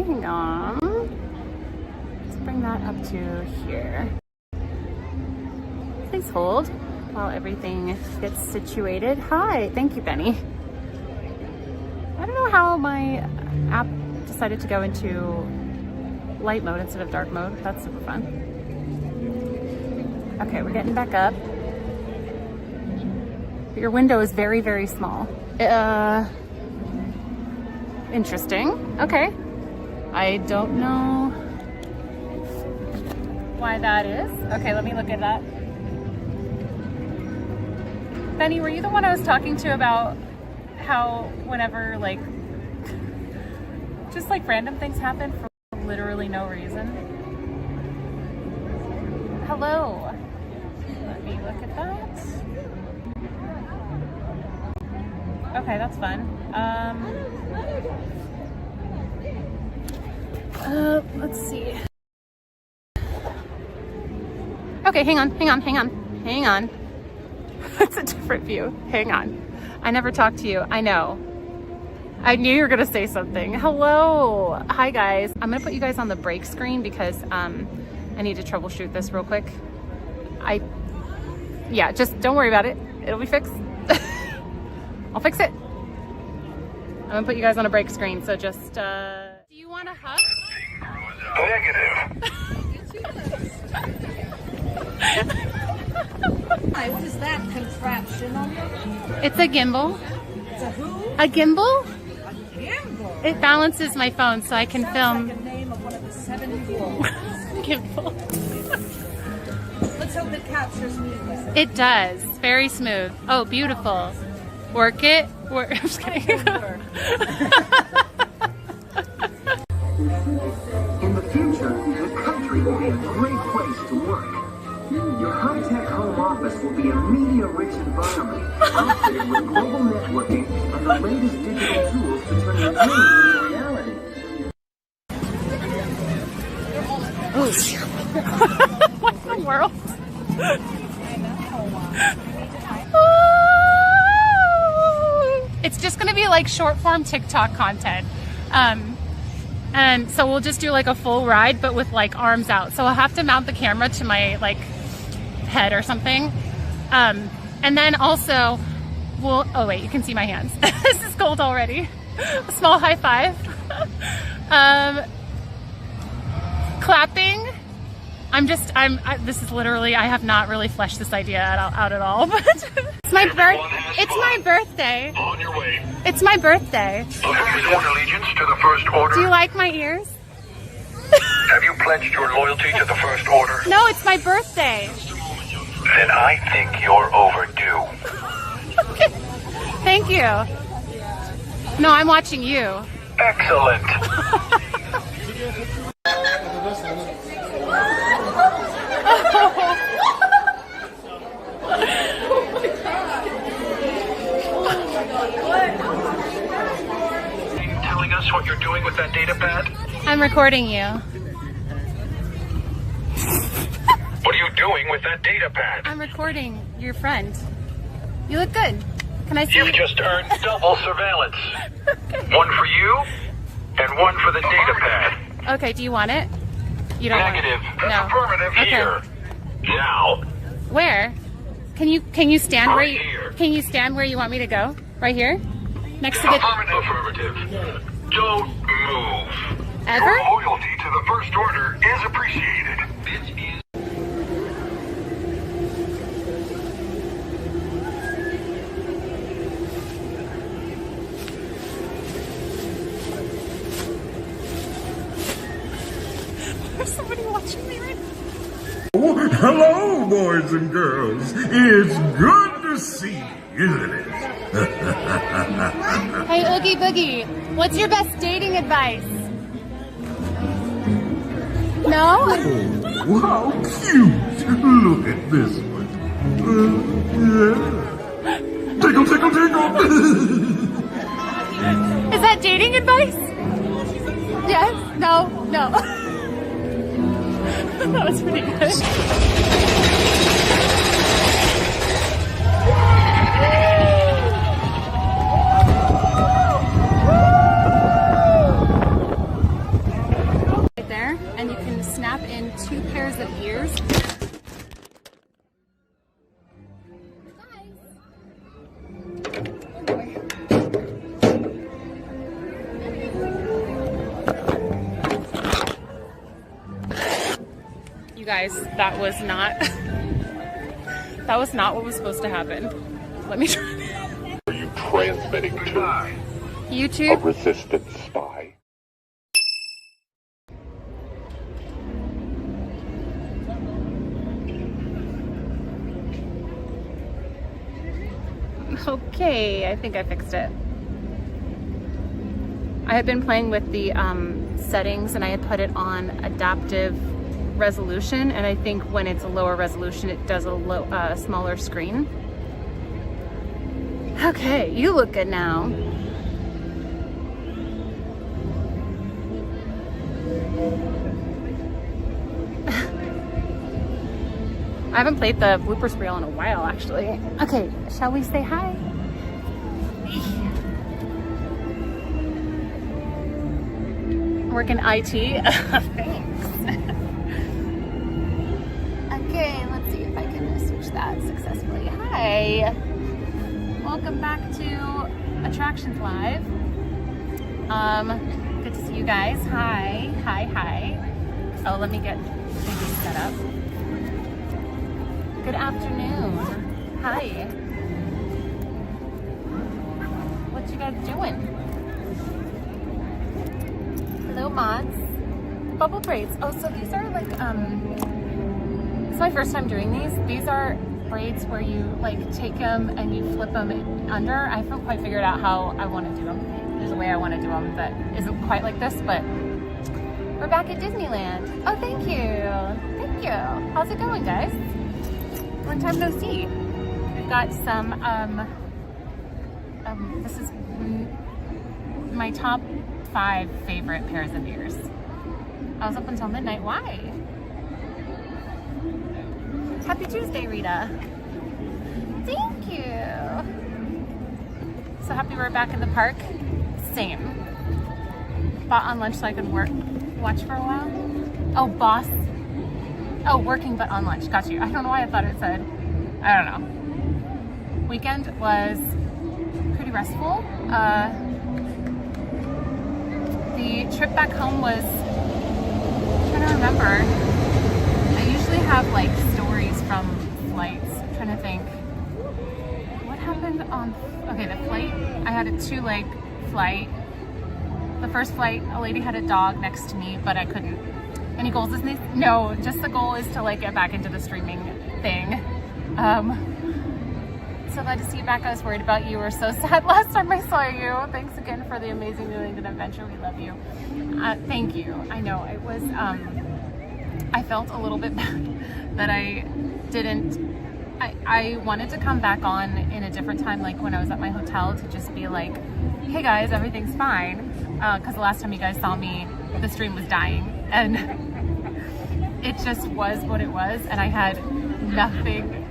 Hang on. Let's bring that up to here. Please hold while everything gets situated. Hi, thank you, Benny. I don't know how my app decided to go into light mode instead of dark mode. That's super fun. Okay, we're getting back up. Your window is very, very small. Interesting. Okay. I don't know why that is. Okay, let me look at that. Benny, were you the one I was talking to about how whenever like just like random things happen for literally no reason? Hello. Let me look at that. Okay, that's fun. Let's see. Okay, hang on. It's a different view. Hang on. I never talked to you. I know. I knew you were gonna say something. Hello. Hi guys. I'm gonna put you guys on the break screen because I need to troubleshoot this real quick. Yeah, just don't worry about it. It'll be fixed. I'll fix it. I'm gonna put you guys on a break screen, so just do you want a hug? Negative. Hi, what is that contraption on your... It's a gimbal. It's a who? A gimbal? A gimbal? It balances my phone so I can film. Like the name of one of the 7 wolves. Gimbal. Let's hope it captures me well. It does. Very smooth. Oh, beautiful. Work it. I'm just kidding. In the future, the country will be a great place to work. Your high-tech home office will be a media-rich environment, outfitted with global networking and the latest digital tools to turn your dreams into reality. What in the world? It's just gonna be like short-form TikTok content. And so we'll just do like a full ride, but with like arms out. So I'll have to mount the camera to my like head or something. And then also we'll, oh wait, you can see my hands. This is cold already. A small high five. Clapping. This is literally, I have not really fleshed this idea out at all, but it's my birthday. On your way. It's my birthday. Have you sworn allegiance to the First Order? Do you like my ears? Have you pledged your loyalty to the First Order? No, it's my birthday. Then I think you're overdue. Okay. Thank you. No, I'm watching you. Excellent. Telling us what you're doing with that data pad? I'm recording you. What are you doing with that data pad? I'm recording your friend. You look good. Can I see? You've just earned double surveillance. One for you, and one for the data pad. Okay, do you want it? You don't Negative. want it? That's affirmative here. Now. Where? Can you stand where Right here. Can you stand where you want me to go? Right here? Next to the Affirmative. Don't move. Ever? Your loyalty to the First Order is appreciated. There's somebody watching me right now. Hello, boys and girls. It's good to see you, isn't it? Hey, Oogie Boogie, what's your best dating advice? No? Oh, how cute. Look at this one. Yeah. Tickle, tickle, tickle. Is that dating advice? Yes? No? No. That was pretty good. pairs of ears. You guys, that was not what was supposed to happen. Let me try. Are you transmitting to YouTube? a resistance spy? Okay, I think I fixed it. I had been playing with the settings and I had put it on adaptive resolution, and I think when it's a lower resolution it does a smaller screen. Okay, you look good now. I haven't played the bloopers reel in a while, actually. Okay, shall we say hi? Work in IT? Thanks. Okay, let's see if I can switch that successfully. Hi. Welcome back to Attractions Live. Good to see you guys. Hi, hi, hi. Oh, let me get this set up. Good afternoon. Hi. What you guys doing? Hello, mods. Bubble braids. Oh, so these are like, it's my first time doing these. These are braids where you like take them and you flip them under. I haven't quite figured out how I want to do them. There's a way I want to do them that isn't quite like this, but we're back at Disneyland. Oh, thank you. Thank you. How's it going, guys? Long time no see. We've got some, this is my top 5 favorite pairs of ears. I was up until midnight. Why? Happy Tuesday, Rita. Thank you. So happy we're back in the park. Same. Bought on lunch so I could watch for a while. Oh, boss. Oh, working but on lunch. Got you. I don't know why I thought it said. I don't know. Weekend was pretty restful. The trip back home was, I'm trying to remember. I usually have like stories from flights. I'm trying to think. What happened on, okay, the flight, I had a 2-leg flight. The first flight, a lady had a dog next to me, but I couldn't. Any goals, isn't it? No, just the goal is to like get back into the streaming thing. So glad to see you back. I was worried about you. We were so sad last time I saw you. Thanks again for the amazing New England adventure. We love you. Thank you. I know it was, I felt a little bit bad that I didn't, I wanted to come back on in a different time, like when I was at my hotel, to just be like, hey guys, everything's fine. Because the last time you guys saw me, the stream was dying. And it just was what it was, and I had nothing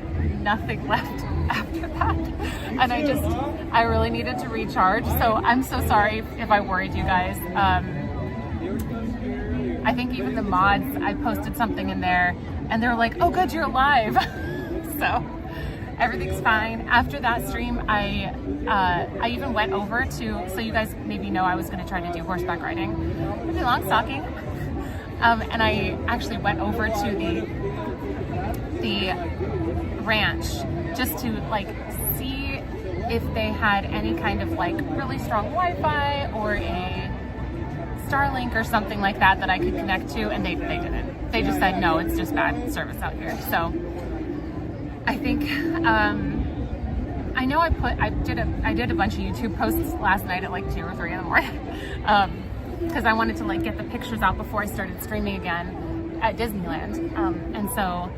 left after that, and I really needed to recharge. So I'm so sorry if I worried you guys. I think even the mods, I posted something in there and they were like, oh good, you're alive. So everything's fine. After that stream, I even went over to, so you guys maybe know I was going to try to do horseback riding, pretty long stalking. And I actually went over to the ranch just to like see if they had any kind of like really strong Wi-Fi or a Starlink or something like that that I could connect to, and they didn't. They just said no, it's just bad service out here. So I think I know I did a bunch of YouTube posts last night at like 2 or 3 in the morning. Because I wanted to like get the pictures out before I started streaming again at Disneyland. And so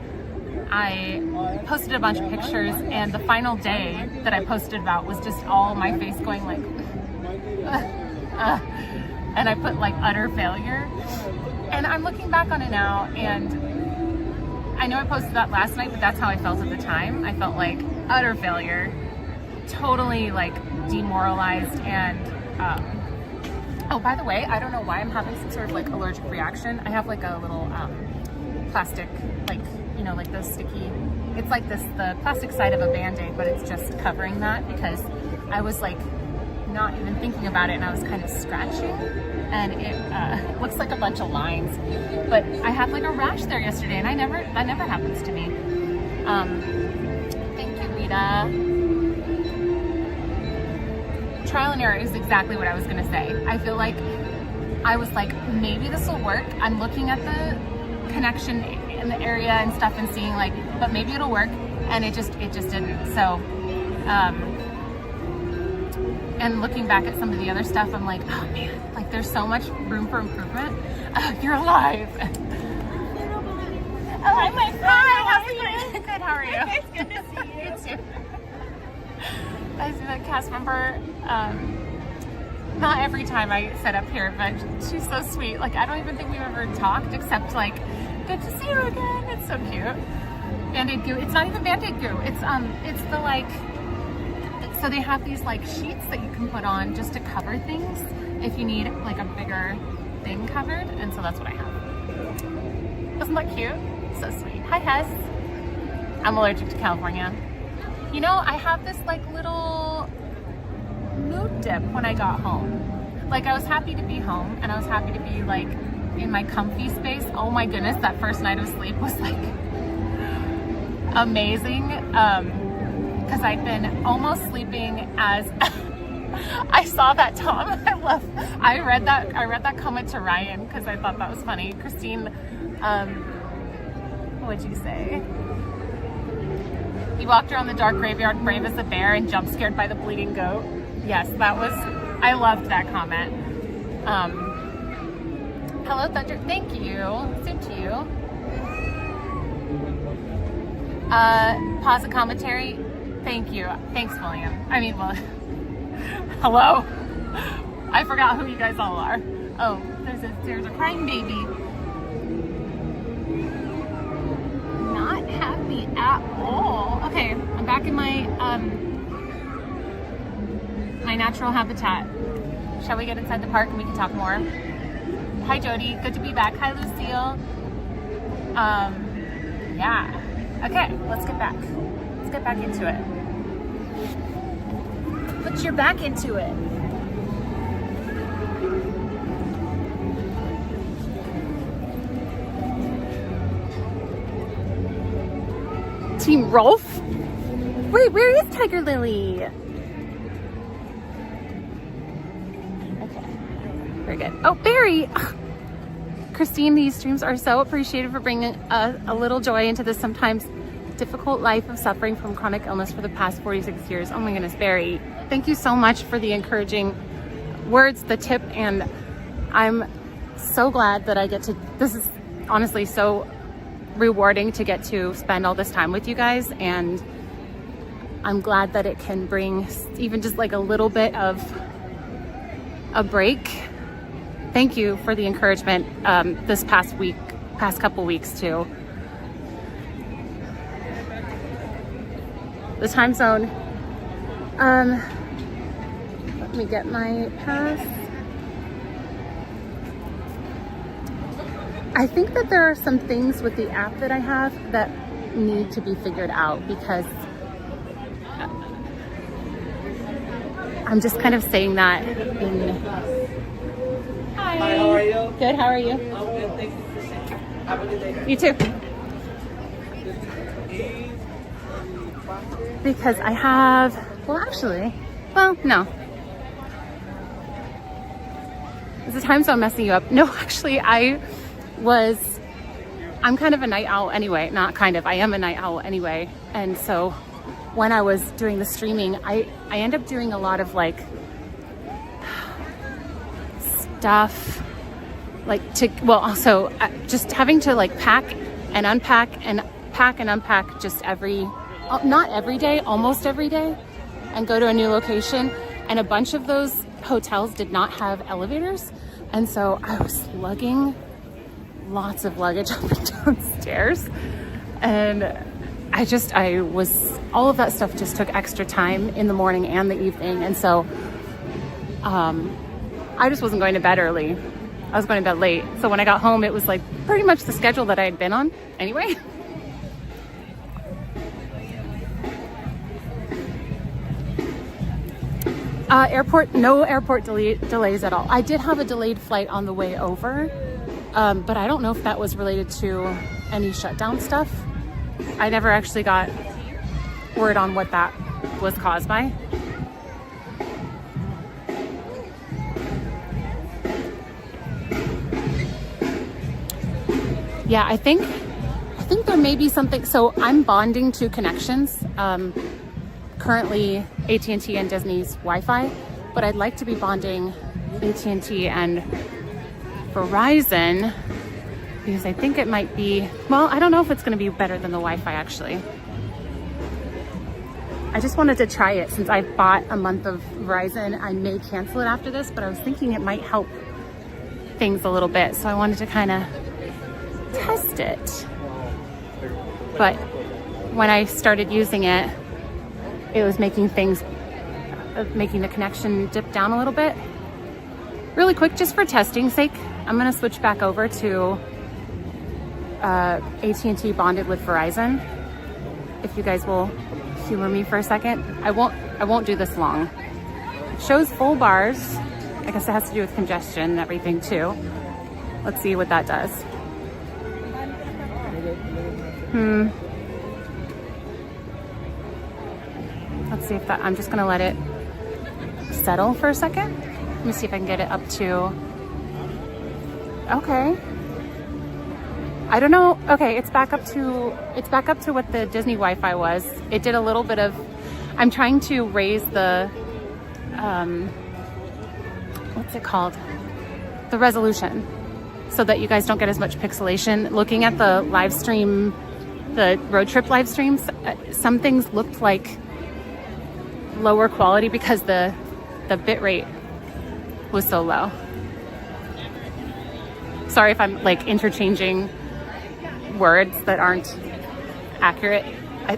I posted a bunch of pictures, and the final day that I posted about was just all my face going like, and I put like utter failure. And I'm looking back on it now, and I know I posted that last night, but that's how I felt at the time. I felt like utter failure, totally like demoralized, and oh, by the way, I don't know why I'm having some sort of like allergic reaction. I have like a little plastic, like, you know, like those sticky, it's like this, the plastic side of a Band-Aid, but it's just covering that because I was like not even thinking about it and I was kind of scratching and it looks like a bunch of lines. But I had like a rash there yesterday and that never happens to me. Thank you, Rita. Trial and error is exactly what I was gonna say. I feel like I was like, maybe this will work. I'm looking at the connection in the area and stuff and seeing like, but maybe it'll work, and it just didn't. So, and looking back at some of the other stuff, I'm like, oh man, like there's so much room for improvement. You're alive. Oh, I'm my friend. Hi, how are you? Good, how are you? It's good to see you. You too. I see that cast member, not every time I set up here, but she's so sweet. Like, I don't even think we've ever talked except like, good to see you again. It's so cute. Band-Aid goo. It's not even Band-Aid goo. It's the like, so they have these like sheets that you can put on just to cover things if you need like a bigger thing covered. And so that's what I have. Isn't that cute? So sweet. Hi, Hess. I'm allergic to California. You know, I have this like little mood dip when I got home. Like I was happy to be home and I was happy to be like in my comfy space. Oh my goodness, that first night of sleep was like amazing. Cause I'd been almost sleeping as I saw that, Tom. I read that comment to Ryan because I thought that was funny. Christine, what'd you say? He walked around the dark graveyard brave as a bear and jump scared by the bleeding goat. Yes, I loved that comment. Hello, Thunder. Thank you. Same to you. Pause a commentary. Thank you. Thanks, William. I mean, well, hello. I forgot who you guys all are. Oh, there's a crying baby. Not happy at all. Okay, I'm back in my my natural habitat. Shall we get inside the park and we can talk more? Hi, Jody. Good to be back. Hi, Lucille. Yeah. Okay, let's get back. Let's get back into it. Put your back into it. Team Rolf? Wait, where is Tiger Lily? Okay, very good. Oh, Barry! Christine, these streams are so appreciated for bringing a little joy into this sometimes difficult life of suffering from chronic illness for the past 46 years. Oh my goodness, Barry. Thank you so much for the encouraging words, the tip, and I'm so glad that I get to, this is honestly so rewarding to get to spend all this time with you guys, and I'm glad that it can bring even just like a little bit of a break. Thank you for the encouragement this past couple weeks too. The time zone. Let me get my pass. I think that there are some things with the app that I have that need to be figured out because I'm just kind of saying that in... Hi, how are you? Good, how are you? I'm good, thank you for saying. Have a good day. You too. Because I have, well actually, well no. Is the time zone messing you up? No, actually I'm kind of a night owl anyway, not kind of, I am a night owl anyway. And so when I was doing the streaming, I end up doing a lot of like stuff, like also just having to like pack and unpack and pack and unpack just not every day, almost every day, and go to a new location. And a bunch of those hotels did not have elevators. And so I was lugging lots of luggage up and downstairs. And all of that stuff just took extra time in the morning and the evening. And so I just wasn't going to bed early. I was going to bed late. So when I got home, it was like pretty much the schedule that I had been on anyway. No airport delays at all. I did have a delayed flight on the way over, but I don't know if that was related to any shutdown stuff. I never actually got word on what that was caused by. Yeah, I think there may be something. So I'm bonding to connections. Currently AT&T and Disney's Wi-Fi, but I'd like to be bonding AT&T and Verizon because I think it might be, well, I don't know if it's going to be better than the Wi-Fi actually. I just wanted to try it since I bought a month of Verizon. I may cancel it after this, but I was thinking it might help things a little bit. So I wanted to kind of test it. But when I started using it, it was making the connection dip down a little bit. Really quick, just for testing sake, I'm gonna switch back over to AT&T bonded with Verizon. If you guys will humor me for a second. I won't do this long. It shows full bars. I guess it has to do with congestion and everything too. Let's see what that does. Let's see if that, I'm just gonna let it settle for a second. Let me see if I can get it up to, okay. I don't know, okay, it's back up to what the Disney Wi-Fi was. It did a little bit of, I'm trying to raise the, what's it called? The resolution, so that you guys don't get as much pixelation. Looking at the live stream, the road trip live streams, some things looked like lower quality because the bit rate was so low. Sorry if I'm like interchanging words that aren't accurate.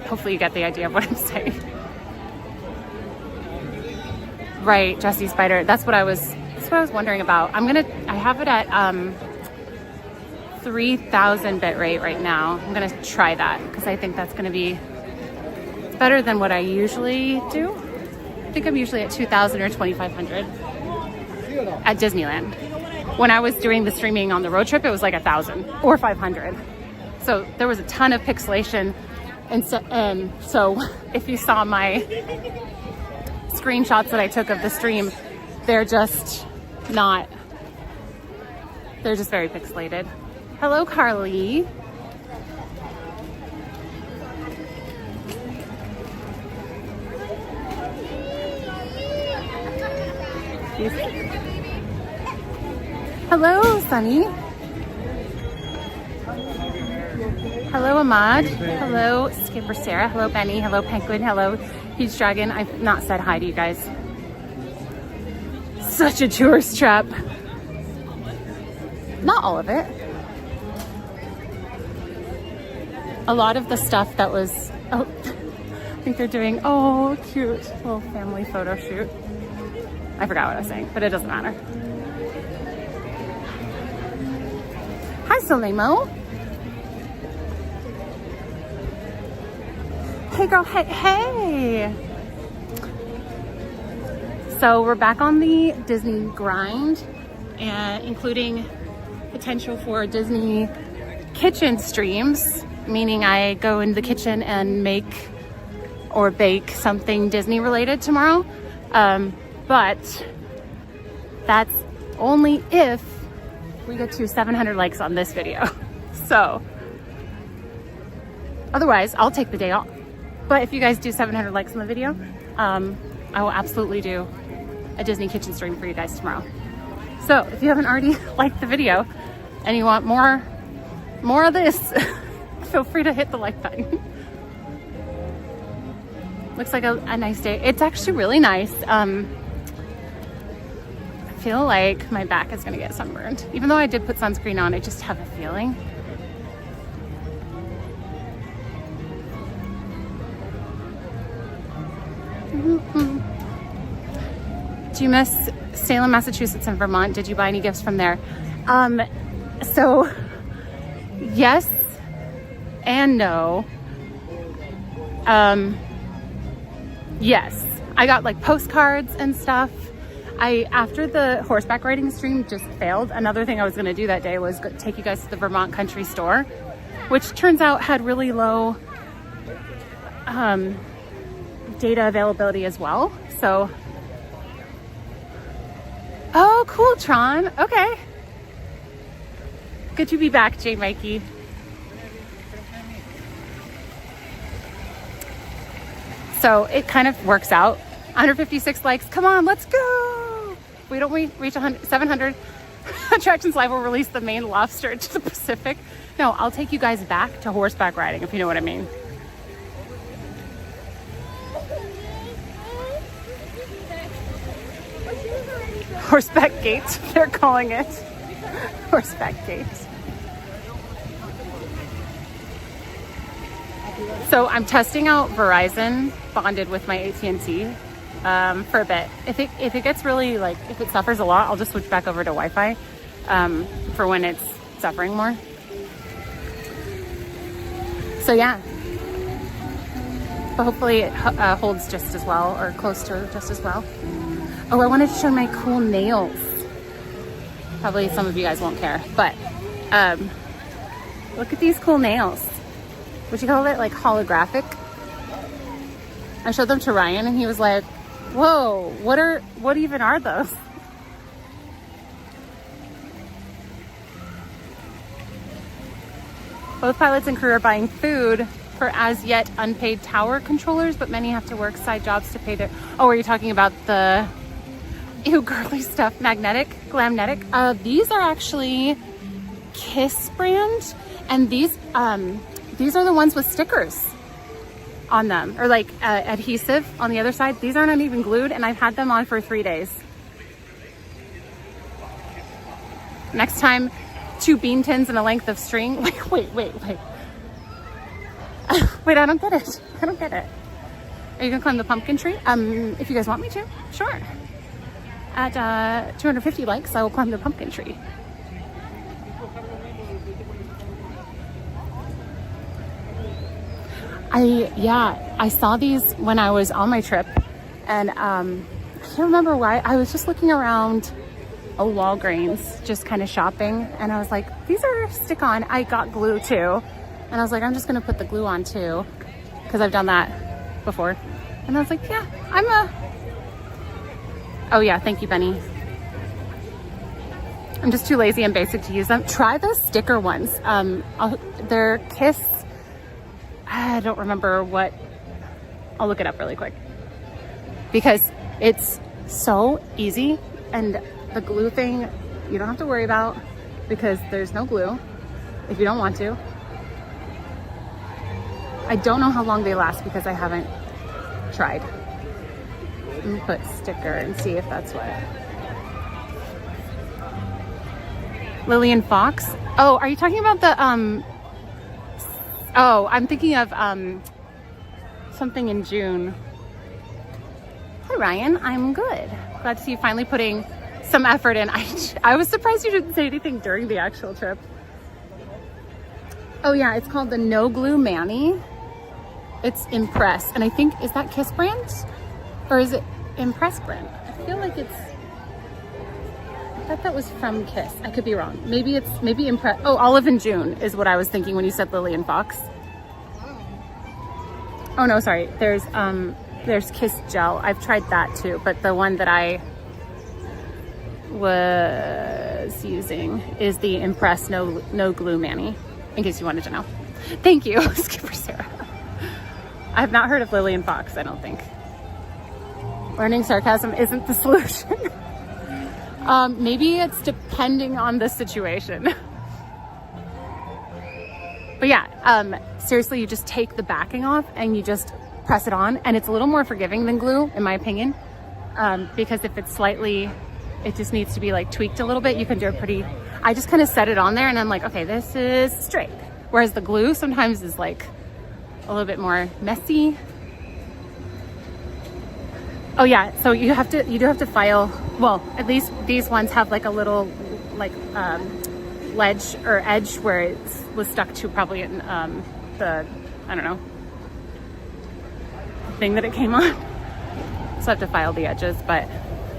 Hopefully you get the idea of what I'm saying. Right, Jessie Spider. That's what I was wondering about. I have it at 3000 bit rate right now. I'm gonna try that because I think that's gonna be better than what I usually do. I think I'm usually at 2000 or 2500 at Disneyland. When I was doing the streaming on the road trip, it was like 1000 or 500. So there was a ton of pixelation. And so if you saw my screenshots that I took of the stream, they're just very pixelated. Hello, Carly. Hello, Sunny. Hello, Ahmad. Hello, Skipper Sarah. Hello, Benny. Hello, Penguin. Hello, Huge Dragon. I've not said hi to you guys. Such a tourist trap. Not all of it. A lot of the stuff that was, oh, I think they're doing, oh, cute little family photo shoot. I forgot what I was saying, but it doesn't matter. Hi, Solemo. Hey, girl. Hey. So we're back on the Disney grind, and including potential for Disney kitchen streams, meaning I go in the kitchen and make or bake something Disney related tomorrow. But that's only if we get to 700 likes on this video. So otherwise I'll take the day off. But if you guys do 700 likes on the video, I will absolutely do a Disney kitchen stream for you guys tomorrow. So if you haven't already liked the video and you want more of this, feel free to hit the like button. Looks like a nice day. It's actually really nice. I feel like my back is gonna get sunburned. Even though I did put sunscreen on, I just have a feeling. Do you miss Salem, Massachusetts and Vermont? Did you buy any gifts from there? So yes and no. Yes, I got like postcards and stuff. After the horseback riding stream just failed, another thing I was gonna do that day was take you guys to the Vermont Country Store, which turns out had really low data availability as well. So, oh, cool, Tron. Okay. Good to be back, J. Mikey. So it kind of works out. 156 likes. Come on, let's go. We don't reach 700. Attractions Live will release the Maine lobster to the Pacific. No, I'll take you guys back to horseback riding, if you know what I mean. Horseback Gate, they're calling it. Horseback Gate. So I'm testing out Verizon bonded with my AT&T for a bit. If it gets really, like, if it suffers a lot, I'll just switch back over to Wi-Fi for when it's suffering more. So yeah, but hopefully it holds just as well, or close to just as well. Oh, I wanted to show my cool nails. Probably some of you guys won't care, but look at these cool nails. Would you call it like holographic? I showed them to Ryan and he was like, whoa, what even are those? Both pilots and crew are buying food for as yet unpaid tower controllers, but many have to work side jobs to pay their... Oh, are you talking about the... Ew, girly stuff, Glamnetic? These are actually Kiss brand, and these are the ones with stickers on them, or like adhesive on the other side. These aren't even glued, and I've had them on for 3 days. Next time, 2 bean tins and a length of string. Wait. Wait, I don't get it. Are you gonna climb the pumpkin tree? If you guys want me to, sure. At 250 likes, I will climb the pumpkin tree. I saw these when I was on my trip, and I can't remember why. I was just looking around a Walgreens, just kind of shopping, and I was like, these are stick-on. I got glue too, and I was like, I'm just gonna put the glue on too, because I've done that before. And I was like, yeah, oh yeah, thank you, Benny. I'm just too lazy and basic to use them. Try the sticker ones. They're Kiss. I don't remember what. I'll look it up really quick because it's so easy, and the glue thing you don't have to worry about because there's no glue if you don't want to. I don't know how long they last because I haven't tried. Let me put sticker and see if that's what. Lillian Fox. Oh, are you talking about the oh, I'm thinking of something in June. Hi Ryan, I'm good. Glad to see you finally putting some effort in. I was surprised you didn't say anything during the actual trip. Oh yeah, it's called the No Glue Manny. It's Impress, and I think, is that Kiss brand? Or is it Impress brand? I feel like I thought that was from Kiss. I could be wrong. Maybe Impress. Oh, Olive and June is what I was thinking when you said Lillian Fox. Oh no, sorry. There's Kiss Gel. I've tried that too, but the one that I was using is the Impress No Glue Manny, in case you wanted to know. Thank you, Skipper Sarah. I have not heard of Lillian Fox, I don't think. Learning sarcasm isn't the solution. Maybe it's depending on the situation. But yeah, seriously, you just take the backing off and you just press it on, and it's a little more forgiving than glue, in my opinion. Because if it's slightly, it just needs to be like tweaked a little bit, you can do it pretty. I just kind of set it on there and I'm like, okay, this is straight. Whereas the glue sometimes is like a little bit more messy. Oh yeah, so you do have to file. Well, at least these ones have like a little like ledge or edge where it was stuck to probably in the, I don't know, thing that it came on. So I have to file the edges, but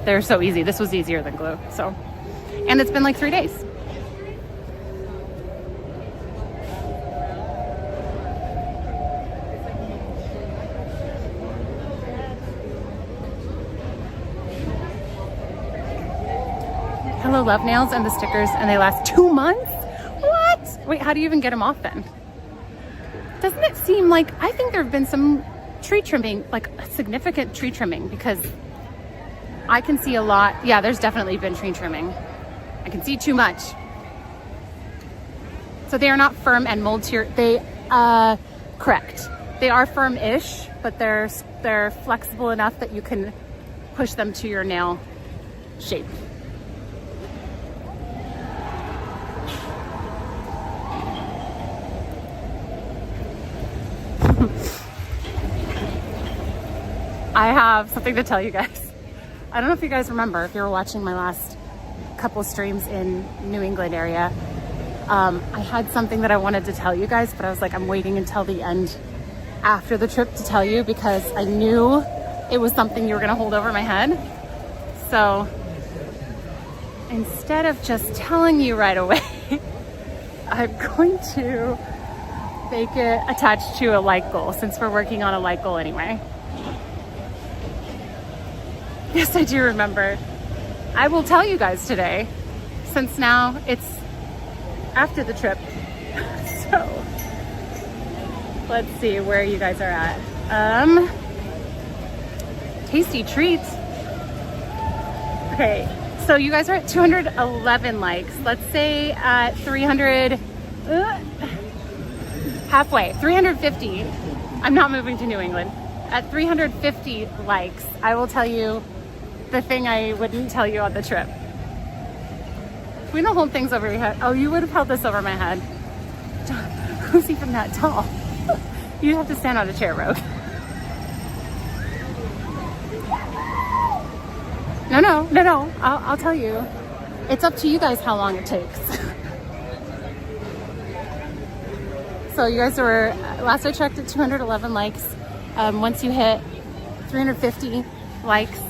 they're so easy. This was easier than glue. So, and it's been like 3 days. Hello Love Nails and the stickers, and they last 2 months? What? Wait, how do you even get them off then? Doesn't it seem like, I think there have been some tree trimming, like significant tree trimming, because I can see a lot. Yeah, there's definitely been tree trimming. I can see too much. So they are not firm and mold to your, correct. They are firm-ish, but they're flexible enough that you can push them to your nail shape. I have something to tell you guys. I don't know if you guys remember, if you were watching my last couple streams in New England area, I had something that I wanted to tell you guys, but I was like, I'm waiting until the end after the trip to tell you, because I knew it was something you were gonna hold over my head. So instead of just telling you right away, I'm going to make it attached to a like goal, since we're working on a like goal anyway. Yes, I do remember. I will tell you guys today, since now it's after the trip. So let's see where you guys are at. Tasty treats. Okay, so you guys are at 211 likes. Let's say at 300, halfway, 350. I'm not moving to New England. At 350 likes, I will tell you the thing I wouldn't tell you on the trip. We don't hold things over your head. Oh, you would have held this over my head. Who's even that tall? You'd have to stand on a chair, Rogue. No. I'll tell you. It's up to you guys how long it takes. So you guys were, last I checked, at 211 likes. Once you hit 350 likes,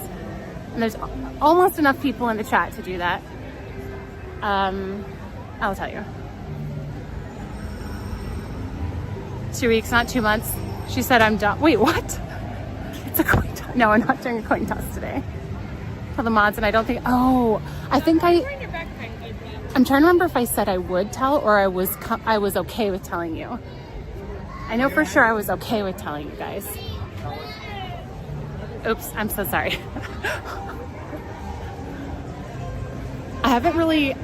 and there's almost enough people in the chat to do that, I'll tell you. 2 weeks, not 2 months. She said I'm done. Wait, what? It's a coin toss. No, I'm not doing a coin toss today. For the mods, and I don't think, I think I'm trying to remember if I said I would tell, or I was okay with telling you. I know for sure I was okay with telling you guys. Oops, I'm so sorry. I haven't really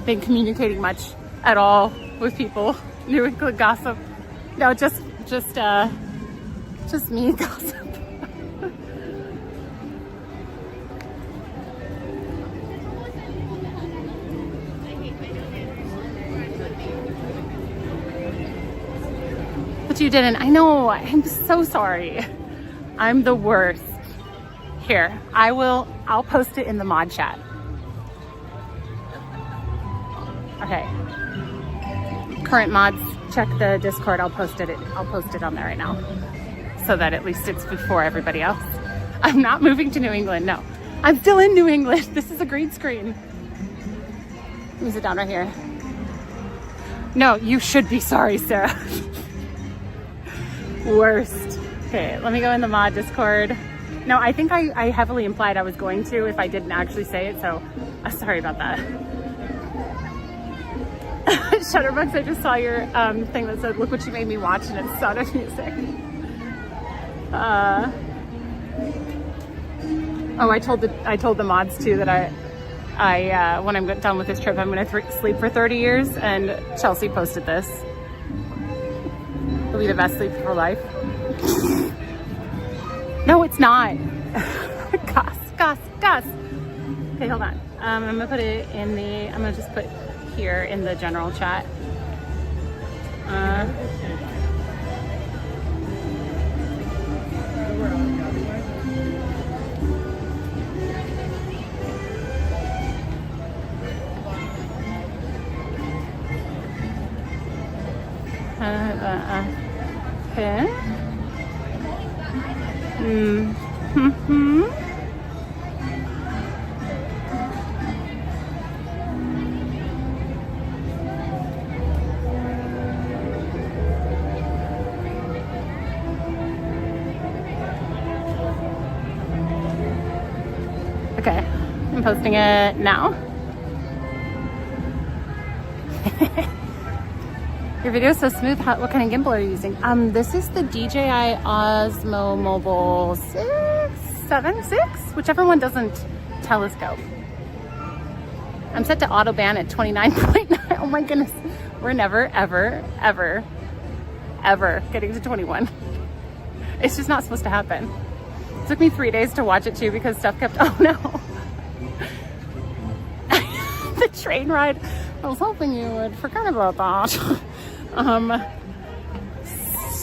been communicating much at all with people. New England gossip. No, just me gossip. But you didn't. I know. I'm so sorry. I'm the worst. Here, I'll post it in the mod chat. Okay. Current mods, check the Discord. I'll post it on there right now, so that at least it's before everybody else. I'm not moving to New England. No, I'm still in New England. This is a green screen. Let me sit down right here. No, you should be sorry, Sarah. Worst. Okay, let me go in the mod Discord. No, I think I heavily implied I was going to if I didn't actually say it, so sorry about that. Shutterbugs, I just saw your thing that said, look what you made me watch, and it's Sound of Music. I told the mods too that I when I'm done with this trip, I'm gonna sleep for 30 years, and Chelsea posted this. It'll be the best sleep of her life. No, it's not. Gus. Okay, hold on. I'm gonna put it in I'm gonna just put here in the general chat. Okay. Okay, I'm posting it now. Your video is so smooth. What kind of gimbal are you using? This is the DJI Osmo Mobile 6, whichever one doesn't telescope. I'm set to auto ban at 29.9. Oh my goodness. We're never, ever, ever, ever getting to 21. It's just not supposed to happen. It took me 3 days to watch it too because stuff kept, oh no. The train ride. I was hoping you would forget about that.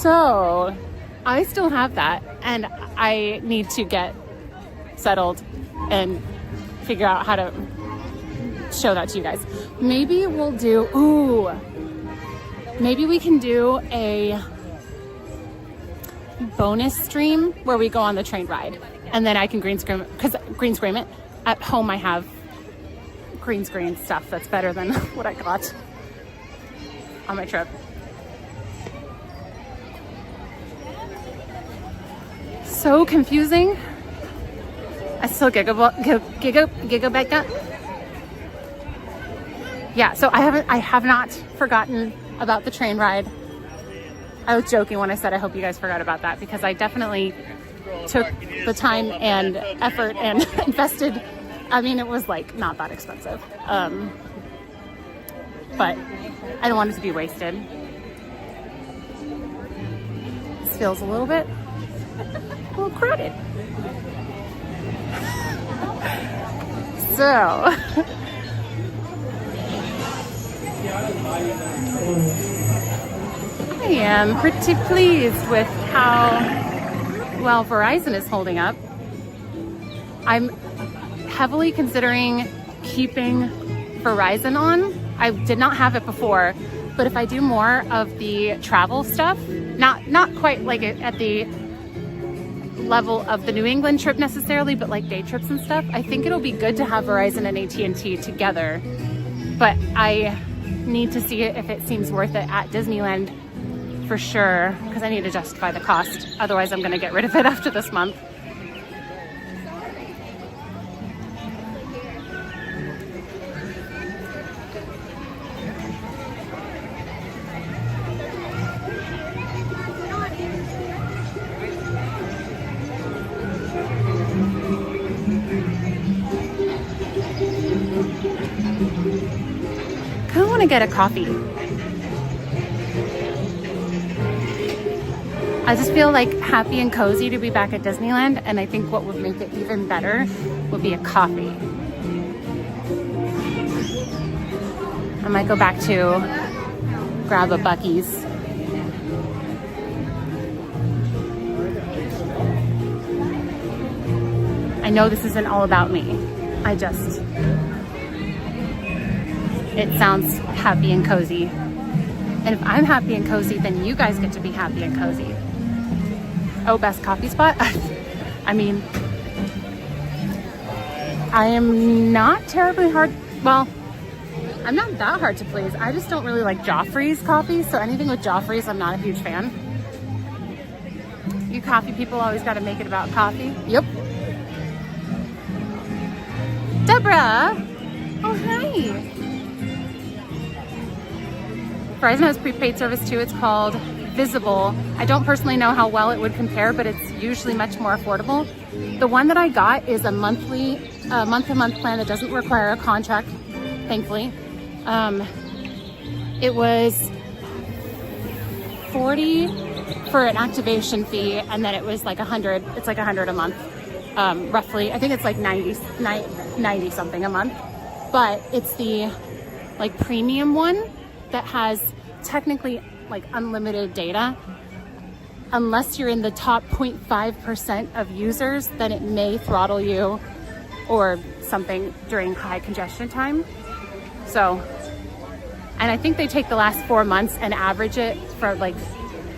So I still have that and I need to get settled and figure out how to show that to you guys. Maybe we'll do, maybe we can do a bonus stream where we go on the train ride and then I can green screen it. At home I have green screen stuff that's better than what I got on my trip. So confusing. I still giggle back up. Yeah, so I have not forgotten about the train ride. I was joking when I said I hope you guys forgot about that because I definitely took the time and effort and invested. I mean, it was like not that expensive. But I don't want it to be wasted. This feels a little crowded. So, I am pretty pleased with how well Verizon is holding up. I'm heavily considering keeping Verizon on. I did not have it before, but if I do more of the travel stuff, not quite like at the level of the New England trip necessarily, but like day trips and stuff, I think it'll be good to have Verizon and AT&T together. But I need to see if it seems worth it at Disneyland for sure, because I need to justify the cost. Otherwise, I'm going to get rid of it after this month. I want to get a coffee. I just feel like happy and cozy to be back at Disneyland, and I think what would make it even better would be a coffee. I might go back to grab a Buc-ee's. I know this isn't all about me. It sounds happy and cozy. And if I'm happy and cozy, then you guys get to be happy and cozy. Oh, best coffee spot? I mean, I am not terribly hard. Well, I'm not that hard to please. I just don't really like Joffrey's coffee. So anything with Joffrey's, I'm not a huge fan. You coffee people always got to make it about coffee. Yep. Deborah. Oh, hi. Verizon has prepaid service too. It's called Visible. I don't personally know how well it would compare, but it's usually much more affordable. The one that I got is a month-to-month plan that doesn't require a contract, thankfully. It was $40 for an activation fee, and then it was like $100. It's like $100 a month, roughly. I think it's like 90 something a month, but it's the like premium one that has technically like unlimited data. Unless you're in the top 0.5% of users, then it may throttle you or something during high congestion time. So, and I think they take the last 4 months and average it for like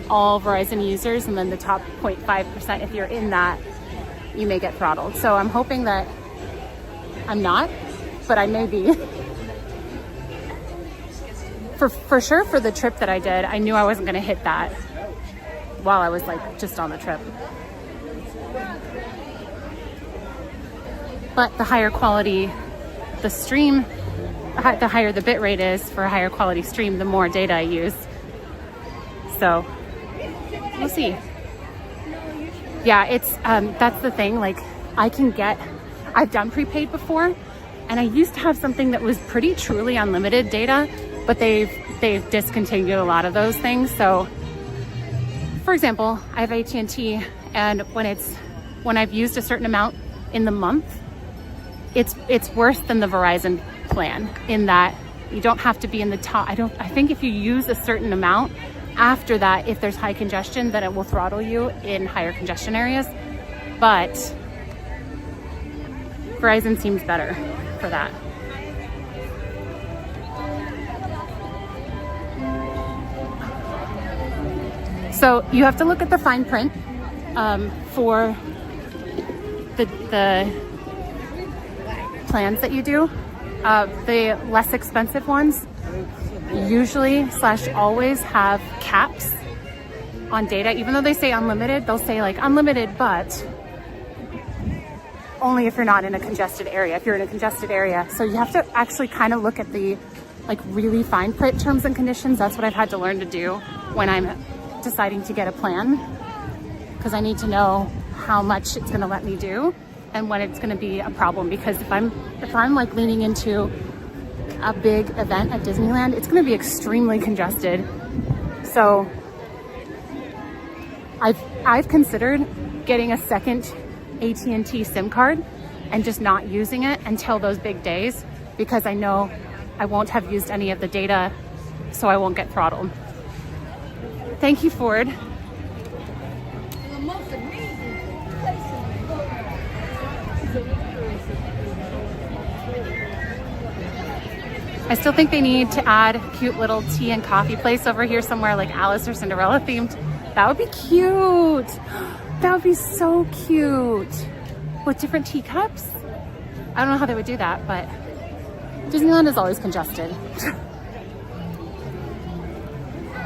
all Verizon users, and then the top 0.5%, if you're in that, you may get throttled. So I'm hoping that I'm not, but I may be. For sure, for the trip that I did, I knew I wasn't gonna hit that while I was like just on the trip. But the higher quality the stream, the higher the bit rate is for a higher quality stream, the more data I use. So we'll see. Yeah, it's that's the thing. Like I've done prepaid before, and I used to have something that was pretty truly unlimited data, but they've discontinued a lot of those things. So for example, I have AT&T, and when I've used a certain amount in the month, it's worse than the Verizon plan in that you don't have to be in the top. I think if you use a certain amount, after that, if there's high congestion, then it will throttle you in higher congestion areas. But Verizon seems better for that. So you have to look at the fine print for the plans that you do. The less expensive ones usually / always have caps on data. Even though they say unlimited, they'll say like unlimited, but only if you're not in a congested area. If you're in a congested area. So you have to actually kind of look at the like really fine print terms and conditions. That's what I've had to learn to do when I'm deciding to get a plan, because I need to know how much it's going to let me do and when it's going to be a problem. Because if I'm like leaning into a big event at Disneyland, it's going to be extremely congested. So I've considered getting a second AT&T SIM card and just not using it until those big days, because I know I won't have used any of the data, so I won't get throttled. Thank you, Ford. The most amazing place in the world. I still think they need to add a cute little tea and coffee place over here somewhere, like Alice or Cinderella themed. That would be cute. That would be so cute. With different teacups. I don't know how they would do that, but Disneyland is always congested.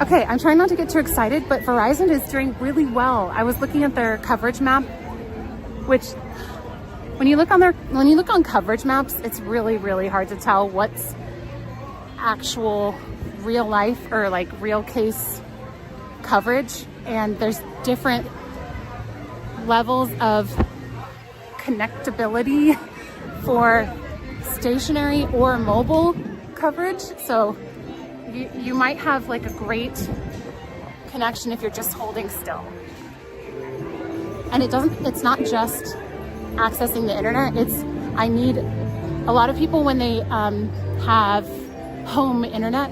Okay, I'm trying not to get too excited, but Verizon is doing really well. I was looking at their coverage map, which when you look on coverage maps, it's really, really hard to tell what's actual real life or like real case coverage. And there's different levels of connectability for stationary or mobile coverage. So you might have like a great connection if you're just holding still. And it's not just accessing the internet. I need a lot of people when they have home internet,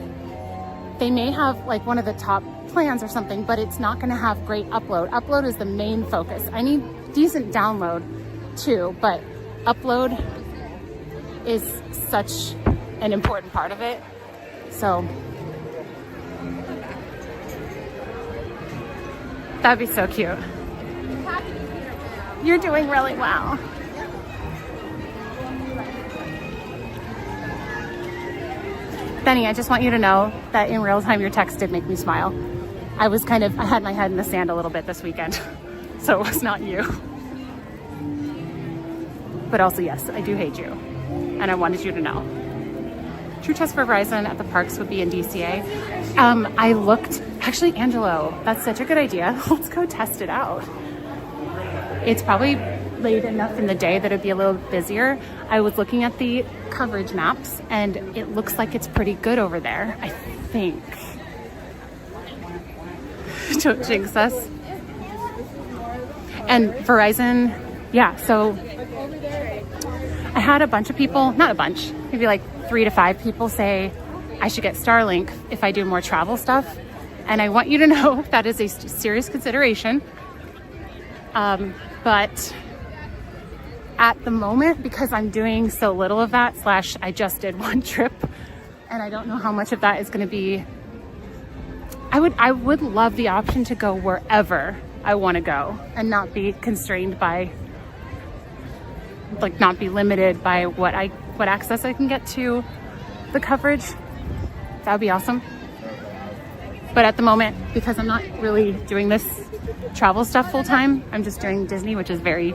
they may have like one of the top plans or something, but it's not going to have great upload. Upload is the main focus. I need decent download too, but upload is such an important part of it. So that'd be so cute. You're doing really well. Benny, I just want you to know that in real time your text did make me smile. I had my head in the sand a little bit this weekend, so it was not you. But also, yes, I do hate you, and I wanted you to know. True test for Verizon at the parks would be in DCA. I looked, actually, Angelo, that's such a good idea. Let's go test it out. It's probably late enough in the day that it'd be a little busier. I was looking at the coverage maps and it looks like it's pretty good over there, I think. Don't jinx us. And Verizon, yeah, so I had a bunch of people, not a bunch, maybe like 3 to 5 people say I should get Starlink if I do more travel stuff. And I want you to know that is a serious consideration. But at the moment, because I'm doing so little of that, / I just did one trip, and I don't know how much of that is going to be I would love the option to go wherever I want to go and not be constrained by, like, not be limited by what access I can get to the coverage. That would be awesome. But at the moment, because I'm not really doing this travel stuff full time, I'm just doing Disney, which is very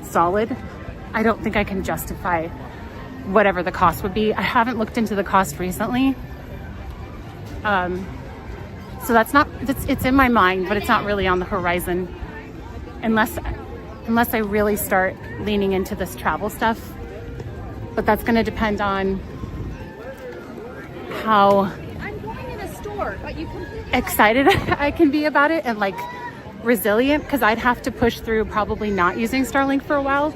solid. I don't think I can justify whatever the cost would be. I haven't looked into the cost recently. So it's in my mind, but it's not really on the horizon unless I really start leaning into this travel stuff. But that's going to depend on how I'm going in a store, but you completely excited I can be about it and like resilient, because I'd have to push through probably not using Starlink for a while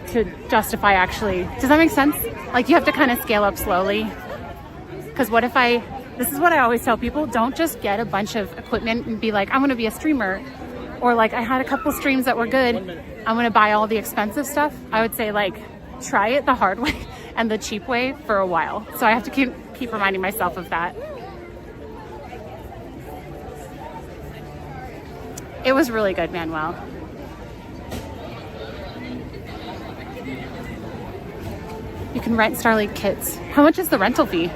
to justify actually. Does that make sense? Like, you have to kind of scale up slowly. Because what if this is what I always tell people, don't just get a bunch of equipment and be like, I'm going to be a streamer. Or like, I had a couple streams that were good, I'm going to buy all the expensive stuff. I would say, like, try it the hard way and the cheap way for a while. So I have to keep reminding myself of that. It was really good, Manuel. You can rent Starlink kits. How much is the rental fee?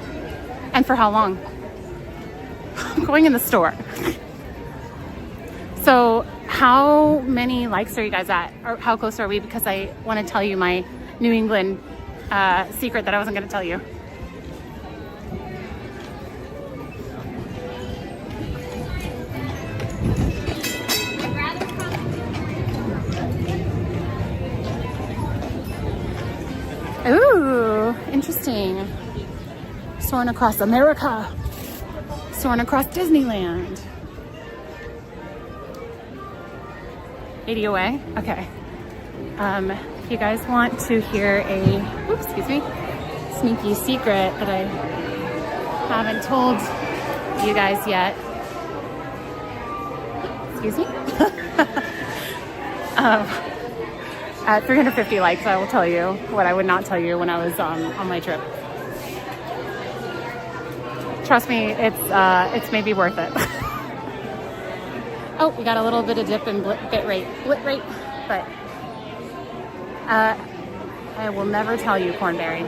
And for how long? I'm going in the store. So how many likes are you guys at? Or how close are we? Because I want to tell you my New England secret that I wasn't going to tell you. Ooh, interesting. Soaring across America. Soaring across Disneyland. 80 away? Okay. If you guys want to hear a, excuse me, sneaky secret that I haven't told you guys yet. Excuse me? At 350 likes, I will tell you what I would not tell you when I was on my trip. Trust me, it's maybe worth it. Oh, we got a little bit of dip in bit rate, but I will never tell you cornberries.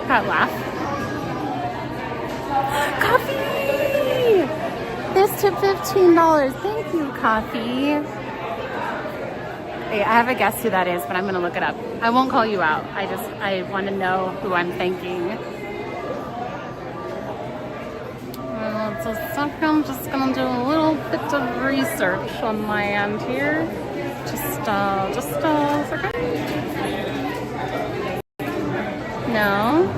That laugh. Coffee! This tip $15. Thank you, Coffee. Hey, I have a guess who that is, but I'm going to look it up. I won't call you out. I want to know who I'm thanking. Just a second. I'm just going to do a little bit of research on my end here. Just a second. No.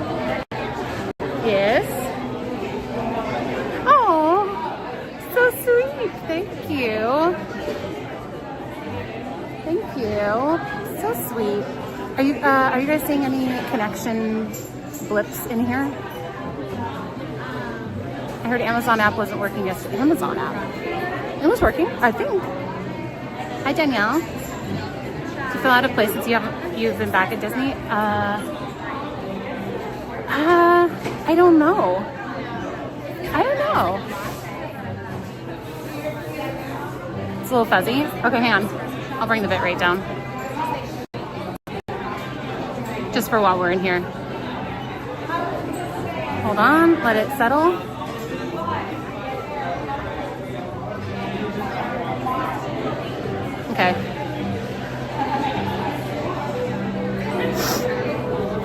Yes. Oh, so sweet. Thank you. Thank you. So sweet. Are you guys seeing any connection blips in here? I heard Amazon app wasn't working yesterday. Amazon app. It was working, I think. Hi, Danielle. Do you fill out a place since you've been back at Disney? I don't know. It's a little fuzzy. Okay, hang on. I'll bring the bit rate down. Just for while we're in here. Hold on, let it settle. Okay.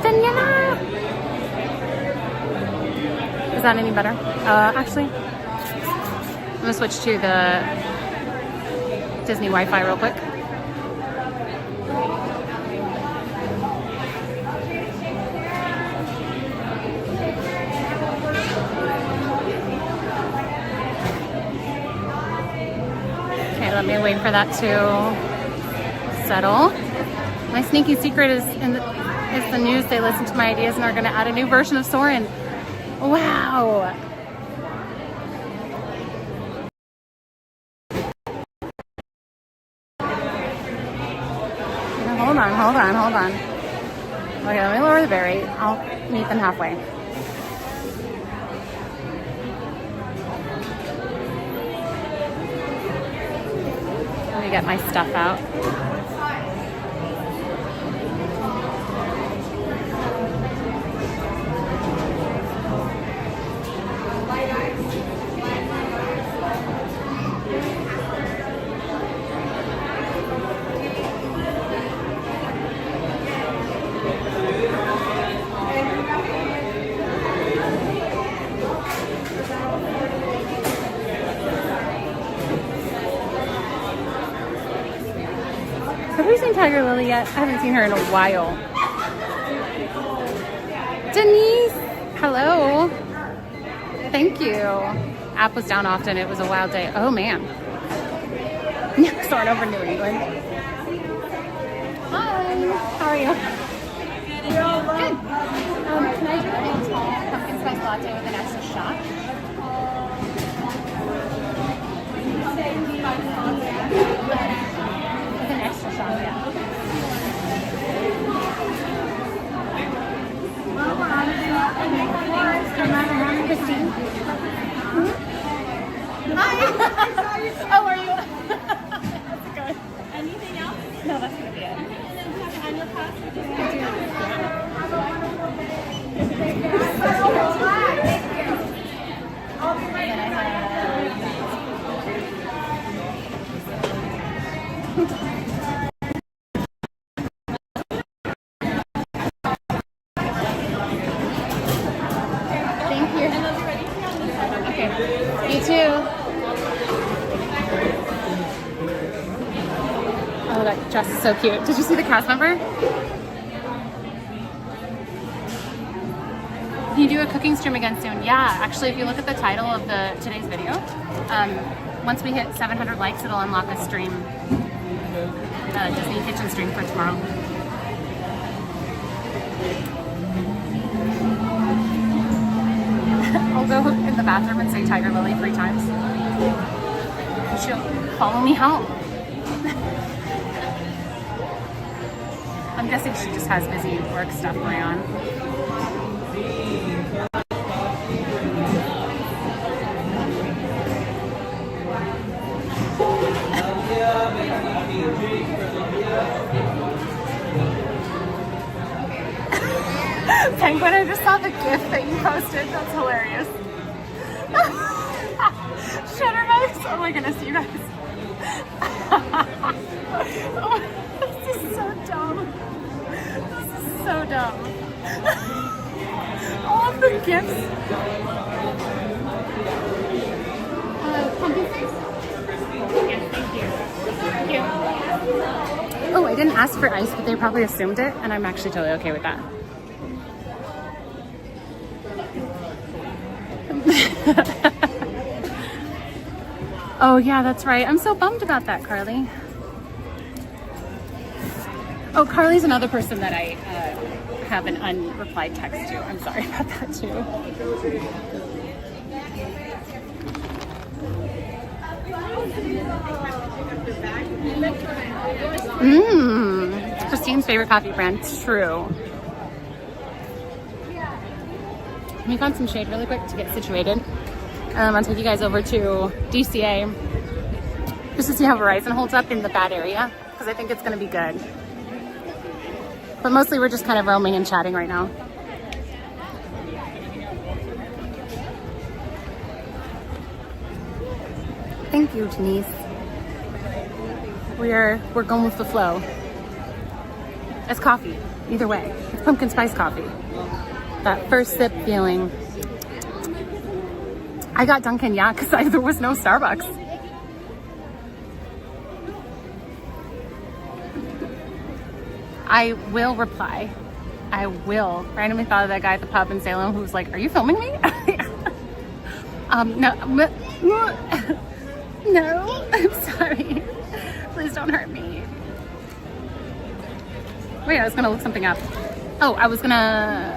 Daniela! Is that any better? Actually, I'm gonna switch to the Disney Wi-Fi real quick. Okay, let me wait for that to settle. My sneaky secret is the news. They listened to my ideas and are going to add a new version of Soren. Wow. Hold on. Okay, let me lower the berry. I'll meet them halfway. Let me get my stuff out. Have we seen Tiger Lily yet? I haven't seen her in a while. Denise! Hello. Thank you. App was down often. It was a wild day. Oh, man. Soaring over New England. Hi. How are you? Good. Can I do a tall pumpkin spice latte with an extra shot? With an extra shot, yeah. Christine. Hi. How are you? That's good. Anything else? No, that's gonna be it. And your You too. Oh, that dress is so cute. Did you see the cast member? Can you do a cooking stream again soon? Yeah, actually, if you look at the title of today's video, once we hit 700 likes, it'll unlock a stream, Disney kitchen stream for tomorrow. I'll go in the bathroom and say Tiger Lily 3 times. She'll follow me home. I'm guessing she just has busy work stuff going on. Penguin, I just saw the GIF that you posted. That's hilarious. Shutter mice. Oh my goodness, you guys. Oh, this is so dumb. This is so dumb. All of the GIFs. Pumpkin face? Yes, thank you. Thank you. Oh, I didn't ask for ice, but they probably assumed it, and I'm actually totally okay with that. Oh yeah, that's right. I'm so bummed about that, Carly. Oh, Carly's another person that I have an unreplied text to. I'm sorry about that too. Christine's favorite coffee brand. True. Let me find some shade really quick to get situated. I'll take you guys over to DCA just to see how Verizon holds up in the bad area, because I think it's going to be good. But mostly we're just kind of roaming and chatting right now. Thank you, Denise. We're going with the flow. It's coffee, either way. It's pumpkin spice coffee. That first sip feeling. I got Dunkin', yeah, because there was no Starbucks. I will reply. I will. Randomly thought of that guy at the pub in Salem who was like, "Are you filming me?" No. No, I'm sorry. Please don't hurt me. Wait, I was gonna look something up. Oh, I was gonna,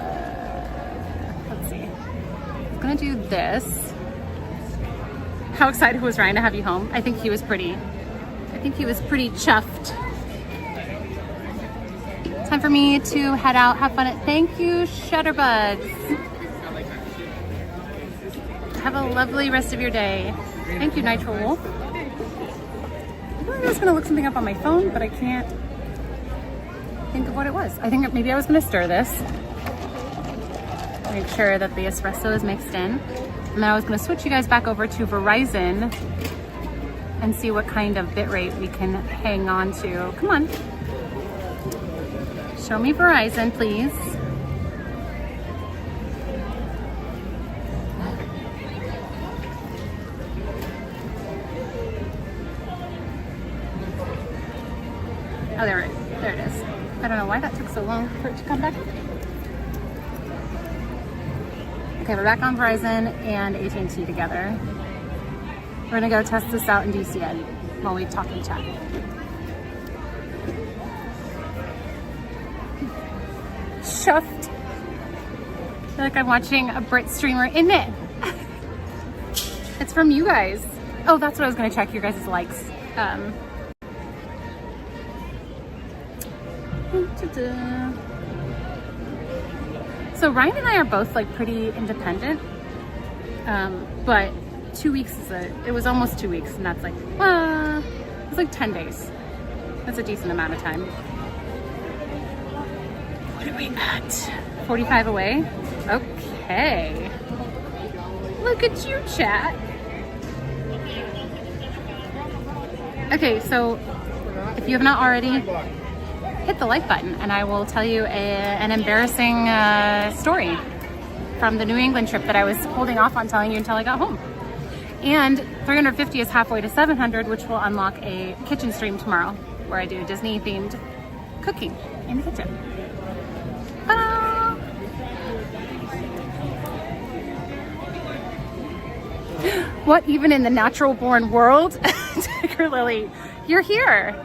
let's see. I was gonna do this. How excited was Ryan to have you home? I think he was pretty chuffed. Time for me to head out, have fun. Thank you, Shutterbugs. Have a lovely rest of your day. Thank you, Nitro Wolf. I was gonna look something up on my phone, but I can't think of what it was. I think maybe I was gonna stir this. Make sure that the espresso is mixed in. And then I was gonna switch you guys back over to Verizon and see what kind of bitrate we can hang on to. Come on. Show me Verizon, please. Oh, there it is. I don't know why that took so long for it to come back. Okay, we're back on Verizon and AT&T together. We're gonna go test this out in DCN while we talk and chat. Chuffed. I feel like I'm watching a Brit streamer in it. It's from you guys. Oh, that's what I was gonna check, your guys' likes. So Ryan and I are both like pretty independent, but 2 weeks it was almost 2 weeks, and that's like, it was like 10 days. That's a decent amount of time. What are we at? 45 away? Okay. Look at you, chat. Okay, so if you have not already, hit the like button and I will tell you an embarrassing story from the New England trip that I was holding off on telling you until I got home. And 350 is halfway to 700, which will unlock a kitchen stream tomorrow where I do Disney themed cooking in the kitchen. Ta-da! What, even in the natural born world? Tiger Lily, you're here.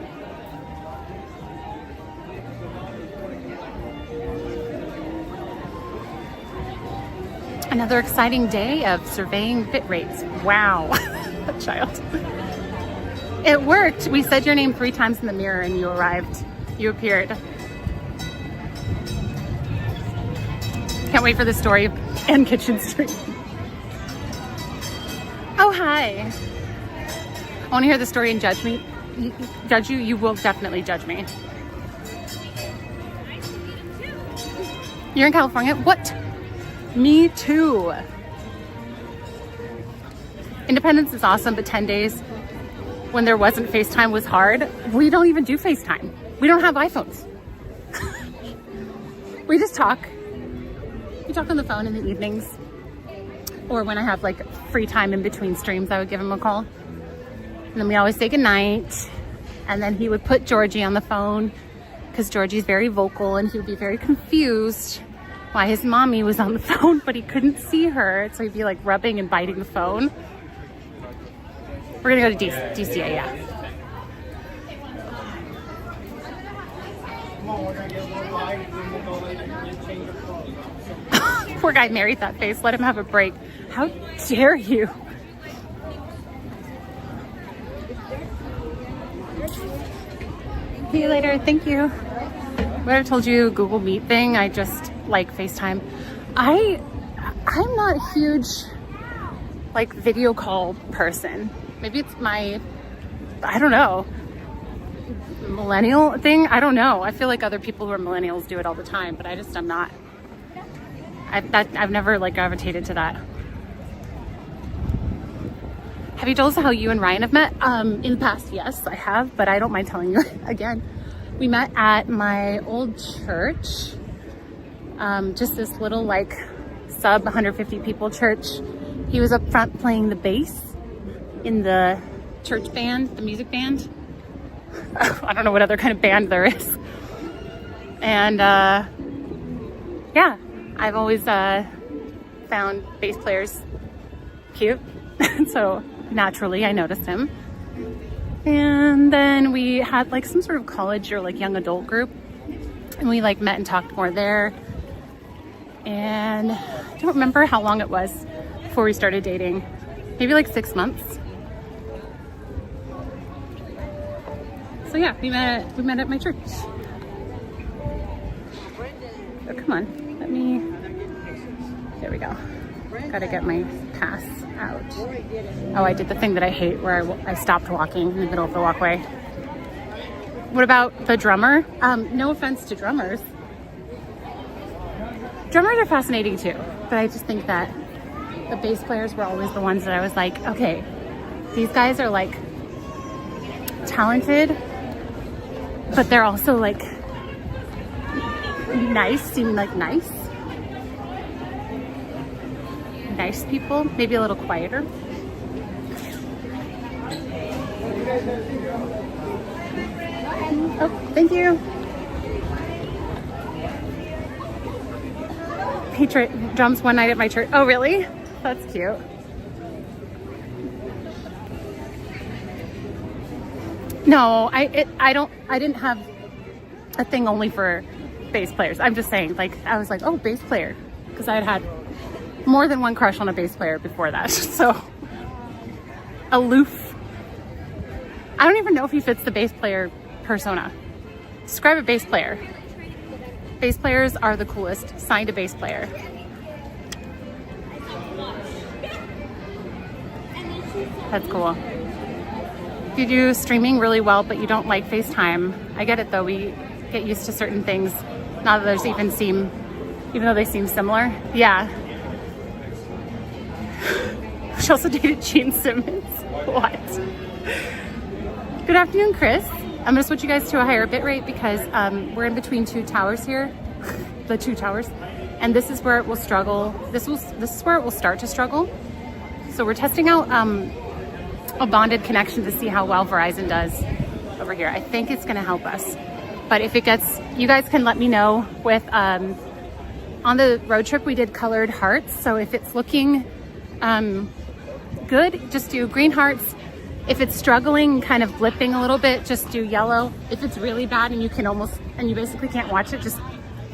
Another exciting day of surveying bit rates. Wow, that child. It worked. We said your name 3 times in the mirror and you arrived. You appeared. Can't wait for the story and kitchen stream. Oh, hi. I want to hear the story and judge me. Judge you? You will definitely judge me. You're in California? What? Me too. Independence is awesome, but 10 days when there wasn't FaceTime was hard. We don't even do FaceTime. We don't have iPhones. We just talk. We talk on the phone in the evenings. Or when I have like free time in between streams, I would give him a call. And then we always say goodnight. And then he would put Georgie on the phone because Georgie's very vocal and he would be very confused why his mommy was on the phone, but he couldn't see her. So he'd be like rubbing and biting the phone. We're gonna go to DCA, yeah. Poor guy married that face. Let him have a break. How dare you? See you later. Thank you. What I told you, Google Meet thing, I just like FaceTime. I'm not a huge like video call person. Maybe it's my, I don't know, millennial thing. I don't know. I feel like other people who are millennials do it all the time, but I'm not. I've never like gravitated to that. Have you told us how you and Ryan have met? In the past, yes, I have, but I don't mind telling you again. We met at my old church, just this little like sub 150 people church. He was up front playing the bass in the church band, the music band. I don't know what other kind of band there is. And yeah, I've always found bass players cute. So naturally I noticed him. And then we had like some sort of college or like young adult group. And we like met and talked more there. And I don't remember how long it was before we started dating. Maybe like 6 months. So yeah, we met at my church. Oh, come on, let me, there we go. Gotta get my pass out. Oh, I did the thing that I hate where I stopped walking in the middle of the walkway. What about the drummer? No offense to drummers. Drummers are fascinating too, but I just think that the bass players were always the ones that I was like, okay, these guys are like talented, but they're also like nice, seem like nice people, maybe a little quieter. Oh, thank you. He drums one night at my church. Oh, really? That's cute. No, I didn't have a thing only for bass players. I'm just saying, like, I was like, oh, bass player, because I had more than one crush on a bass player before that. So aloof. I don't even know if he fits the bass player persona. Describe a bass player. Bass players are the coolest. Signed a bass player. That's cool. If you do streaming really well, but you don't like FaceTime, I get it though. We get used to certain things. Not that there's even though they seem similar. Yeah. She also dated Gene Simmons. What? Good afternoon, Chris. I'm gonna switch you guys to a higher bit rate because we're in between two towers here, the two towers, and this is where it will struggle. This is where it will start to struggle. So we're testing out a bonded connection to see how well Verizon does over here. I think it's gonna help us, but if it gets, you guys can let me know with on the road trip we did colored hearts. So if it's looking good, just do green hearts. If it's struggling, kind of blipping a little bit, just do yellow. If it's really bad and you basically can't watch it, just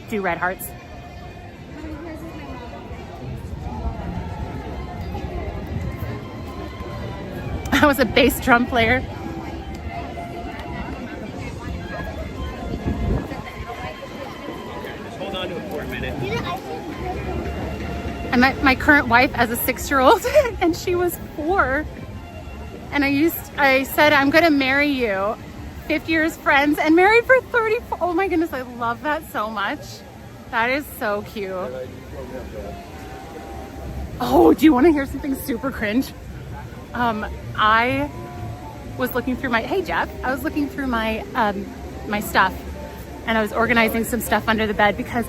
do red hearts. I was a bass drum player. Hold on to it for a minute. I met my current wife as a 6-year-old and she was 4. And I said, I'm gonna marry you. 50 years friends and married for 34. Oh my goodness, I love that so much. That is so cute. Oh, do you wanna hear something super cringe? I was looking through hey Jeff, I was looking through my stuff and I was organizing some stuff under the bed because,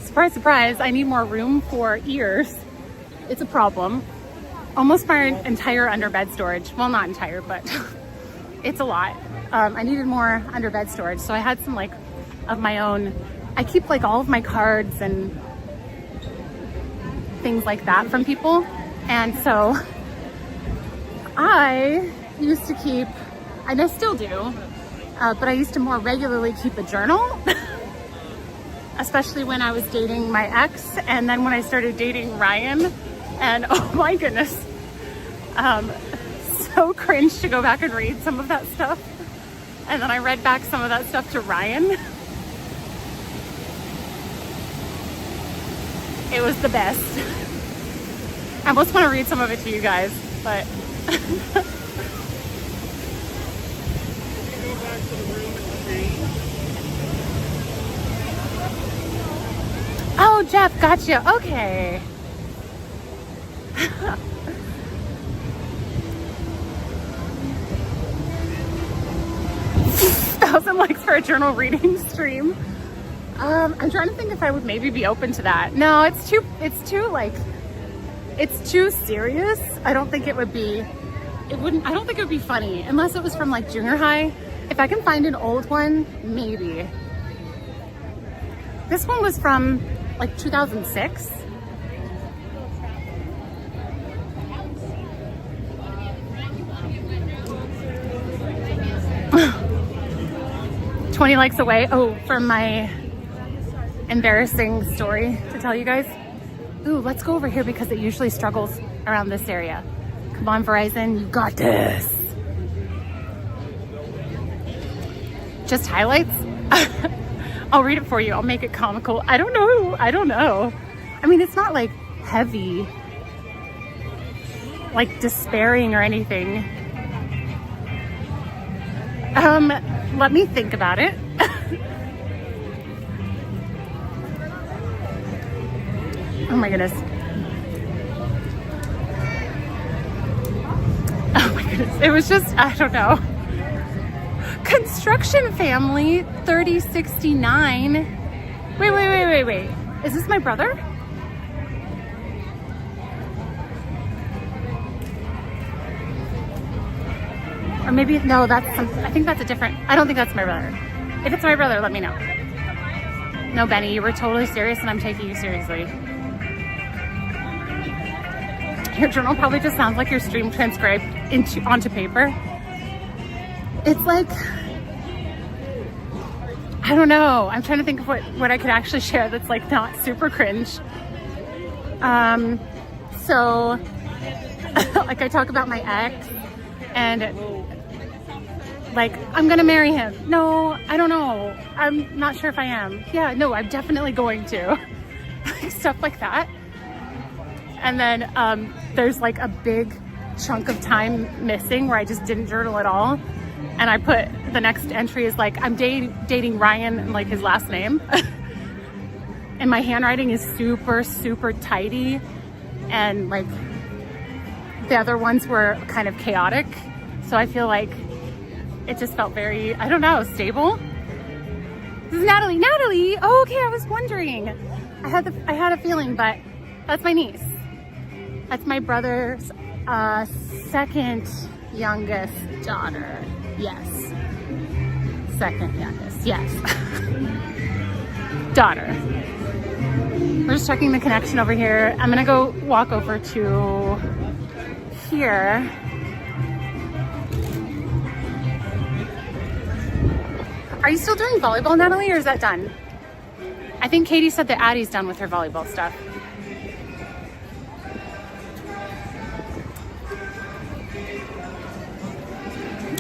surprise, surprise, I need more room for ears. It's a problem. Almost my entire underbed storage. Well, not entire, but it's a lot. I needed more underbed storage. So I had some like of my own. I keep like all of my cards and things like that from people. And so I used to keep, and I still do, but I used to more regularly keep a journal, especially when I was dating my ex. And then when I started dating Ryan, and oh my goodness, so cringe to go back and read some of that stuff. And then I read back some of that stuff to Ryan. It was the best. I almost want to read some of it to you guys, but oh, Jeff, gotcha. Okay. 1,000 likes for a journal reading stream. I'm trying to think if I would maybe be open to that. No, it's too serious. I don't think it would be, I don't think it would be funny unless it was from like junior high. If I can find an old one, maybe. This one was from like 2006. $20 likes away. Oh, from my embarrassing story to tell you guys. Ooh, let's go over here because it usually struggles around this area. Come on, Verizon, you got this. Just highlights? I'll read it for you. I'll make it comical. I don't know. I mean, it's not like heavy, like despairing or anything. Let me think about it. Oh my goodness. Oh my goodness. It was just, I don't know. Construction family 3069. Wait. Is this my brother? Or maybe, no, I think that's a different, I don't think that's my brother. If it's my brother, let me know. No, Benny, you were totally serious and I'm taking you seriously. Your journal probably just sounds like your stream transcribed onto paper. It's like, I don't know. I'm trying to think of what I could actually share that's like not super cringe. So like I talk about my ex and like, I'm gonna marry him. No, I don't know. I'm not sure if I am. Yeah, no, I'm definitely going to. Stuff like that. And then there's like a big chunk of time missing where I just didn't journal at all. And I put the next entry is like, I'm dating Ryan and like his last name. And my handwriting is super, super tidy. And like the other ones were kind of chaotic. So I feel like it just felt very, I don't know, stable. This is Natalie. Natalie! Oh, okay, I was wondering. I had a feeling, but that's my niece. That's my brother's second youngest daughter. Yes. Second youngest, yes. Daughter. We're just checking the connection over here. I'm gonna go walk over to here. Are you still doing volleyball, Natalie, or is that done? I think Katie said that Addie's done with her volleyball stuff.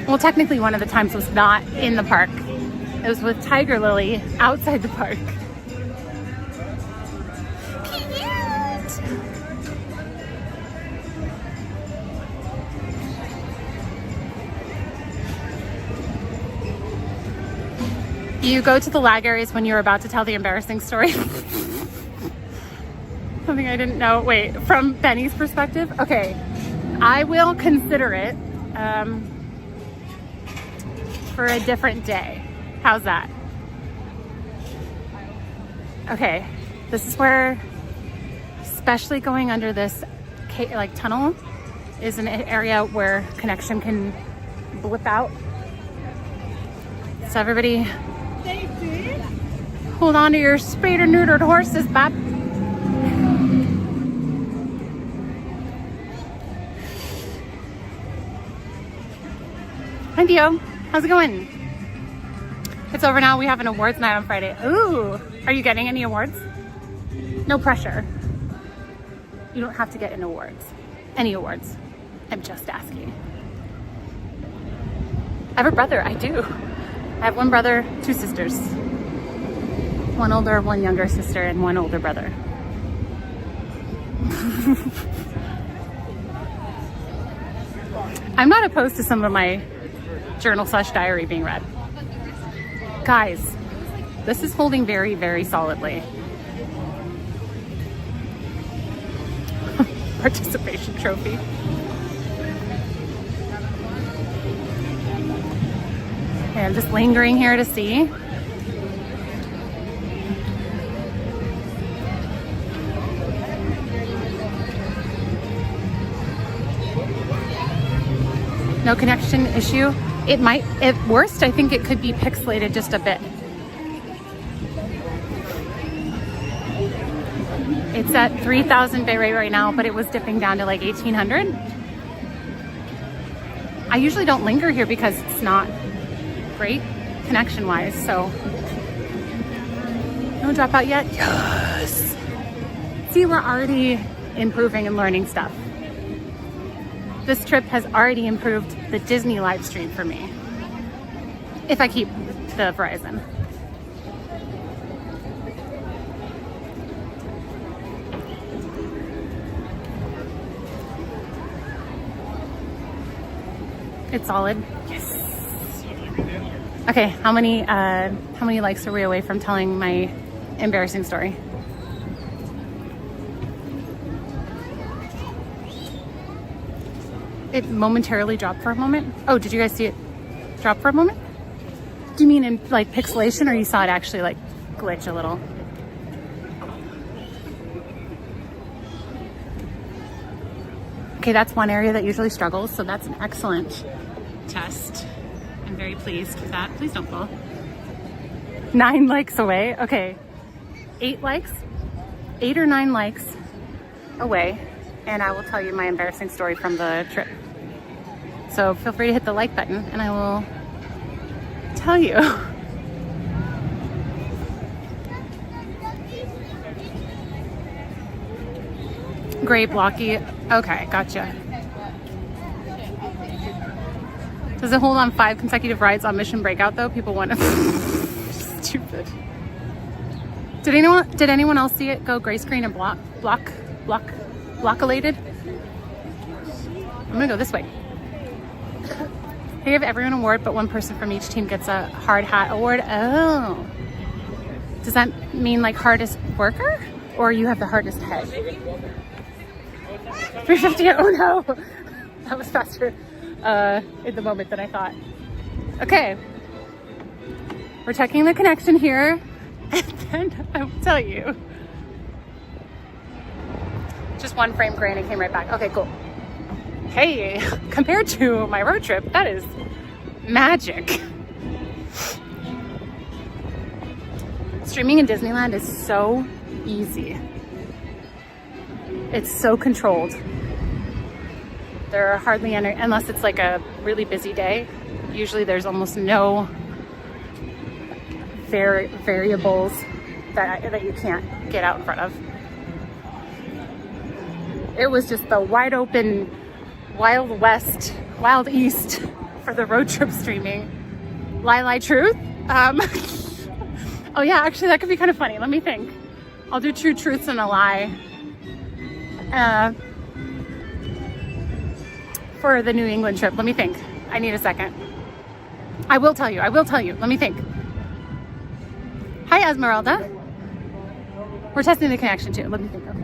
Well, technically one of the times was not in the park. It was with Tiger Lily outside the park. Cute! You go to the lag areas when you're about to tell the embarrassing story. Something I didn't know. Wait, from Benny's perspective? Okay, I will consider it for a different day. How's that? Okay, this is where, especially going under this like tunnel, is an area where connection can blip out. So everybody, hold on to your spayed or neutered horses, bub. Hi, Dio. How's it going? It's over now. We have an awards night on Friday. Ooh, are you getting any awards? No pressure. You don't have to get any awards. I'm just asking. I have a brother. I do. I have one brother, two sisters. One older, one younger sister, and one older brother. I'm not opposed to some of my journal/diary being read. Guys, this is holding very, very solidly. Participation trophy. Okay, I'm just lingering here to see. No connection issue. It might, at worst, I think it could be pixelated just a bit. It's at 3,000 bitrate right now, but it was dipping down to like 1,800. I usually don't linger here because it's not great connection-wise, so. Oh, No dropout yet? Yes. See, we're already improving and learning stuff. This trip has already improved the Disney live stream for me. If I keep the Verizon. It's solid. Yes. Okay, how many likes are we away from telling my embarrassing story? It momentarily dropped for a moment. Oh, did you guys see it drop for a moment? Do you mean in like pixelation, or you saw it actually like glitch a little? Okay, that's one area that usually struggles, so that's an excellent test. I'm very pleased with that. Please don't fall. 9 likes away. Okay, 8 likes, 8 or 9 likes away, and I will tell you my embarrassing story from the trip. So feel free to hit the like button and I will tell you. Gray blocky. Okay, gotcha. Does it hold on 5 consecutive rides on Mission Breakout though? People want to. Stupid. Did anyone else see it go gray screen and blockulated? I'm gonna go this way. They give everyone an award, but one person from each team gets a hard hat award. Oh. Does that mean like hardest worker? Or you have the hardest head? 350, oh no. That was faster in the moment than I thought. Okay. We're checking the connection here. And then I will tell you. Just one frame gray and it came right back. Okay, cool. Hey, compared to my road trip, that is magic. Streaming in Disneyland is so easy. It's so controlled. There are hardly any, unless it's like a really busy day, usually there's almost no variables that you can't get out in front of. It was just the wide open Wild West, Wild East for the road trip streaming. Lie truth? Oh yeah, actually that could be kind of funny. Let me think. I'll do 2 truths and a lie. For the New England trip. Let me think. I need a second. I will tell you. Let me think. Hi, Esmeralda. We're testing the connection too. Let me think. Okay.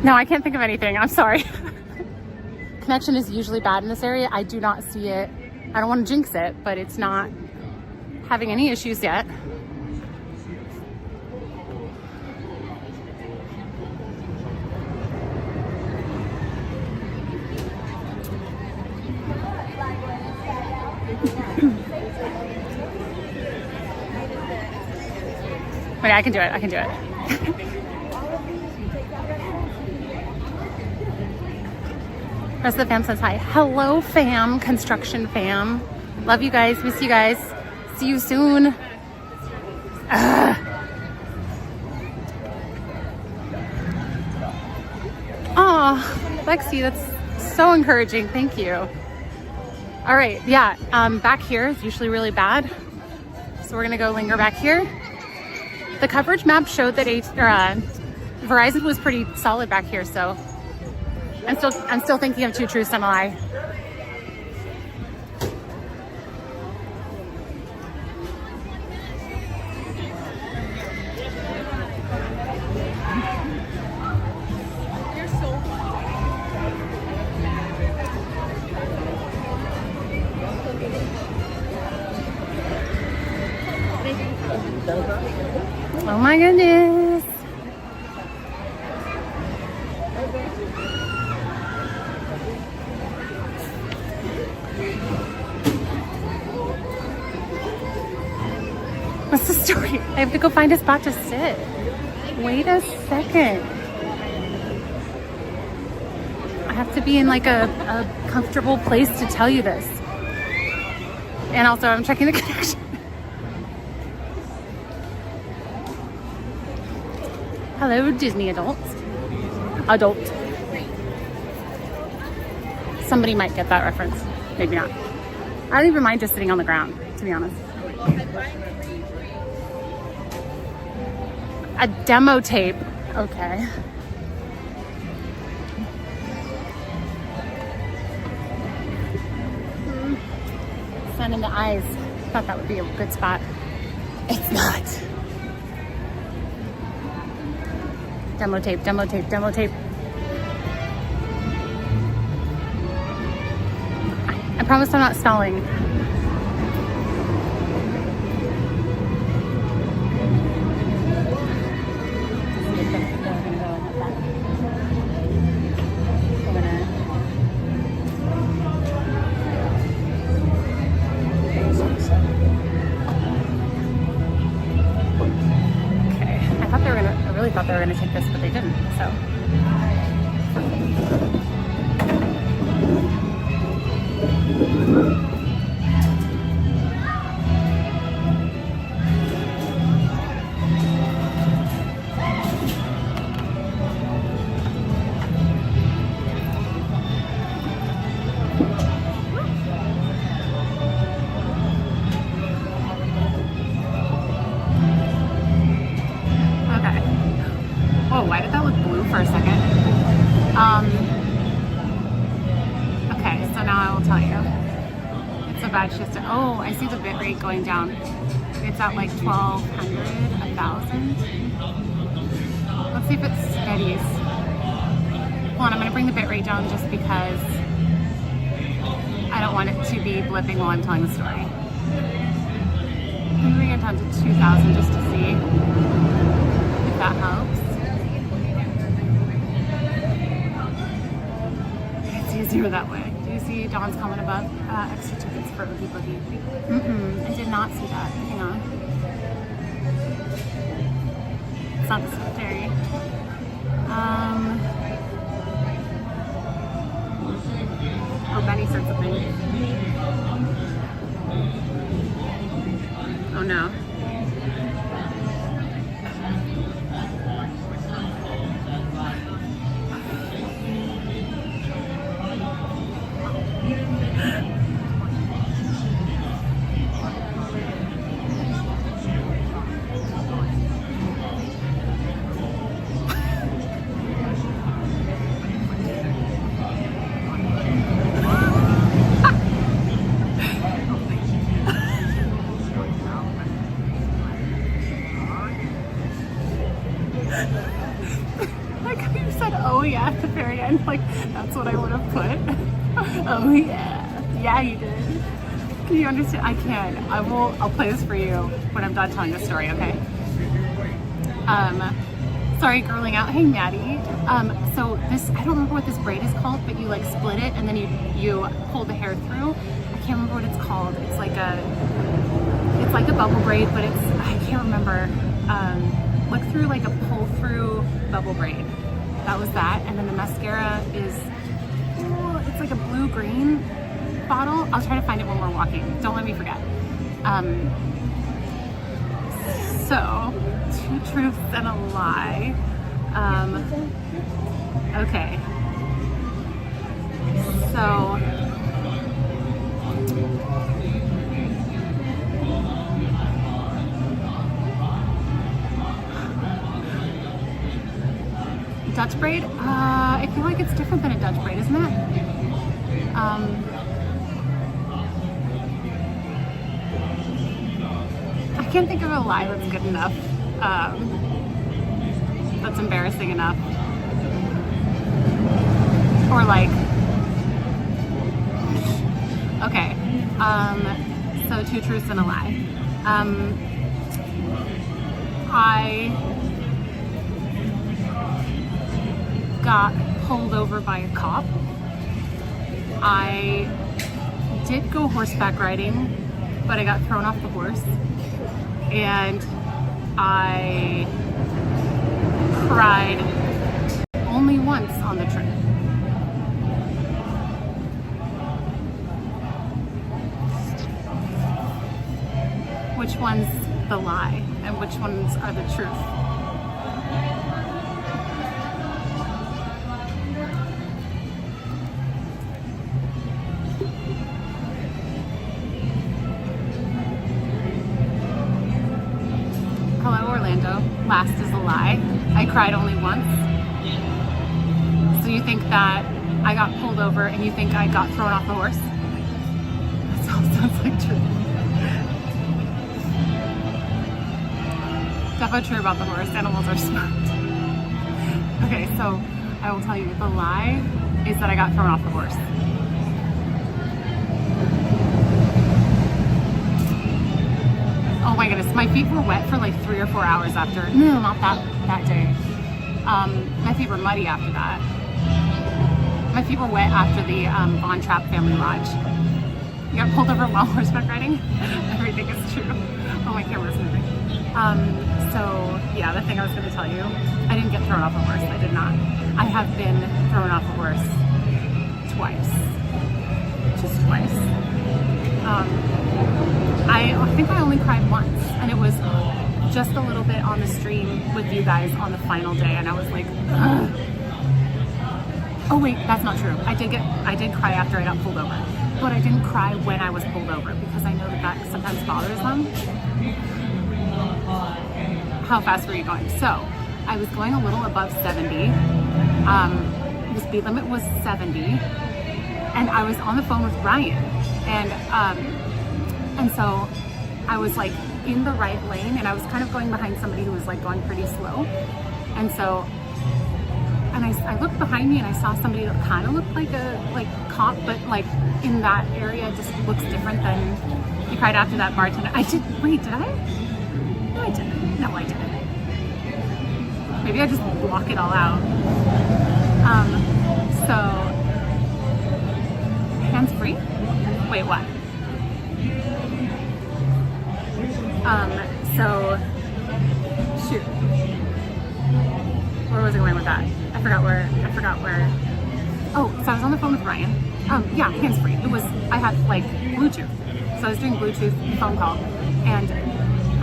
No, I can't think of anything. I'm sorry. Connection is usually bad in this area. I do not see it. I don't want to jinx it, but it's not having any issues yet. Wait, I can do it. Rest of the fam says hi. Hello, fam. Construction fam. Love you guys. Miss you guys. See you soon. Oh, Lexi, that's so encouraging. Thank you. All right. Yeah. Back here is usually really bad. So we're going to go linger back here. The coverage map showed that Verizon was pretty solid back here. So I'm still thinking of 2 truths and a lie. Oh my goodness. What's the story? I have to go find a spot to sit. Wait a second. I have to be in like a comfortable place to tell you this. And also I'm checking the connection. Hello, Disney adults. Adult. Somebody might get that reference. Maybe not. I don't even mind just sitting on the ground, to be honest. A demo tape. Okay. Sun in the eyes. Thought that would be a good spot. It's not. Demo tape, demo tape, demo tape. I promise I'm not stalling. Thought they were going to take this, but they didn't, so. Why did that look blue for a second? Okay, so now I will tell you. It's a bad shift. Oh, I see the bit rate going down. It's at like 1,200, 1,000. Let's see if it steadies. Hold on, I'm gonna bring the bit rate down just because I don't want it to be blipping while I'm telling the story. I'm gonna bring it down to 2,000 just to see if that helps. Easier that way. Do you see Dawn's comment above? Extra tickets for Oogie Boogie. I did not see that. Hang on. It's not the cemetery. Oh, Benny said something. Oh no. Like how you said, oh yeah, at the very end, like that's what I would have put. Oh yeah. Yeah, you did. Can you understand? I can. I'll play this for you when I'm done telling the story, okay? Sorry, girling out. Hey, Maddie. So this, I don't remember what this braid is called, but you like split it and then you pull the hair through. I can't remember what it's called. It's like a bubble braid, but I can't remember. Look through like a pull through bubble braid. That was that. And then the mascara is, it's like a blue-green bottle. I'll try to find it when we're walking. Don't let me forget. So, 2 truths and a lie. Okay. So, Dutch braid? I feel like it's different than a Dutch braid, isn't it? I can't think of a lie that's good enough. That's embarrassing enough. Or like, okay. So 2 truths and a lie. I got pulled over by a cop. I did go horseback riding, but I got thrown off the horse. And I cried only once on the trip. one's the lie and which ones are the truth. Hello, Orlando. Last is a lie. I cried only once. So you think that I got pulled over and you think I got thrown off the horse? That sounds like true. Definitely true about the horse. Animals are smart. Okay, so I will tell you, the lie is that I got thrown off the horse. Oh my goodness, my feet were wet for like 3 or 4 hours after. No, not that day. My feet were muddy after that. My feet were wet after the Von Trapp Family Lodge. You got pulled over while horseback riding? Everything is true. Oh, my camera's moving. So yeah, the thing I was going to tell you, I didn't get thrown off a horse. I did not. I have been thrown off a horse twice. Just twice. I think I only cried once, and it was just a little bit on the stream with you guys on the final day, and I was like, ugh. Oh wait, that's not true. I did cry after I got pulled over, but I didn't cry when I was pulled over because I know that sometimes bothers them. How fast were you going? So I was going a little above 70. The speed limit was 70, and I was on the phone with Ryan, and so I was like in the right lane, and I was kind of going behind somebody who was like going pretty slow, and so. And I looked behind me and I saw somebody that kind of looked like a cop, but like in that area just looks different than he cried after that bartender. Did I? No, I didn't. No, I didn't. Maybe I just block it all out. So hands free? Wait, what? So shoot. Where was I going with that? I forgot where. Oh, so I was on the phone with Ryan. Yeah, hands-free. I had like Bluetooth. So I was doing Bluetooth phone call, and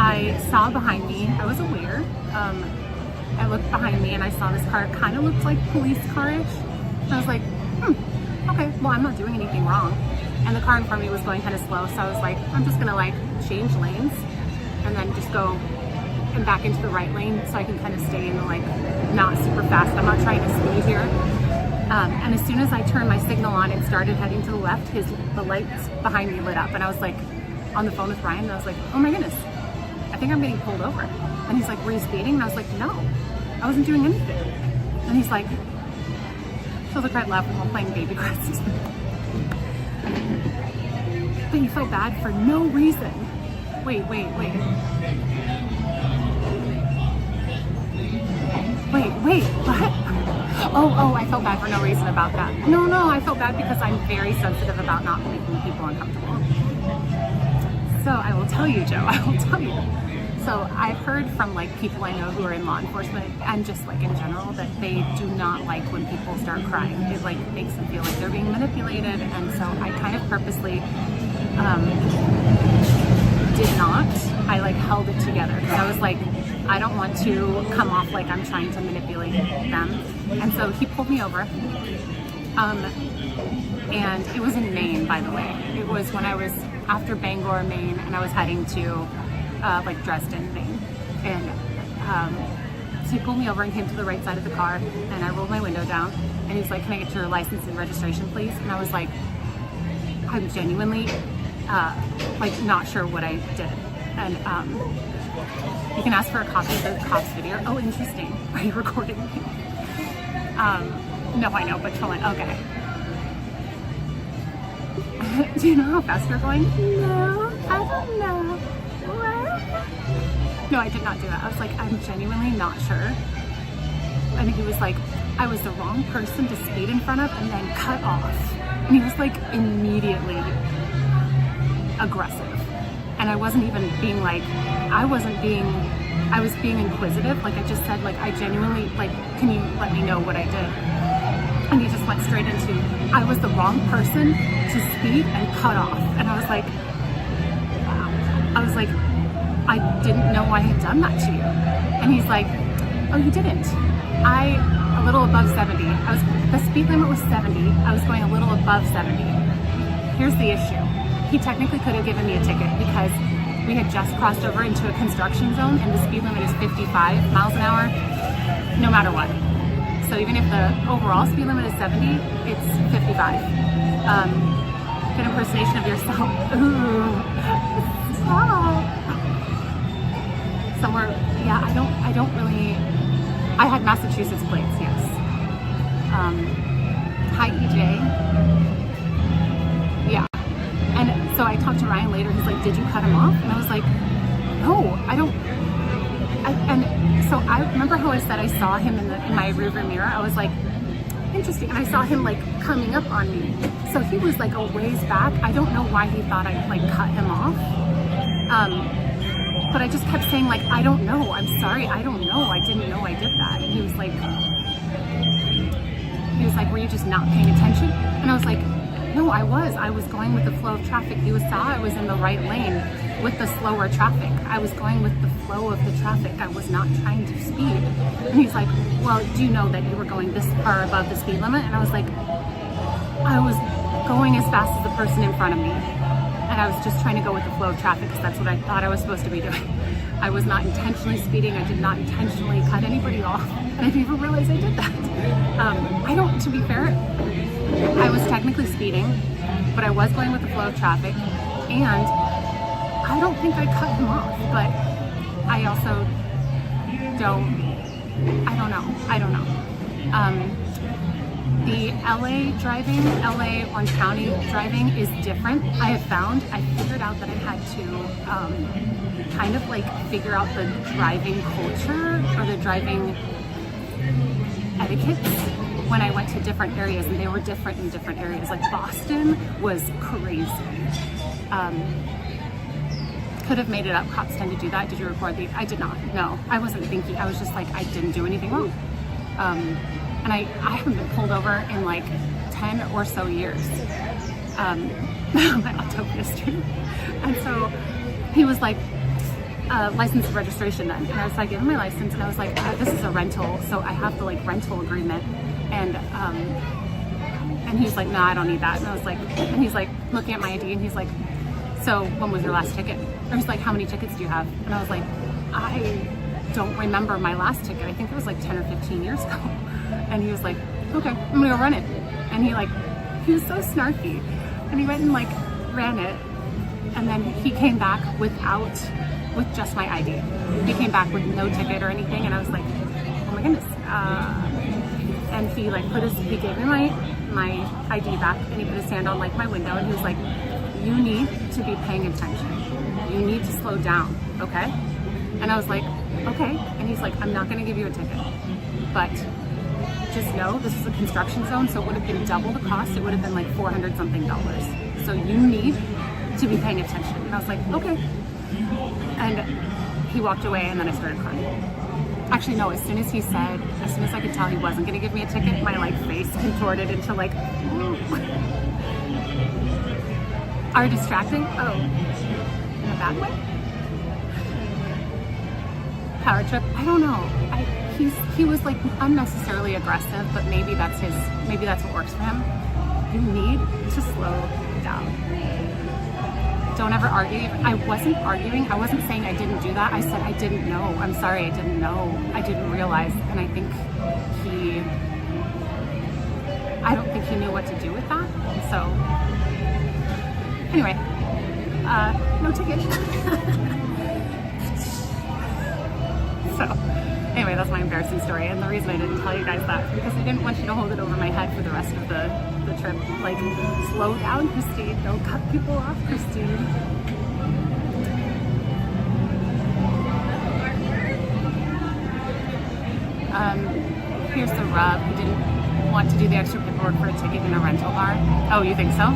I saw behind me, I was aware. I looked behind me and I saw this car, kind of looked like police car-ish. And I was like, okay, well, I'm not doing anything wrong. And the car in front of me was going kind of slow, so I was like, I'm just gonna like change lanes and then just go and back into the right lane so I can kind of stay in the like not super fast. I'm not trying to speed here. And as soon as I turned my signal on and started heading to the left, the lights behind me lit up, and I was like on the phone with Ryan, and I was like, oh my goodness, I think I'm getting pulled over. And he's like, were you speeding? And I was like, no, I wasn't doing anything. And he's like, so the crowd laughed while playing Baby Crest. But you felt bad for no reason. Wait. Wait, what? Oh, I felt bad for no reason about that. No, I felt bad because I'm very sensitive about not making people uncomfortable. So I will tell you, Joe, So I've heard from like people I know who are in law enforcement and just like in general that they do not like when people start crying. It like makes them feel like they're being manipulated, and so I kind of purposely did not. I like held it together because I was like, I don't want to come off like I'm trying to manipulate them. And so he pulled me over. And it was in Maine, by the way. It was when I was after Bangor, Maine, and I was heading to like Dresden, Maine. And so he pulled me over and came to the right side of the car, and I rolled my window down, and he's like, can I get your license and registration, please? And I was like, I'm genuinely like not sure what I did. And you can ask for a copy of the cops video. Oh, interesting. Are you recording me? No, I know, but okay. Do you know how fast you're going? No, I don't know. What? No, I did not do that. I was like, I'm genuinely not sure. And he was like, I was the wrong person to speed in front of and then cut off. And he was like immediately aggressive. And I wasn't even being like, I was being inquisitive. Like I just said, like, I genuinely, like, can you let me know what I did? And he just went straight into, I was the wrong person to speed and cut off. And I was like, wow. I was like, I didn't know I had done that to you. And he's like, oh, you didn't. A little above 70. The speed limit was 70. I was going a little above 70. Here's the issue. He technically could have given me a ticket because we had just crossed over into a construction zone and the speed limit is 55 miles an hour, no matter what. So even if the overall speed limit is 70, it's 55. Good impersonation of yourself. Ooh. Stop. Somewhere, yeah, I don't really, I had Massachusetts plates, yes. Hi, EJ. Yeah. And so I talked to Ryan later, he's like, did you cut him off? And I was like, no, I don't. And so I remember how I said I saw him in my rearview mirror. I was like, interesting. And I saw him like coming up on me. So he was like a ways back. I don't know why he thought I like cut him off. But I just kept saying like, I don't know. I'm sorry. I don't know. I didn't know I did that. And he was like, were you just not paying attention? And I was like, no, I was going with the flow of traffic. You saw I was in the right lane with the slower traffic. I was going with the flow of the traffic. I was not trying to speed. And he's like, well, do you know that you were going this far above the speed limit? And I was like, I was going as fast as the person in front of me. And I was just trying to go with the flow of traffic because that's what I thought I was supposed to be doing. I was not intentionally speeding. I did not intentionally cut anybody off. And I didn't even realize I did that. To be fair, I was technically speeding, but I was going with the flow of traffic. And I don't think I cut him off, but I also I don't know. The LA Orange County driving is different. I figured out that I had to kind of like figure out the driving culture or the driving etiquettes when I went to different areas, and they were different in different areas. Like Boston was crazy. Could have made it up. Cops tend to do that. Did you record these? I did not. No, I wasn't thinking. I was just like, I didn't do anything wrong. And I haven't been pulled over in like 10 or so years. My Autopia Street. And so he was like, license and registration then. And I was like, give him my license. And I was like, this is a rental, so I have the like rental agreement. And he was like, no, I don't need that. And I was like, and he's like looking at my ID and he's like, so when was your last ticket? Or he's like, how many tickets do you have? And I was like, I don't remember my last ticket. I think it was like 10 or 15 years ago. And he was like, okay, I'm gonna go run it. And he was so snarky. And he went and like ran it. And then he came back with just my ID. He came back with no ticket or anything. And I was like, oh my goodness. And he like he gave me my ID back and he put his hand on like my window and he was like, you need to be paying attention. You need to slow down, okay? And I was like, okay. And he's like, I'm not gonna give you a ticket, but just know this is a construction zone, so it would have been double the cost. It would have been like $400 something. So you need to be paying attention. And I was like, okay. And he walked away and then I started crying. Actually, no, as soon as I could tell he wasn't gonna give me a ticket, my like face contorted into like, are distracting? Oh, in a bad way? Power trip? I don't know. He was like unnecessarily aggressive, but maybe that's what works for him. You need to slow down. Don't ever argue. I wasn't arguing. I wasn't saying I didn't do that. I said I didn't know. I'm sorry, I didn't know. I didn't realize. And I think I don't think he knew what to do with that. So anyway, no ticket. So anyway, that's my embarrassing story. And the reason I didn't tell you guys that is because I didn't want you to hold it over my head for the rest of the trip. Like, slow down, Christine. Don't cut people off, Christine. Here's the rub. He didn't want to do the extra paperwork for a ticket in a rental car. Oh, you think so?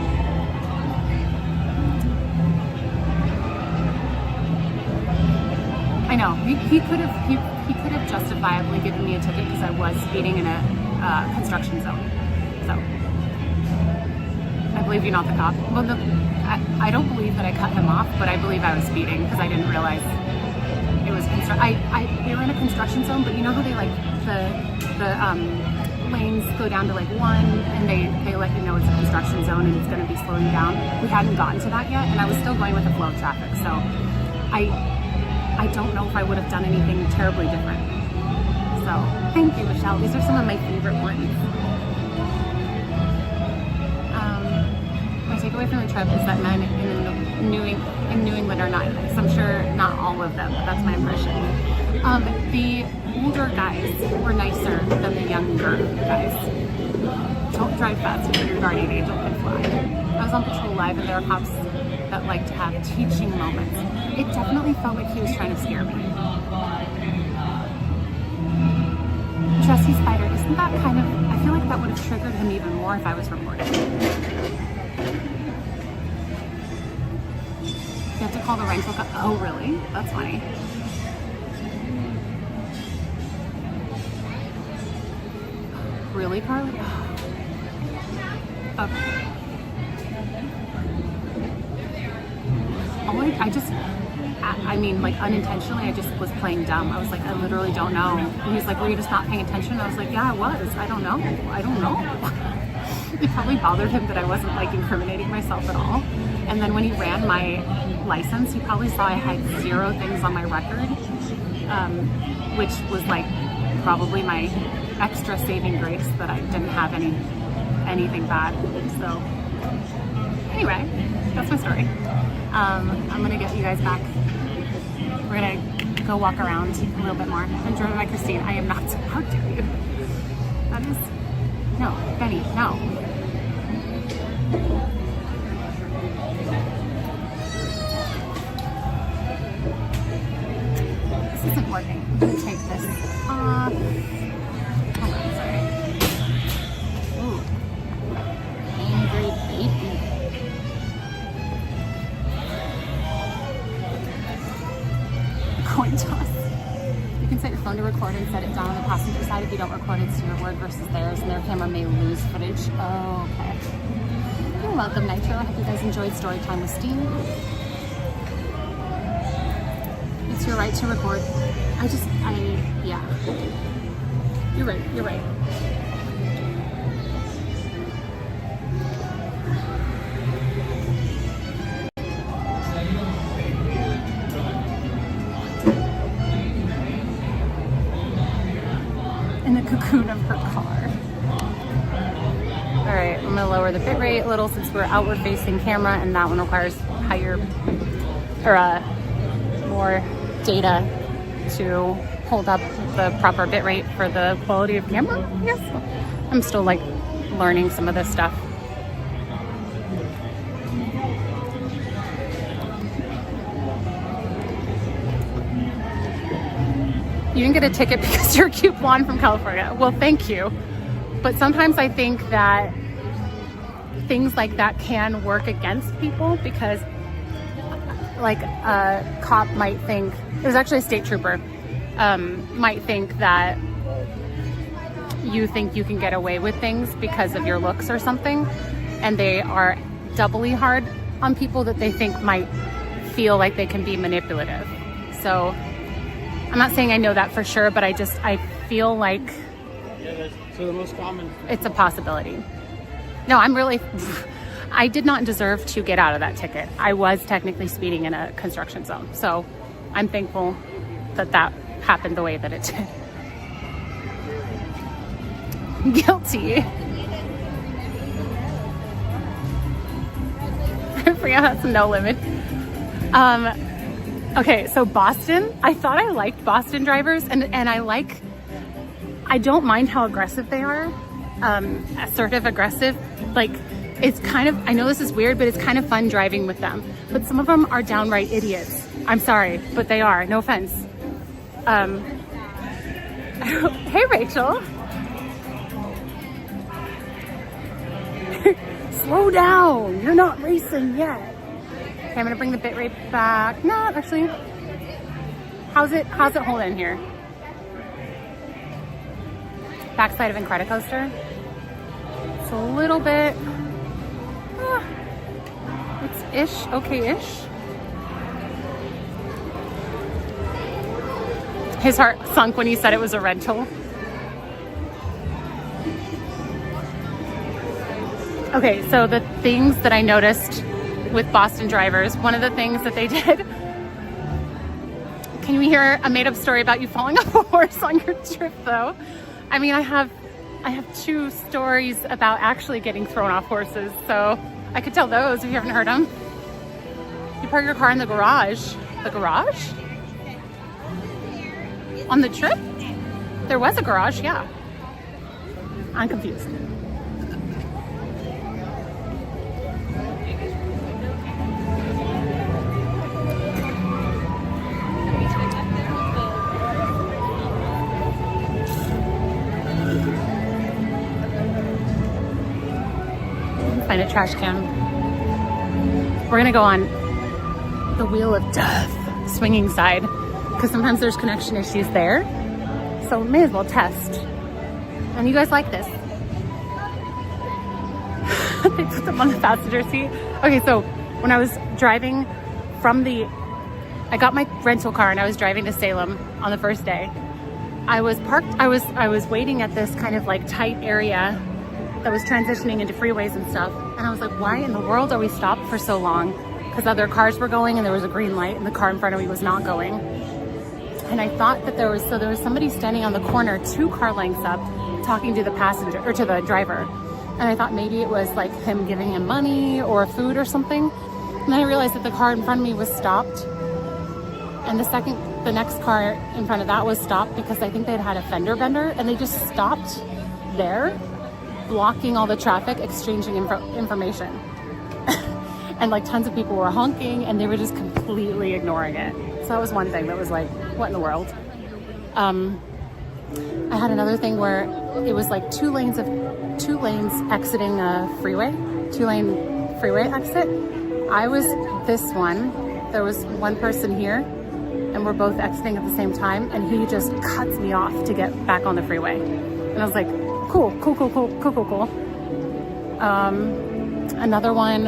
I know. He could have justifiably given me a ticket because I was speeding in a construction zone. So I believe you, not the cop. Well, I don't believe that I cut him off, but I believe I was speeding because I didn't realize it was we were in a construction zone, but you know how they like the lanes go down to like 1 and they let you know it's a construction zone and it's going to be slowing down. We hadn't gotten to that yet, and I was still going with the flow of traffic, so I don't know if I would have done anything terribly different. So thank you, Michelle. These are some of my favorite ones. My takeaway from the trip is that men in New England are not nice. I'm sure not all of them, but that's my impression. The older guys were nicer than the younger guys. Don't drive fast if your guardian angel can fly. I was on patrol live, and there are cops that like to have teaching moments. It definitely felt like he was trying to scare me. Trusty Spider, isn't that kind of, I feel like that would have triggered him even more if I was recording. You have to call the rental company. Oh, really? That's funny. Really, Carly? Okay. I mean, like, unintentionally, I just was playing dumb. I was like, I literally don't know. And he's like, were you just not paying attention? I was like, yeah, I was. I don't know. It probably bothered him that I wasn't, like, incriminating myself at all. And then when he ran my license, he probably saw I had 0 things on my record, which was, like, probably my extra saving grace that I didn't have anything bad. So, anyway, that's my story. I'm gonna get you guys back. We're gonna go walk around a little bit more. I'm driven by Christine. I am not. How dare you? That is no, Benny. No. This isn't working. I'm gonna take this off. Hold on, sorry. Ooh, angry baby. Coin toss. You can set your phone to record and set it down on the passenger side. If you don't record, it's your word versus theirs, and their camera may lose footage. Oh, okay. You're welcome, Nitro. I hope you guys enjoyed Storytime with Steam. It's your right to record. Yeah. You're right. In the cocoon of her car. All right, I'm gonna lower the bitrate a little since we're outward facing camera, and that one requires more data to hold up the proper bitrate for the quality of camera. Yes, I'm still like learning some of this stuff. You didn't get a ticket because you're a cute blonde from California. Well, thank you. But sometimes I think that things like that can work against people because like a cop might think, it was actually a state trooper, might think that you think you can get away with things because of your looks or something. And they are doubly hard on people that they think might feel like they can be manipulative. So I'm not saying I know that for sure, but I feel like so the most common. It's a possibility. No, I did not deserve to get out of that ticket. I was technically speeding in a construction zone. So I'm thankful that happened the way that it did. Guilty. I forgot that's no limit. Okay, so Boston, I thought I liked Boston drivers, and I don't mind how aggressive they are, assertive, aggressive. Like, it's kind of, I know this is weird, but it's kind of fun driving with them. But some of them are downright idiots. I'm sorry, but they are, no offense. Hey, Rachel. Slow down, you're not racing yet. Okay, I'm gonna bring the bitrate back. No, actually, how's it holding here? Backside of Incredicoaster. It's a little bit, It's ish, okay-ish. His heart sunk when he said it was a rental. Okay, so the things that I noticed with Boston drivers, one of the things that they did. Can you hear a made-up story about you falling off a horse on your trip, though? I mean, I have 2 stories about actually getting thrown off horses, so I could tell those if you haven't heard them. You park your car in the garage. The garage? On the trip? There was a garage, yeah. I'm confused. Find a trash can. We're gonna go on the Wheel of Death swinging side because sometimes there's connection issues there, so may as well test. And you guys like this. They put them on the passenger seat. Okay, so when I was driving I got my rental car and I was driving to Salem on the first day. I was parked, I was waiting at this kind of like tight area that was transitioning into freeways and stuff. And I was like, why in the world are we stopped for so long? Because other cars were going and there was a green light and the car in front of me was not going. And I thought that there was somebody standing on the corner 2 car lengths up talking to the passenger or to the driver. And I thought maybe it was like him giving him money or food or something. And then I realized that the car in front of me was stopped. And the next car in front of that was stopped because I think they'd had a fender bender and they just stopped there, blocking all the traffic, exchanging information. And like tons of people were honking and they were just completely ignoring it. So that was one thing that was like, what in the world? I had another thing where it was like 2 lanes exiting a freeway, 2-lane freeway exit. I was this one. There was one person here and we're both exiting at the same time and he just cuts me off to get back on the freeway. And I was like, cool. Another one,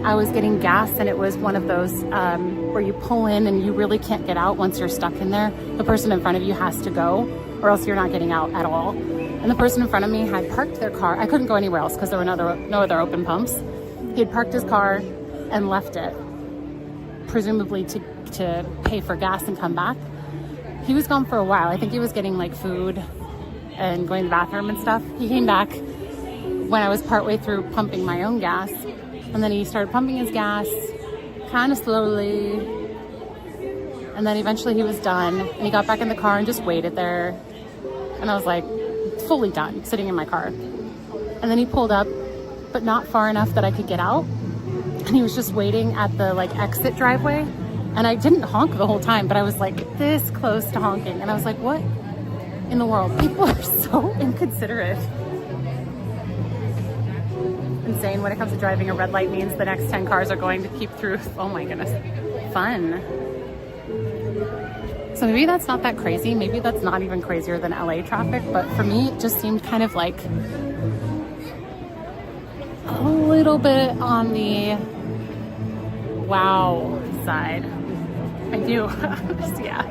I was getting gas and it was one of those where you pull in and you really can't get out once you're stuck in there. The person in front of you has to go or else you're not getting out at all. And the person in front of me had parked their car. I couldn't go anywhere else because there were no other open pumps. He had parked his car and left it, presumably to pay for gas and come back. He was gone for a while. I think he was getting like food and going to the bathroom and stuff. He came back when I was partway through pumping my own gas. And then he started pumping his gas kind of slowly. And then eventually he was done and he got back in the car and just waited there. And I was like fully done sitting in my car. And then he pulled up, but not far enough that I could get out. And he was just waiting at the like exit driveway. And I didn't honk the whole time, but I was like this close to honking. And I was like, what in the world? People are so inconsiderate. Insane. When it comes to driving, a red light means the next 10 cars are going to keep through. Oh my goodness. Fun. So maybe that's not that crazy. Maybe that's not even crazier than LA traffic. But for me, it just seemed kind of like a little bit on the wow side. I do. Yeah.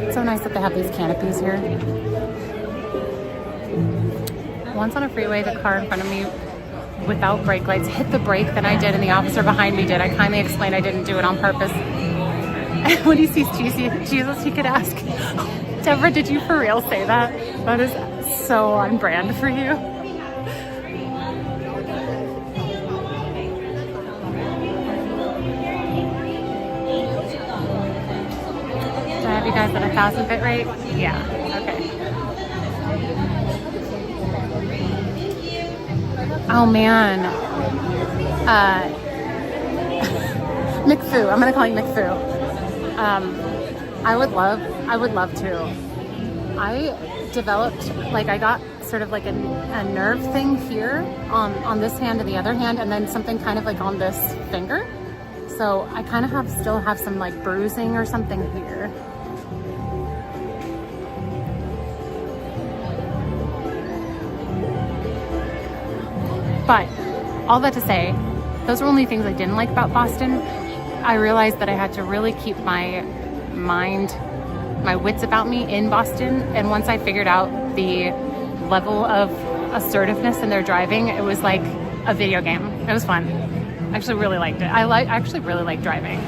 It's so nice that they have these canopies here. Once on a freeway, the car in front of me without brake lights hit the brake than I did and the officer behind me did. I kindly explained I didn't do it on purpose. And when he sees Jesus, he could ask, Deborah, did you for real say that? That is so on brand for you. Do I have you guys at 1,000 bit rate? Yeah, okay. Oh man. McFoo, I'm gonna call you McFoo. I would love to. I developed, like I got sort of like a nerve thing here on this hand and the other hand, and then something kind of like on this finger. So I kind of still have some like bruising or something here. But all that to say, those were only things I didn't like about Boston. I realized that I had to really keep my mind, my wits about me in Boston. And once I figured out the level of assertiveness in their driving, it was like a video game. It was fun. I actually really liked it. I actually really like driving.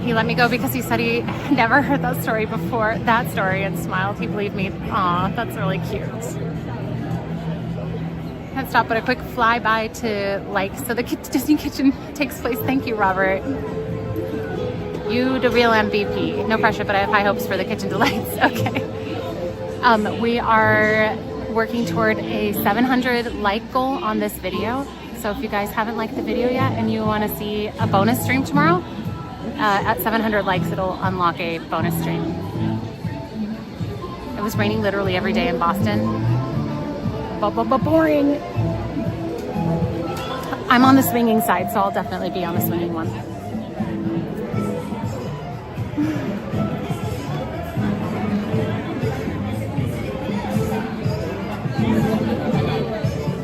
He let me go because he said he never heard that story before, and smiled. He believed me. Aw, that's really cute. Can't stop but a quick flyby to like, so the Disney kitchen takes place. Thank you, Robert. You the real MVP. No pressure, but I have high hopes for the kitchen delights. Okay. We are working toward a 700 like goal on this video. So if you guys haven't liked the video yet and you want to see a bonus stream tomorrow, at 700 likes, it'll unlock a bonus stream. It was raining literally every day in Boston. Boring. I'm on the swinging side, so I'll definitely be on the swinging one.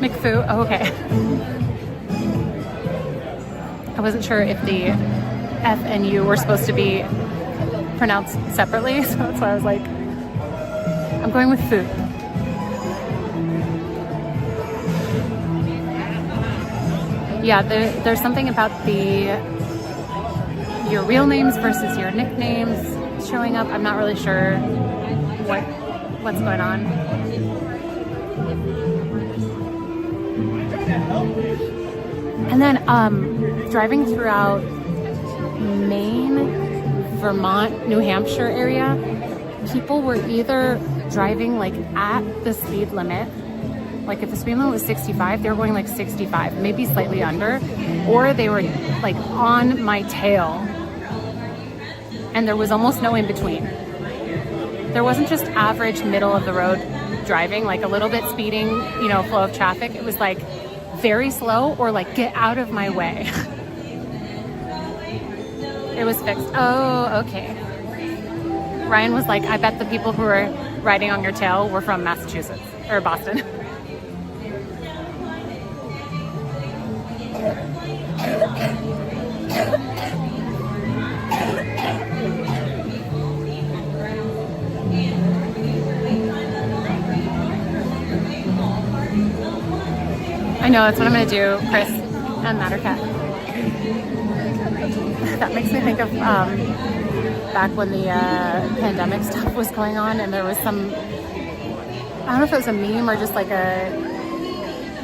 McFoo. Oh, okay. I wasn't sure if the F and U were supposed to be pronounced separately, so that's why I was like, I'm going with food. Yeah, there's something about your real names versus your nicknames showing up. I'm not really sure what's going on. And then driving throughout Maine, Vermont, New Hampshire area, people were either driving like at the speed limit. Like if the speed limit was 65, they were going like 65, maybe slightly under, or they were like on my tail. And there was almost no in between. There wasn't just average middle of the road driving, like a little bit speeding, flow of traffic. It was like very slow or like get out of my way. It was fixed. Oh, okay. Ryan was like, I bet the people who were riding on your tail were from Massachusetts or Boston. I know, that's what I'm going to do, Chris and Mattercat. That makes me think of back when the pandemic stuff was going on, and there was some, I don't know if it was a meme or just like a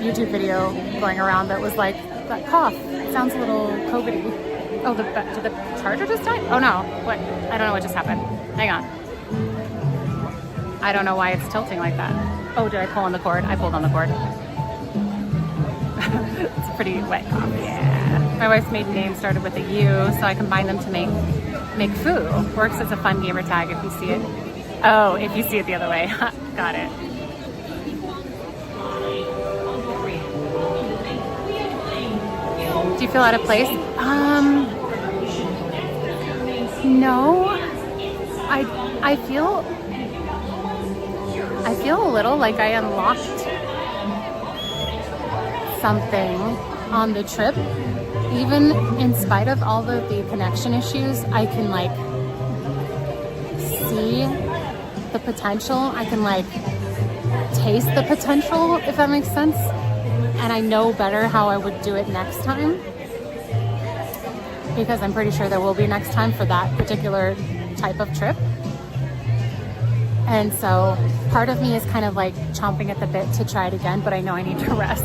YouTube video going around that was like, that cough, it sounds a little COVID-y. Oh, did the charger just die? Oh no, what? I don't know what just happened. Hang on. I don't know why it's tilting like that. Oh, did I pull on the cord? I pulled on the cord. It's a pretty wet cough, yeah. My wife's maiden name started with a U, so I combined them to make foo. Works as a fun gamer tag if you see it. Oh, if you see it the other way. Got it. Do you feel out of place? No. I feel a little like I unlocked something on the trip. Even in spite of all of the connection issues, I can like see the potential. I can like taste the potential, if that makes sense. And I know better how I would do it next time, because I'm pretty sure there will be next time for that particular type of trip. And so part of me is kind of like chomping at the bit to try it again, but I know I need to rest.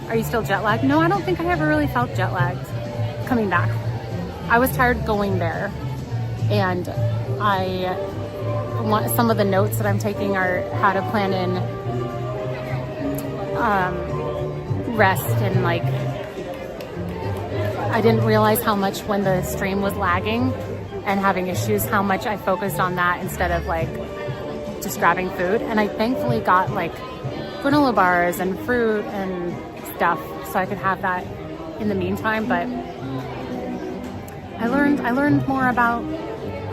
Are you still jet lagged? No, I don't think I ever really felt jet lagged coming back. I was tired going there, and I want some of the notes that I'm taking are how to plan in rest, and like I didn't realize how much when the stream was lagging and having issues, how much I focused on that instead of like just grabbing food. And I thankfully got like granola bars and fruit and stuff so I could have that in the meantime, but I learned more about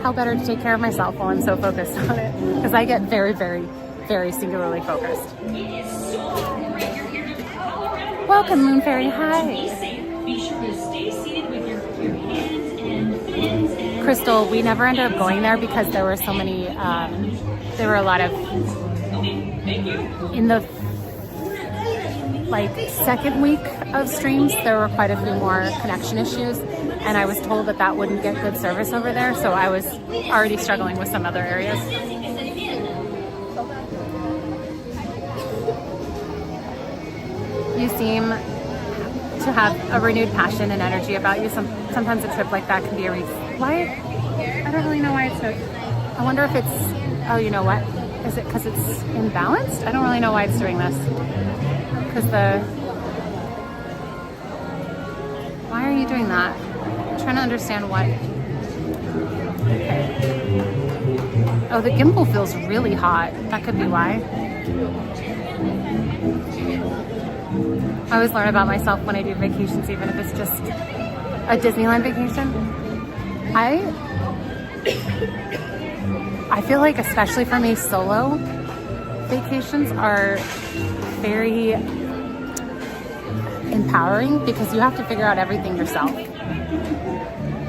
how better to take care of myself while I'm so focused on it, because I get very, very, very singularly focused. Welcome, Moon Fairy. Hi. Crystal, we never ended up going there because there were so many, there were a lot of, in the like second week of streams, there were quite a few more connection issues, and I was told that that wouldn't get good service over there, so I was already struggling with some other areas. You seem to have a renewed passion and energy about you. Sometimes a trip like that can be a reason. Why? I don't really know why it's so. I wonder if it's, oh, you know what? Is it because it's imbalanced? I don't really know why it's doing this. Because why are you doing that? I'm trying to understand what. Okay. Oh, the gimbal feels really hot. That could be why. I always learn about myself when I do vacations, even if it's just a Disneyland vacation. I feel like, especially for me, solo vacations are very empowering because you have to figure out everything yourself.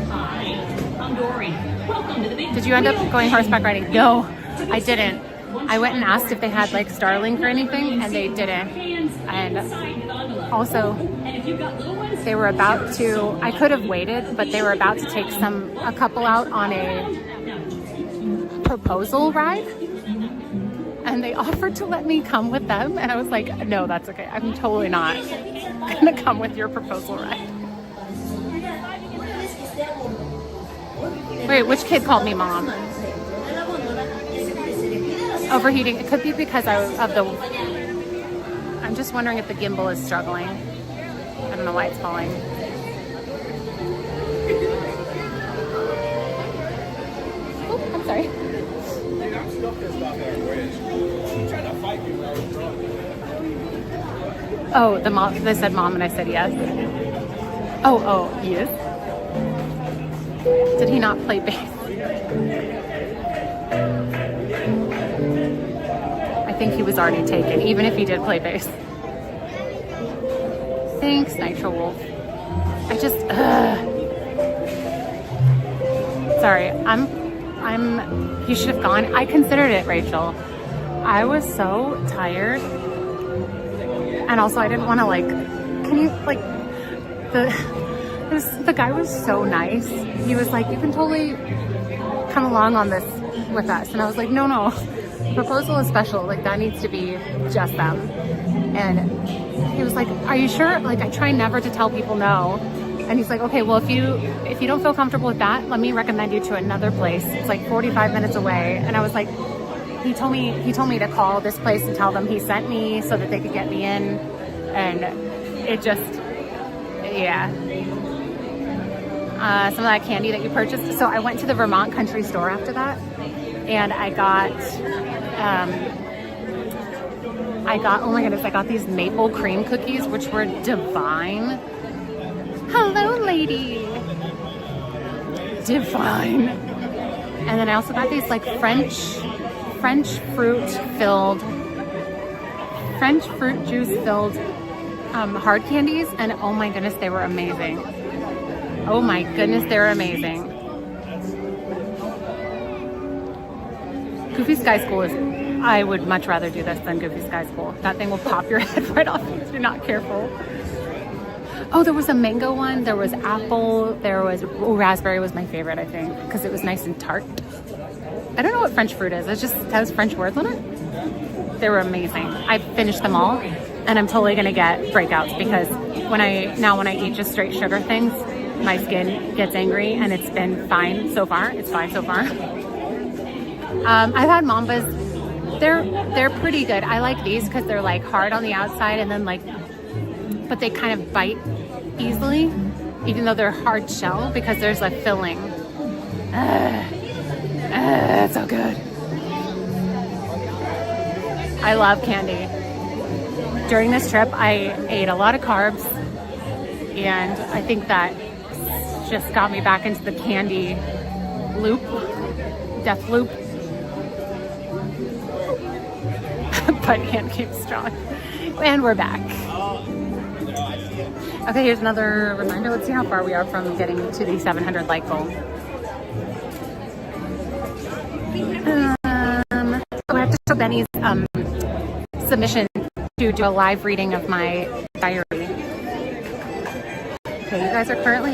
Hi, I'm Dory. Welcome to the big. Did you end up going horseback riding? No, I didn't. I went and asked if they had like Starlink or anything, and they didn't. And also, they were about to, I could have waited, but they were about to take a couple out on a proposal ride, and they offered to let me come with them, and I was like, no, that's okay. I'm totally not gonna come with your proposal ride. Wait, which kid called me mom? Overheating. It could be because I'm just wondering if the gimbal is struggling. I don't know why it's falling. Oh, I'm sorry. Oh, the mom. They said mom, and I said yes. Oh, he is. Did he not play bass? I think he was already taken, even if he did play bass. Thanks, Nitro Wolf. I just, sorry, you should have gone. I considered it, Rachel. I was so tired. And also I didn't want to the guy was so nice. He was like, you can totally come along on this with us. And I was like, no. Proposal is special, like that needs to be just them. And he was like, are you sure? Like, I try never to tell people no. And he's like, okay, well, if you don't feel comfortable with that, let me recommend you to another place. It's like 45 minutes away. And I was like, he told me to call this place and tell them he sent me so that they could get me in. And it just, yeah. Some of that candy that you purchased. So I went to the Vermont Country Store after that, and I got, oh my goodness, I got these maple cream cookies, which were divine. Hello, lady. Divine. And then I also got these like French fruit juice filled hard candies, and oh my goodness, they were amazing. Oh my goodness, they were amazing. Goofy Sky School I would much rather do this than Goofy Sky School. That thing will pop your head right off if you're not careful. Oh, there was a mango one, there was apple, raspberry was my favorite, I think, because it was nice and tart. I don't know what French fruit is, it just has French words on it. They were amazing. I finished them all, and I'm totally gonna get breakouts because when I eat just straight sugar things, my skin gets angry, and it's been fine so far. It's fine so far. I've had Mambas. They're pretty good. I like these because they're like hard on the outside, and then but they kind of bite easily, even though they're hard shell because there's a filling. It's so good. I love candy. During this trip, I ate a lot of carbs and I think that just got me back into the candy loop, death loop. But hand keeps strong. And we're back. Okay, here's another reminder. Let's see how far we are from getting to the 700 like goal. So I have to show Benny's submission to do a live reading of my diary. Okay, you guys are currently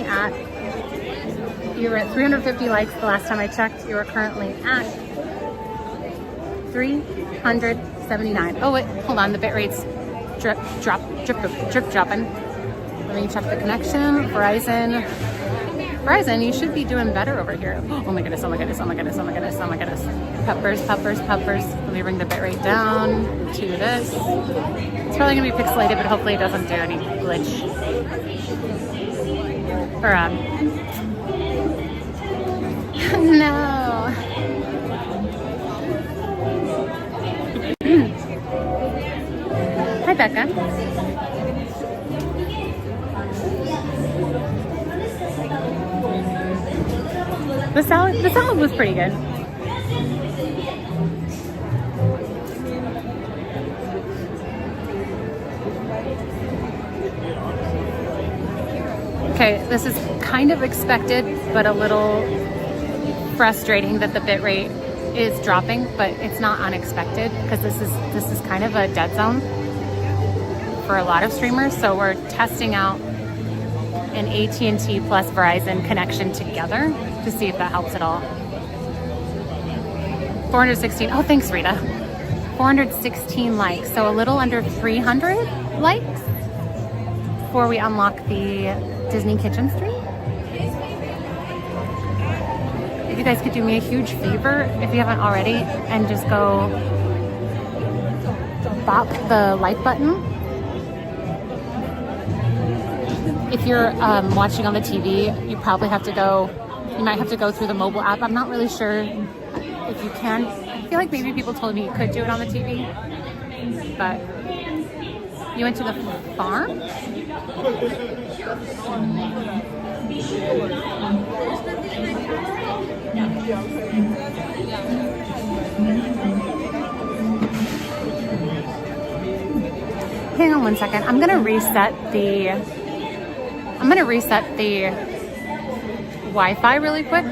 you were at 350 likes the last time I checked. You are currently at 379. Oh wait, hold on, the bit rate's drip dropping. Let me check the connection. Verizon, you should be doing better over here. Oh my goodness, oh my goodness, oh my goodness, oh my goodness, oh my goodness. Peppers. Let me bring the bit rate down to this. It's probably gonna be pixelated, but hopefully it doesn't do any glitch. Or no. Hi, Becca. The salad was pretty good. Okay, this is kind of expected, but a little frustrating that the bit rate is dropping, but it's not unexpected because this is kind of a dead zone for a lot of streamers. So we're testing out an AT&T plus Verizon connection together to see if that helps at all. 416. Oh, thanks, Rita. 416 likes, so a little under 300 likes before we unlock the Disney kitchen stream. If you guys could do me a huge favor, if you haven't already, and just go bop the like button. If you're watching on the TV, you probably have to go, you might have to go through the mobile app. I'm not really sure if you can. I feel like maybe people told me you could do it on the TV, but you went to the farm? Hang on one second. I'm gonna reset the Wi-Fi really quick.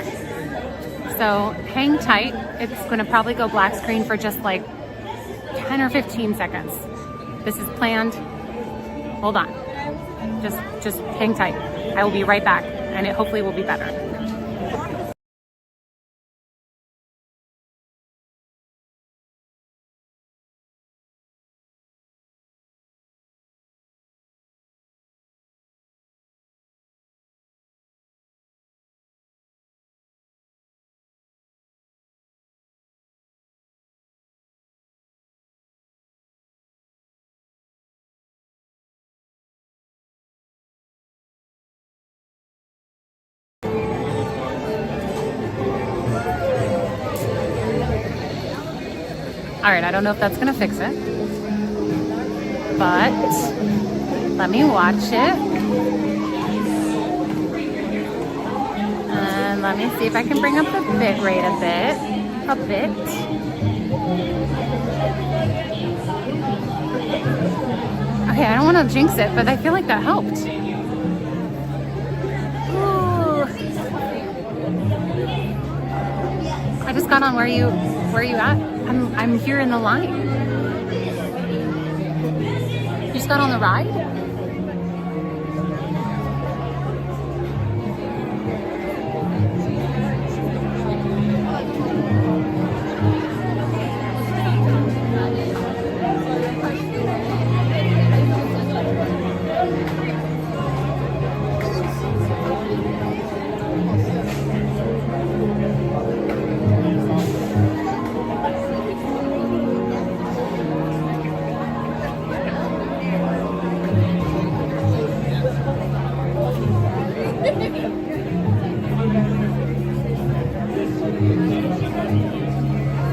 So hang tight. It's gonna probably go black screen for just like 10 or 15 seconds. This is planned. Hold on. Just hang tight. I will be right back, and it hopefully will be better. All right, I don't know if that's gonna fix it, but let me watch it. And let me see if I can bring up the bit rate a bit. Okay, I don't wanna jinx it, but I feel like that helped. Ooh. I just got on. Where are you at? I'm here in the line. You just got on the ride?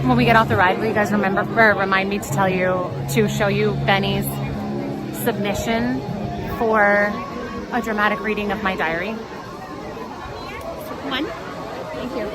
When we get off the ride, will you guys remind me to show you Benny's submission for a dramatic reading of my diary. One. Thank you.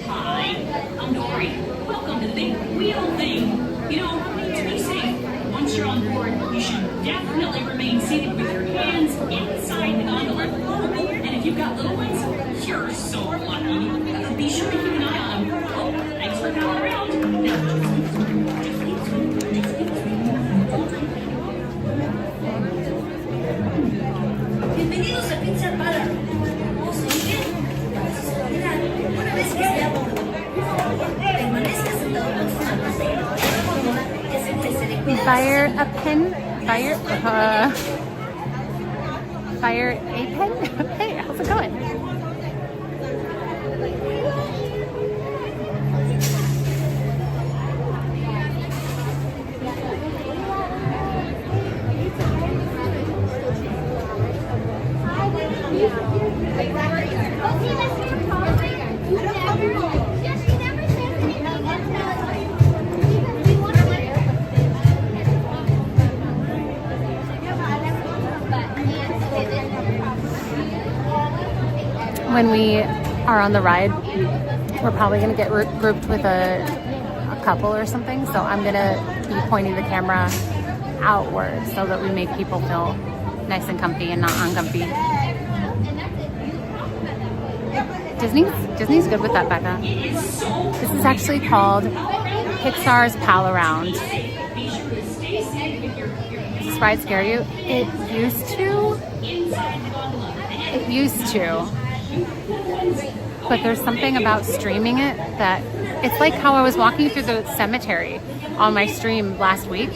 Hi, I'm Dory. Welcome to the big wheel thing. You know, to be safe, once you're on board, you should definitely remain seated with your hands inside the gondola. And if you've got little ones, you're so lucky. Be sure to keep an eye on them. Oh, thanks for coming around. Bienvenidos a Pixar Pal-A-Round. Una vez que esté a bordo, permanezca sentado con sus manos de que se cuide. Fire a pen. Fire a pen. Hey, how's it going? When we are on the ride, we're probably going to get grouped with a couple or something. So I'm going to be pointing the camera outward so that we make people feel nice and comfy and not uncomfy. Disney's good with that, Becca. This is actually called Pixar's Pal-A-Round. Does this ride scare you? It used to. But there's something about streaming it that it's like how I was walking through the cemetery on my stream last week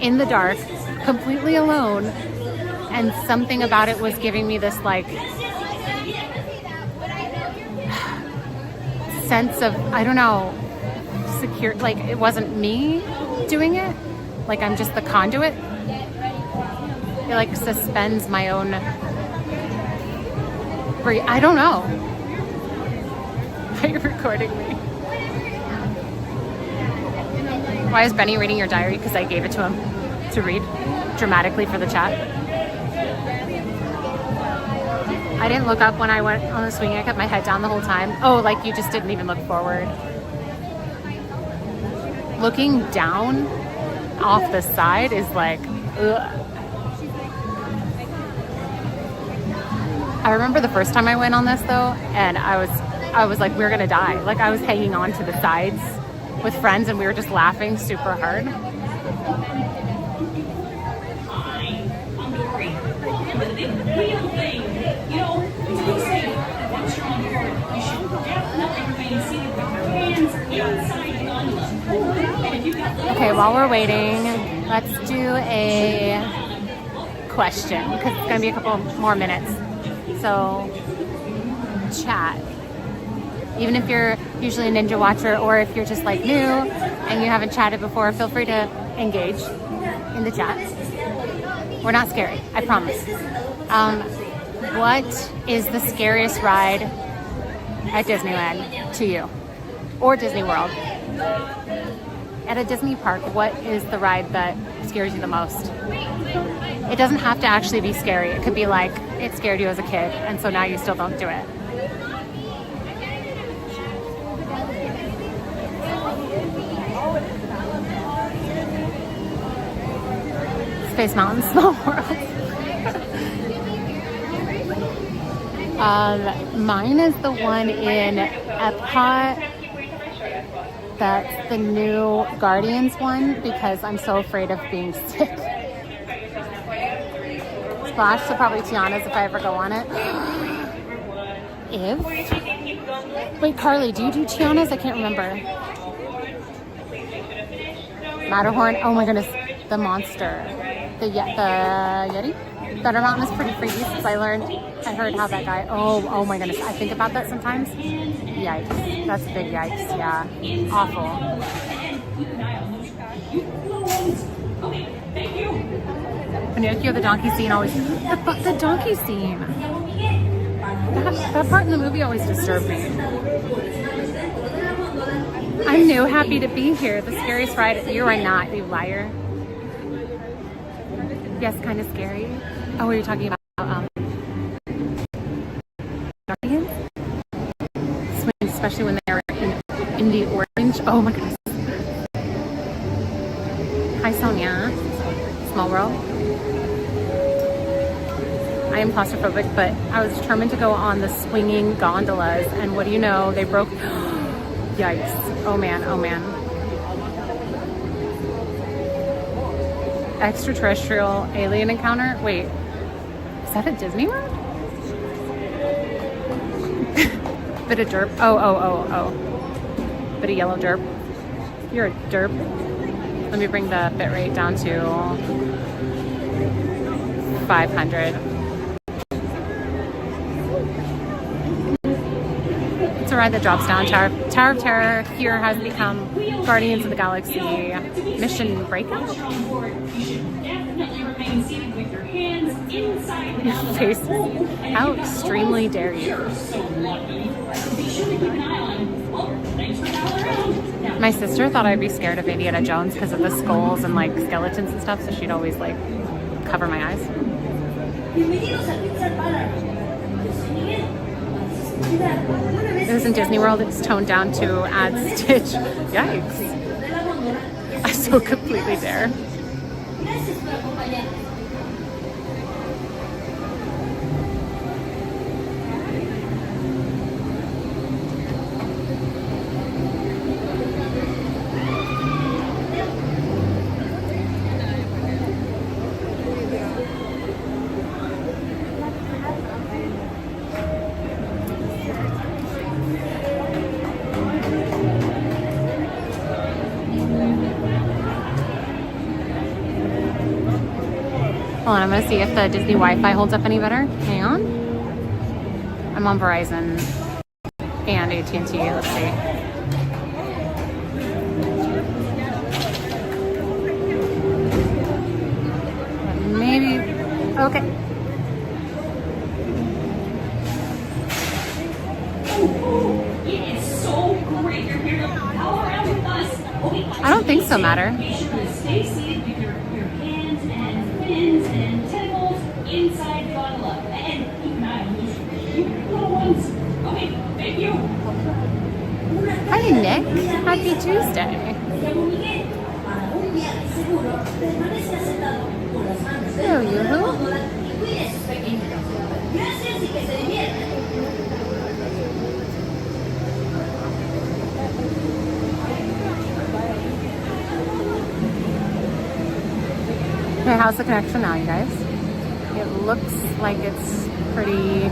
in the dark, completely alone, and something about it was giving me this like sense of, I don't know, secure, like it wasn't me doing it, like I'm just the conduit. It like suspends my own, I don't know. Are you recording me? Why is Benny reading your diary? Because I gave it to him to read dramatically for the chat. I didn't look up when I went on the swing. I kept my head down the whole time. Oh, like you just didn't even look forward. Looking down off the side is like, ugh. I remember the first time I went on this though, and I was like, we're gonna die. Like I was hanging on to the sides with friends and we were just laughing super hard. Hi, I'm Dory. Welcome to the big wheel thing. You know, to be safe, once you're on board, you should definitely remain seated with your hands inside the gondola. And if you've got little Okay, while we're waiting, let's do a question because it's gonna be a couple more minutes. So, chat. Even if you're usually a Ninja watcher or if you're just like new and you haven't chatted before, feel free to engage in the chat. We're not scary, I promise. What is the scariest ride at Disneyland to you? Or Disney World? At a Disney park, what is the ride that scares you the most? It doesn't have to actually be scary. It could be like, it scared you as a kid, and so now you still don't do it. Space Mountain, Small World. Mine is the one in Epcot. That's the new Guardians one because I'm so afraid of being sick. Splash, so probably Tiana's if I ever go on it. If? Wait, Carly, do you do Tiana's? I can't remember. Matterhorn, oh my goodness, the monster. The Yeti? Thunder Mountain is pretty freaky since I heard how that guy, oh my goodness, I think about that sometimes. Yikes, that's a big yikes, yeah. Awful. Pinocchio, the donkey scene always, the donkey scene. That part in the movie always disturbed me. I'm new, happy to be here. The scariest ride, you are not, you liar. Yes, kind of scary. Oh, were you talking about Guardians? Especially when they're in the orange. Oh my goodness. Hi, Sonia. Small world. I am claustrophobic, but I was determined to go on the swinging gondolas, and what do you know? They broke. Yikes. Oh man, oh man. Extraterrestrial alien encounter? Wait, is that at Disney World? Bit of derp. Oh. Bit of yellow derp. You're a derp. Let me bring the bit rate down to 500. It's a ride that drops down. Tower of Terror here has become Guardians of the Galaxy Mission Breakout. Face. How extremely dare you? My sister thought I'd be scared of Indiana Jones because of the skulls and like skeletons and stuff, so she'd always like cover my eyes. It was in Disney World. It's toned down to add Stitch. Yikes. I so completely dare. Hold on, I'm gonna see if the Disney Wi-Fi holds up any better. Hang on. I'm on Verizon and AT&T. Let's see. Maybe. Okay. It is so great you're here to Pal-A-Round with us. I don't think so, Matter. Be sure to stay seated with your hands and fins and tentacles inside the gondola. And keep an eye on those cute little ones. Okay, thank you. Hi, Nick. Happy Tuesday. Hello, Yoo-hoo. Okay, how's the connection now, you guys? It looks like it's pretty,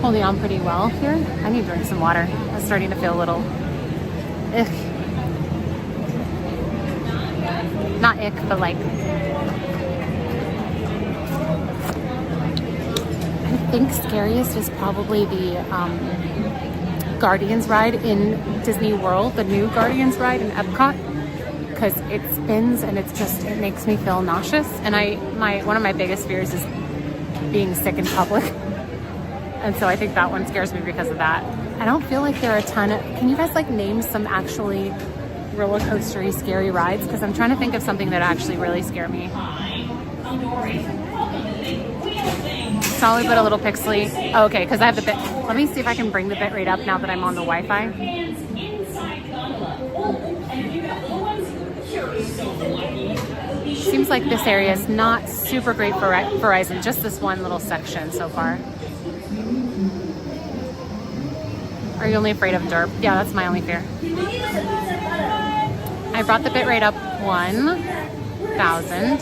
holding on pretty well here. I need to drink some water. I'm starting to feel a little ick. Not ick, but like, I think scariest is probably the Guardians ride in Disney World, the new Guardians ride in Epcot. Because it spins and it makes me feel nauseous, and one of my biggest fears is being sick in public, and so I think that one scares me because of that. I don't feel like there are a ton of. Can you guys like name some actually roller coastery scary rides? Because I'm trying to think of something that actually really scare me. Solid but a little pixely. Oh, okay, because I have the bit. Let me see if I can bring the bit rate up now that I'm on the Wi-Fi. Seems like this area is not super great for Verizon, just this one little section so far. Are you only afraid of derp? Yeah, that's my only fear. I brought the bit rate up 1,000.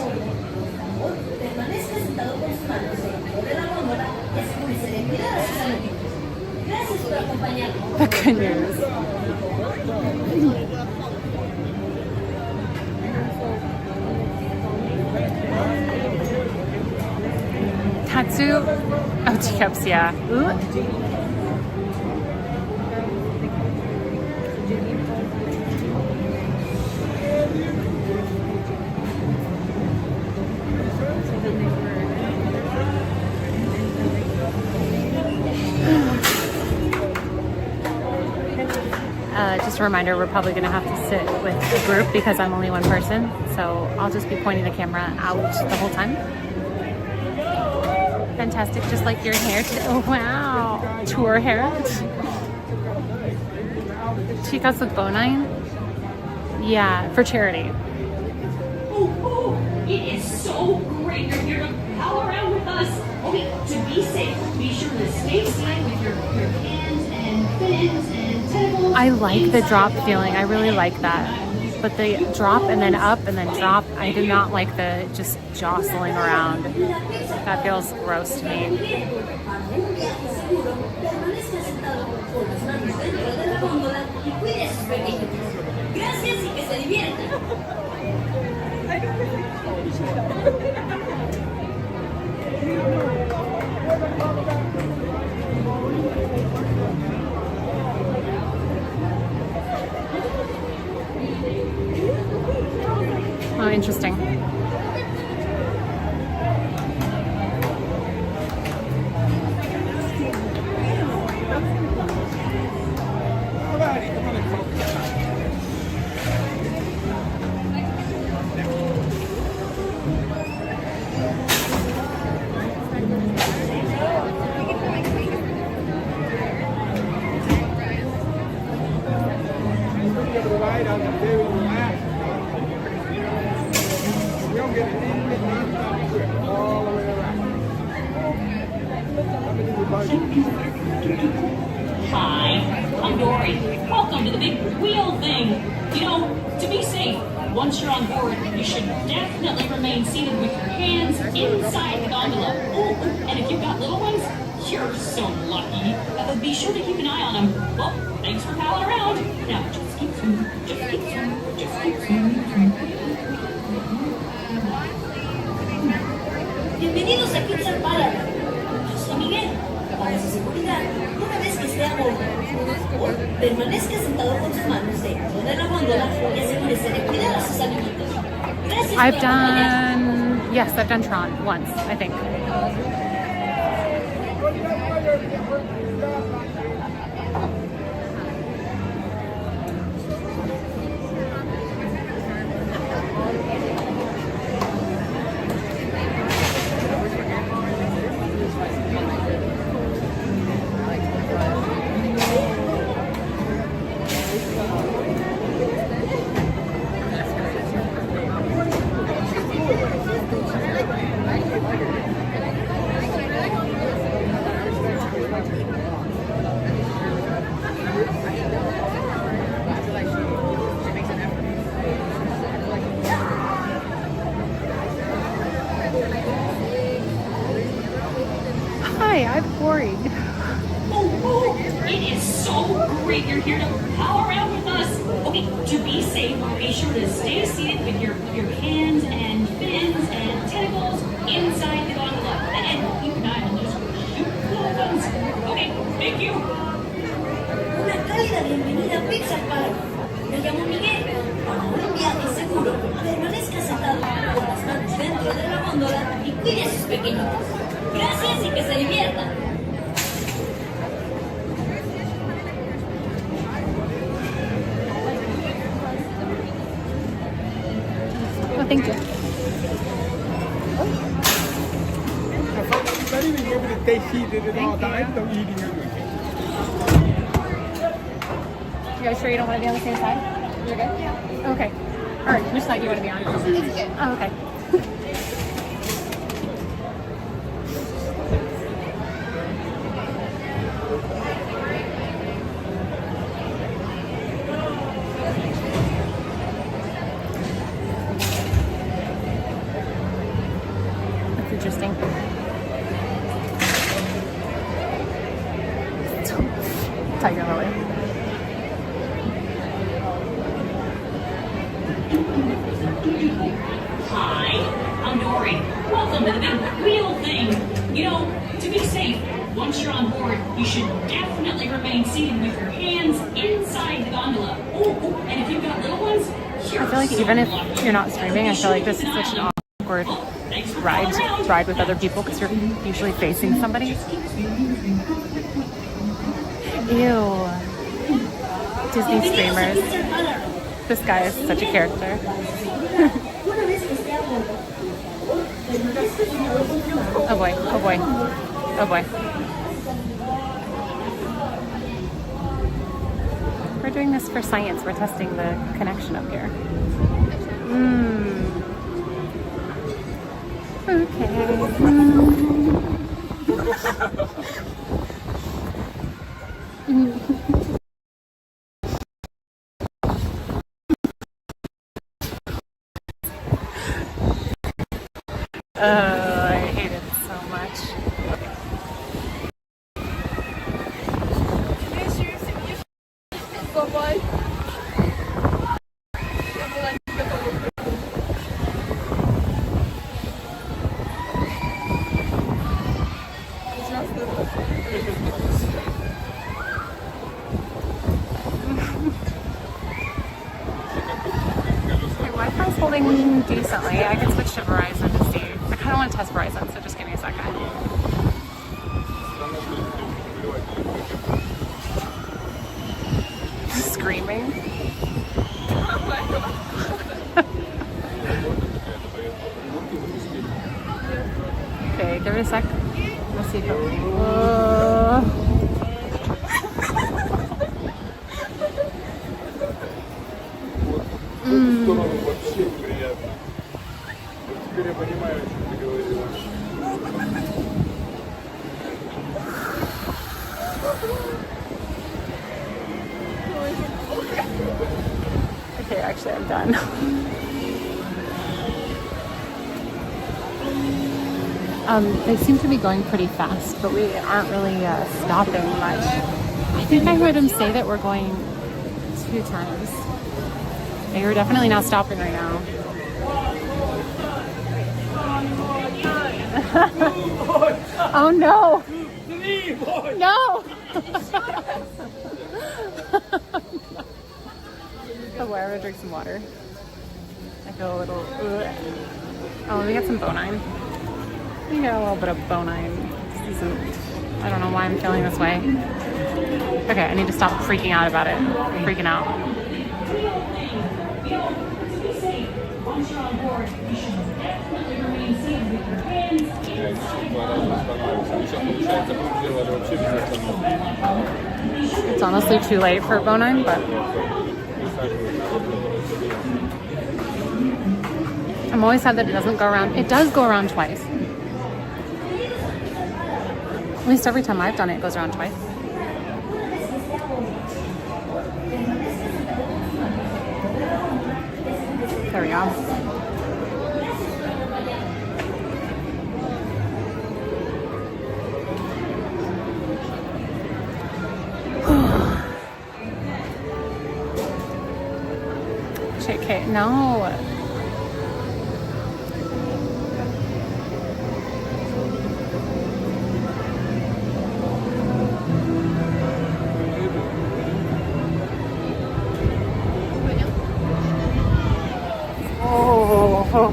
The good news. Katsu. Oh, teacups, yeah. Ooh. Just a reminder, we're probably gonna have to sit with a group because I'm only one person. So I'll just be pointing the camera out the whole time. Fantastic, just like your hair today. Oh wow, tour hair. Chicas with bone. Yeah, for charity. It is so great you're here to pal around with us. Okay, to be safe, be sure to stay safe with your hands and fins and tentacles. I like the drop feeling. I really like that. But the drop and then up and then drop, I do not like the just jostling around. That feels gross to me. Oh, interesting. Hi, I'm Dory. Welcome to the big wheel thing. You know, to be safe, once you're on board, you should definitely remain seated with your hands inside the gondola. Ooh, and if you've got little ones, you're so lucky. Be sure to keep an eye on them. Well, thanks for palling around. Now, just keep swimming, just keep swimming, just keep swimming. Bienvenidos a Pixar Pal-A-Round. Yo soy Miguel. Para su seguridad, una vez que esté a bordo, por favor, permanezca sentado con sus manos dentro de la góndola y asegúrese de cuidar a sus amiguitos. Gracias I've por acompañarnos. done, yes, I've done Tron once, I think. Hi, I'm worried. It is so great you're here to pal around with us. Okay, to be safe, be sure to stay seated with your hands and fins and tentacles inside the gondola. And keep an eye on those cute little ones. Okay, thank you. Una cálida bienvenida a Pixar Pal-A-Round. Me llamo Miguel. Para un viaje seguro, permanezca sentado con las manos dentro de la góndola y cuide a sus pequeñitos. Gracias y que se diviertan. Oh, thank you. You guys sure you don't want to be on the same side? You're good? Yeah. Okay. All right, which side do you want to be on? Oh, okay. That's interesting. Tiger Lily. Hi, I'm Dory. Welcome to the big wheel thing. You know, to be safe, once you're on board, you should definitely remain seated with your hands inside the gondola. Ooh, and if you've got little ones, you're I feel like so even if lucky. you're not streaming, I feel like this is such an awkward Thanks for palling around. ride with other people because you're usually facing somebody. Ew. Disney Bienvenidos a streamers. Pixar Pal-A-Round. This guy is such a character. Una vez que esté a bordo, permanezca sentado controlado. Oh boy, oh boy, oh boy. We're doing this for science. We're testing the connection up here. Okay. I hate it so much. My Wi-Fi's holding decently. I can switch to Verizon to see. I kind of want to test Verizon, so just give me a second. Screaming. Okay, give it a sec. Let's see if it. Вообще неприятно. Теперь я понимаю, о чем ты говорила. Okay, actually, I'm done. They seem to be going pretty fast, but we aren't really stopping much. I think I heard him say that we're going 2 times. We're definitely not stopping right now. Oh no! No! Oh, boy, I'm gonna drink some water. I feel a little. Oh, let me get some Bonine. We got a little bit of Bonine. I don't know why I'm feeling this way. Okay, I need to stop freaking out about it. I'm freaking out. Once you're on board, you should definitely remain seated with your hands inside. It's honestly too late for Bonine, but I'm always sad that it doesn't go around. It does go around twice. At least every time I've done it, it goes around twice. There we go. JK, no. Oh.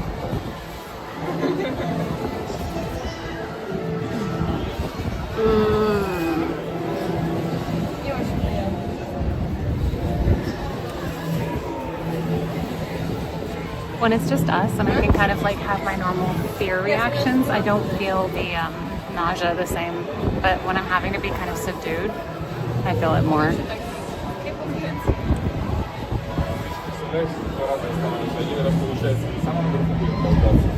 When it's just us and I can kind of like have my normal fear reactions, I don't feel the nausea the same. But when I'm having to be kind of subdued, I feel it more. Один раз получается на самом верху будет болтаться,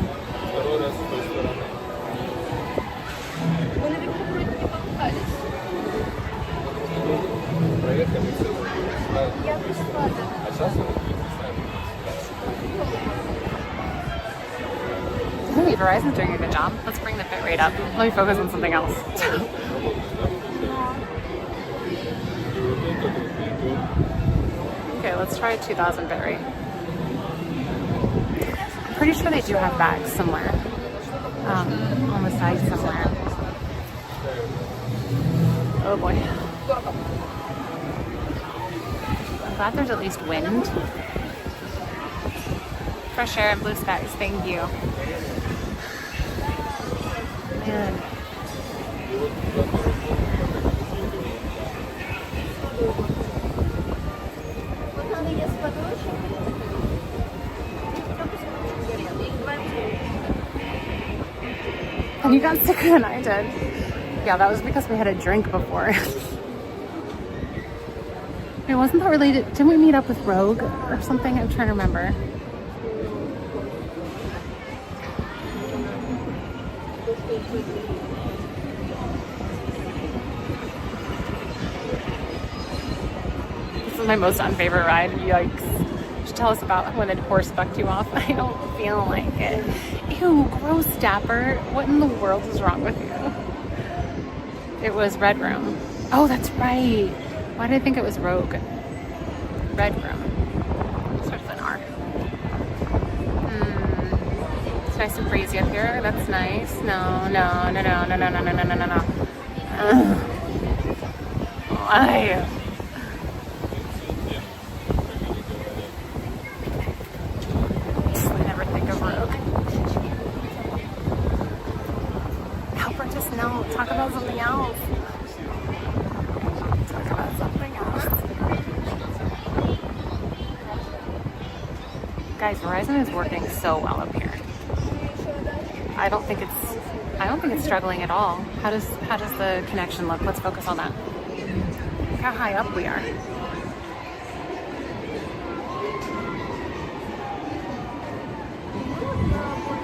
второй раз с той стороны. Проехали все, а сейчас он Hey, Verizon's doing a good job. Let's bring the bit rate up. Let me focus on something else. Okay, let's try a 2000 bit rate. I'm pretty sure they do have bags somewhere. On the side somewhere. Oh boy. I'm glad there's at least wind. Fresh air and blue skies, thank you. Man. got sicker than I did. Yeah, that was because we had a drink before. It wasn't that related. Didn't we meet up with Rogue or something? I'm trying to remember. This is my most unfavorite ride. Yikes. Tell us about when the horse bucked you off. I don't feel like it. Ew, gross, Dapper. What in the world is wrong with you? It was Red Room. Oh, that's right. Why did I think it was Rogue? Red Room. Starts with an R. It's nice and breezy up here. That's nice. No. Why? Talk about something else. Talk about something else. Guys, Verizon is working so well up here. I don't think it's struggling at all. How does the connection look? Let's focus on that. Look how high up we are.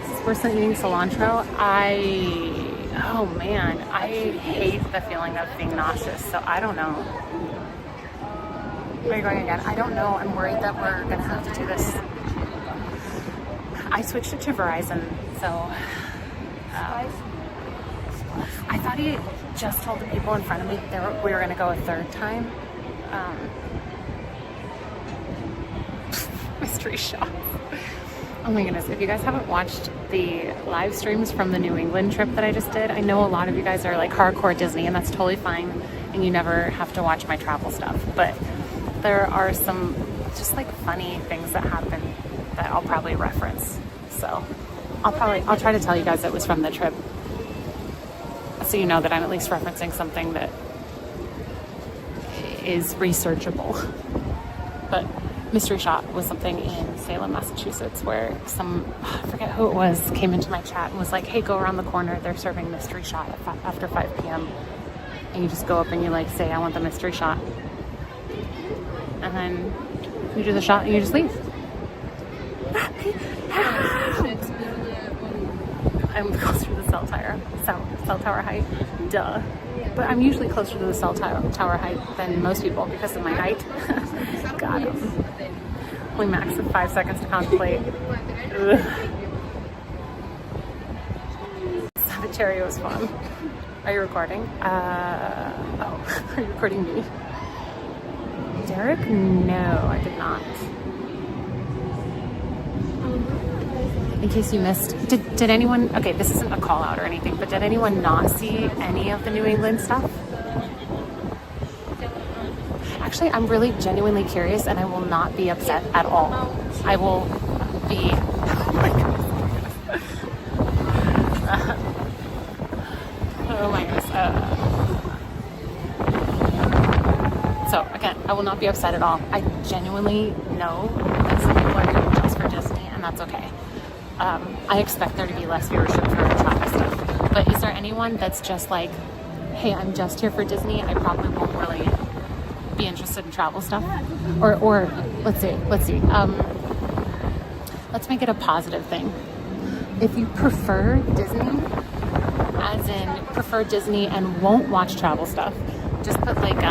Is this worse than eating cilantro? Oh man, I hate the feeling of being nauseous, so I don't know. Where are you going again? I don't know. I'm worried that we're gonna have to do this. I switched it to Verizon, so I thought he just told the people in front of me we were gonna go a third time. Mystery shop. Oh my goodness, if you guys haven't watched the live streams from the New England trip that I just did, I know a lot of you guys are like hardcore Disney, and that's totally fine, and you never have to watch my travel stuff, but there are some just like funny things that happen that I'll probably reference. So I'll try to tell you guys it was from the trip, so you know that I'm at least referencing something that is researchable. But Mystery Shop was something in Salem, Massachusetts, where I forget who it was, came into my chat and was like, hey, go around the corner, they're serving Mystery Shot after 5 p.m. And you just go up and you like say, I want the Mystery Shot. And then you do the shot and you just leave. I'm closer to the cell tower height. Duh. But I'm usually closer to the cell tower height than most people because of my height. Got him. Only max of 5 seconds to contemplate. Sagittario was fun. Are you recording? Oh, are you recording me? Derek? No, I did not. In case you missed, did anyone, okay, this isn't a call out or anything, but did anyone not see any of the New England stuff? Actually, I'm really genuinely curious, and I will not be upset at all. I will be, oh my goodness. Oh my goodness. So again, I will not be upset at all. I genuinely know that some people are doing it just for Disney, and that's okay. I expect there to be less viewership for travel stuff. But is there anyone that's just like, hey, I'm just here for Disney, I probably won't really be interested in travel stuff? Or let's see. Let's make it a positive thing. If you prefer Disney, as in prefer Disney and won't watch travel stuff, just put like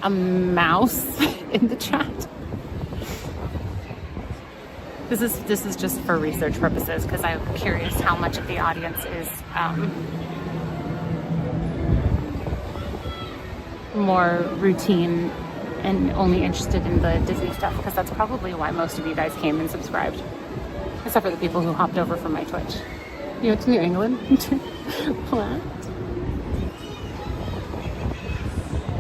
a mouse in the chat. This is just for research purposes because I'm curious how much of the audience is more routine and only interested in the Disney stuff, because that's probably why most of you guys came and subscribed, except for the people who hopped over from my Twitch. You went to New England? What?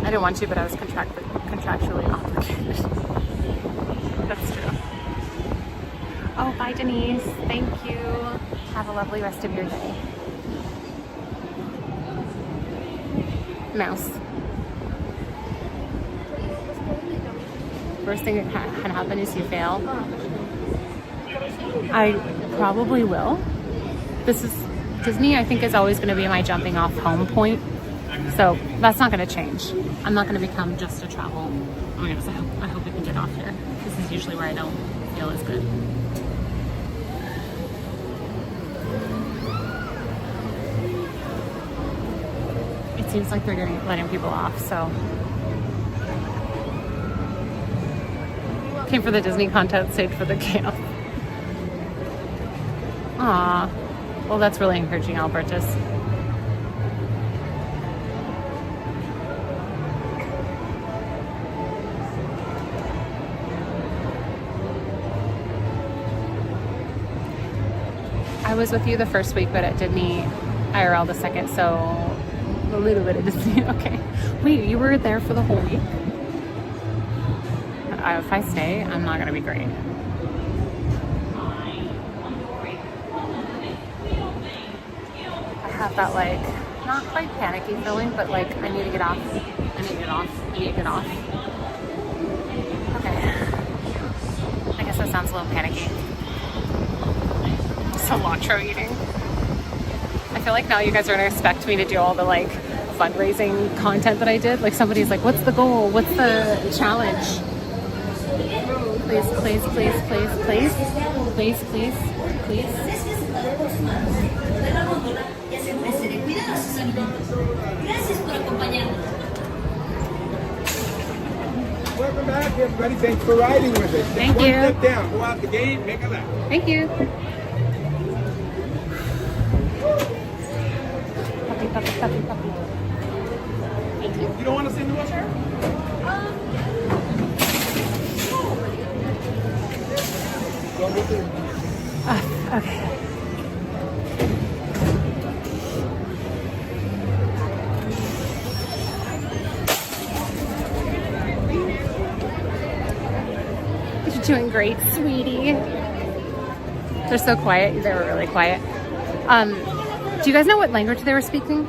I didn't want to, but I was contractually obligated. That's true. Oh, bye, Denise. Thank you. Have a lovely rest of your day. Mouse. Worst thing that can happen is you fail. I probably will. This is Disney, I think, is always going to be my jumping off home point. So that's not going to change. I'm not going to become just a travel. Oh my goodness, I hope we can get off here. This is usually where I don't feel as good. It seems like they're letting people off, so. Came for the Disney content, stayed for the camp. Aw. Well, that's really encouraging, Albertus. I was with you the first week, but at Disney IRL the second, so a little bit of Disney. Okay. Wait, you were there for the whole week? If I stay, I'm not gonna be great. I have that like, not quite panicky feeling, but like I need to get off. I need to get off. I need to get off. Okay. I guess that sounds a little panicky. Cilantro eating. I feel like now you guys are gonna expect me to do all the like fundraising content that I did. Like somebody's like, what's the goal? What's the challenge? Please, please, please, please, please, please, please, please. Welcome back, everybody. Thanks for riding with us. Thank One you. step down. Go out the gate, make a left. Thank you. Puppy, puppy, puppy, puppy. Thank you. You don't want to sit in the wheelchair? Okay. You're doing great, sweetie. They're so quiet. They were really quiet. Do you guys know what language they were speaking?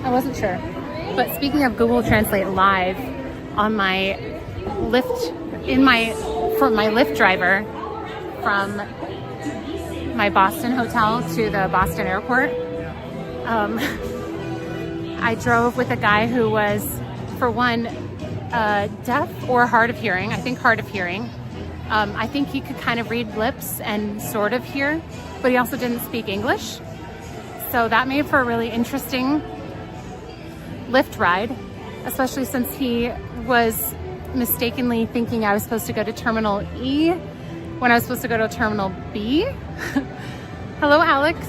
I wasn't sure. But speaking of Google Translate Live, on my Lyft, for my Lyft driver from my Boston hotel to the Boston airport, I drove with a guy who was, for one, deaf or hard of hearing. I think hard of hearing. I think he could kind of read lips and sort of hear, but he also didn't speak English. So that made for a really interesting Lyft ride, especially since he was mistakenly thinking I was supposed to go to Terminal E when I was supposed to go to Terminal B. Hello, Alex.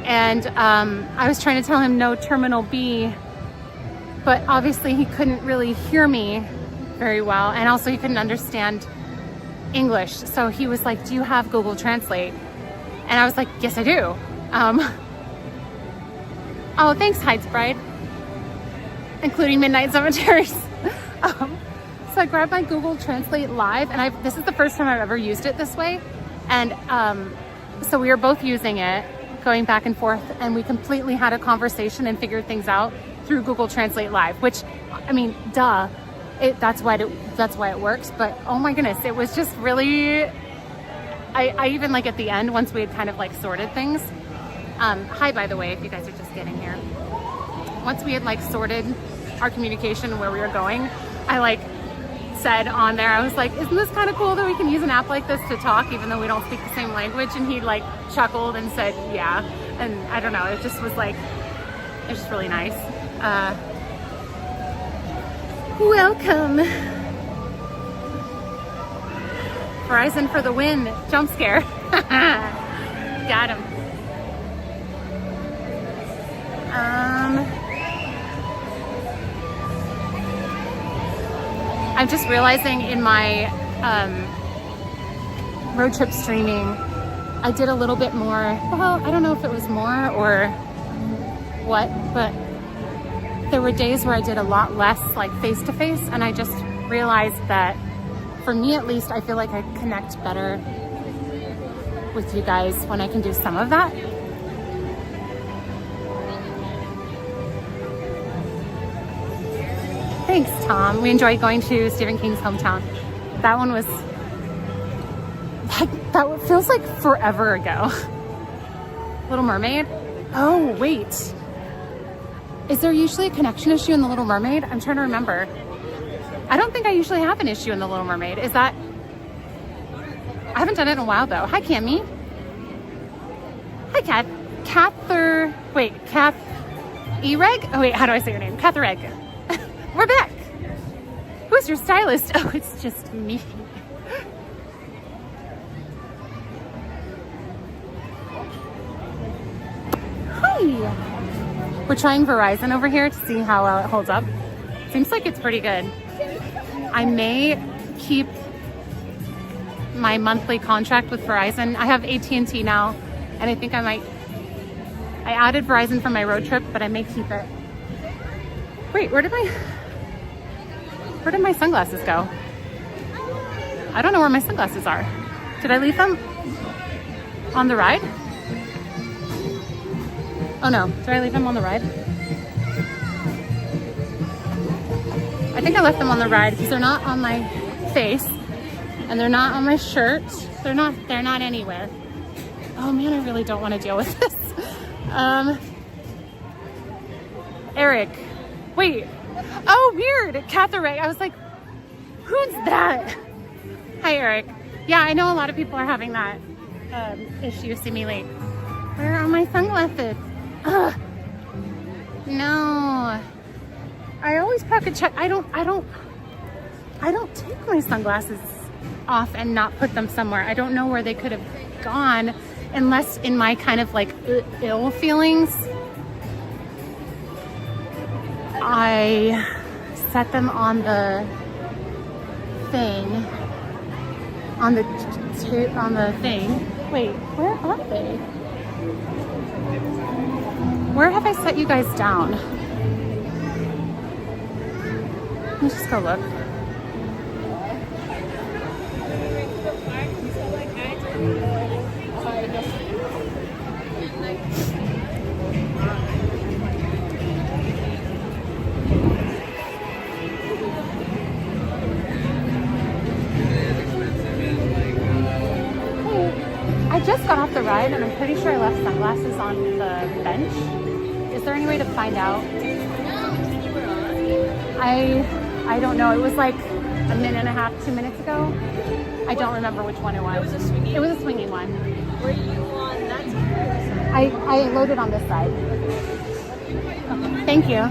And I was trying to tell him no, Terminal B, but obviously he couldn't really hear me very well, and also he couldn't understand English. So he was like, do you have Google Translate? And I was like, yes, I do. Oh, thanks, Heights Bride, including Midnight Cemeteries. So I grabbed my Google Translate Live, and this is the first time I've ever used it this way. And so we were both using it, going back and forth, and we completely had a conversation and figured things out through Google Translate Live, which, I mean, duh, that's why it works. But oh my goodness, it was just really, I even like at the end, once we had kind of like sorted things, hi, by the way, if you guys are just getting here. Once we had like sorted our communication where we were going, I like said on there, I was like, isn't this kind of cool that we can use an app like this to talk even though we don't speak the same language? And he like chuckled and said, yeah. And I don't know, it just was like, it's just really nice. Welcome. Verizon for the win. Jump scare. Got him. I'm just realizing in my road trip streaming, I did a little bit more, well, I don't know if it was more or what, but there were days where I did a lot less like face-to-face, and I just realized that for me at least, I feel like I connect better with you guys when I can do some of that. Thanks, Tom. We enjoyed going to Stephen King's hometown. That one was like Feels like forever ago. Little Mermaid? Oh, wait. Is there usually a connection issue in The Little Mermaid? I'm trying to remember. I don't think I usually have an issue in The Little Mermaid. Is that... I haven't done it in a while though. Hi, Cammy. Hi, Kat. Kath E-Reg? Oh wait, how do I say your name? Kathereg. We're back. Who's your stylist? Oh, it's just me. Hi. We're trying Verizon over here to see how well it holds up. Seems like it's pretty good. I may keep my monthly contract with Verizon. I have AT&T now, and I think I added Verizon for my road trip, but I may keep it. Wait, where did my sunglasses go? I don't know where my sunglasses are. Did I leave them on the ride? Oh no, did I leave them on the ride? I think I left them on the ride because they're not on my face and they're not on my shirt. They're not anywhere. Oh man, I really don't want to deal with this. Eric, wait. Oh, weird. Catherine. I was like, who's that? Hi, Eric. Yeah, I know a lot of people are having that issue seemingly. Where are my sunglasses? Ugh. No. I always pocket check. I don't take my sunglasses off and not put them somewhere. I don't know where they could have gone unless in my kind of like ill feelings, I set them on the thing, on the thing. Wait, where are they? Where have I set you guys down? Let me just go look. I just got off the ride and I'm pretty sure I left sunglasses on the bench. Is there any way to find out? I don't know. It was like a minute and a half, 2 minutes ago. I don't remember which one it was. It was a swinging one. Were you on that side? I loaded on this side. Okay. Thank you.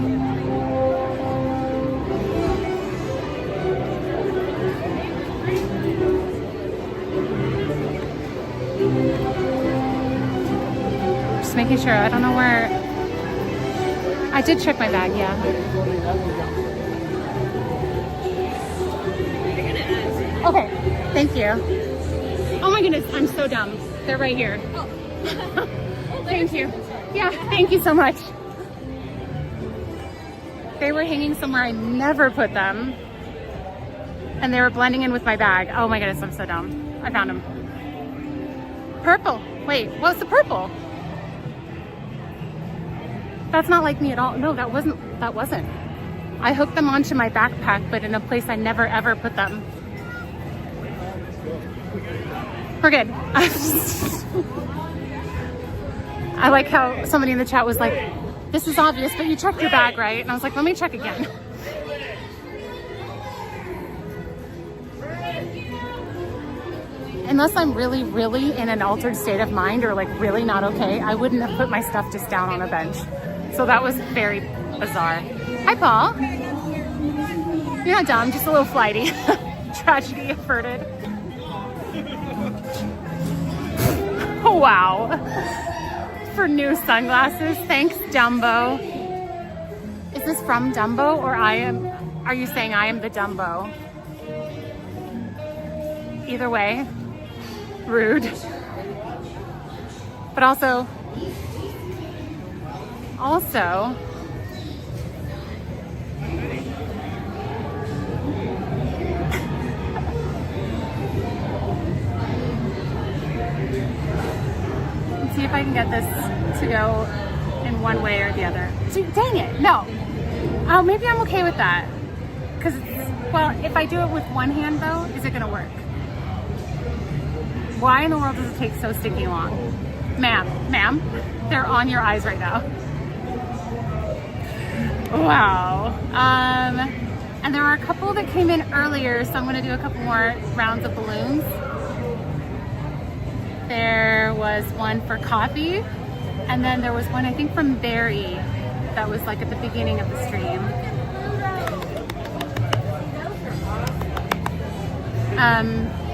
Just making sure. I don't know where. I did check my bag, yeah. Okay, thank you. Oh my goodness, I'm so dumb. They're right here. Thank you. Yeah, thank you so much. They were hanging somewhere I never put them. And they were blending in with my bag. Oh my goodness, I'm so dumb. I found them. Purple. Wait, what's the purple? That's not like me at all. No, that wasn't. I hooked them onto my backpack, but in a place I never ever put them. We're good. I like how somebody in the chat was like, this is obvious, but you checked your bag, right? And I was like, let me check again. Unless I'm really, really in an altered state of mind or like really not okay, I wouldn't have put my stuff just down on a bench. So that was very bizarre. Hi, Paul. You're not dumb, just a little flighty. Tragedy averted. Oh, wow. For new sunglasses. Thanks, Dumbo. Is this from Dumbo or are you saying I am the Dumbo? Either way, rude. But also, let's see if I can get this to go in one way or the other. Dang it, no. Oh, maybe I'm okay with that. Because, well, if I do it with one hand though, is it gonna work? Why in the world does it take so stinking long? Ma'am, they're on your eyes right now. Wow. And there are a couple that came in earlier, so I'm gonna do a couple more rounds of balloons. There was one for coffee, and then there was one I think from Barry that was like at the beginning of the stream.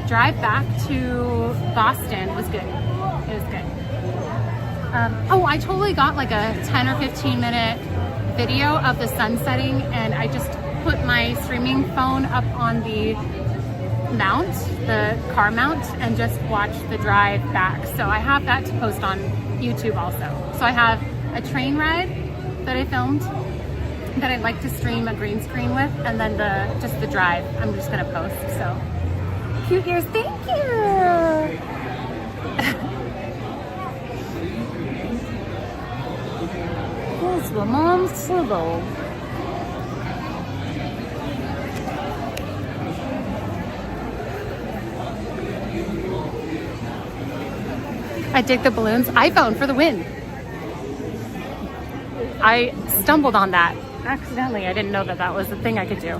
Drive back to Boston was good. It was good. Oh, I totally got like a 10 or 15 minute video of the sun setting, and I just put my streaming phone up on the mount, the car mount, and just watched the drive back. So I have that to post on YouTube also. So I have a train ride that I filmed that I'd like to stream a green screen with, and then just the drive I'm just gonna post. So cute ears, thank you. Here's the mom's swivel. I dig the balloons. iPhone for the win. I stumbled on that accidentally. I didn't know that that was a thing I could do.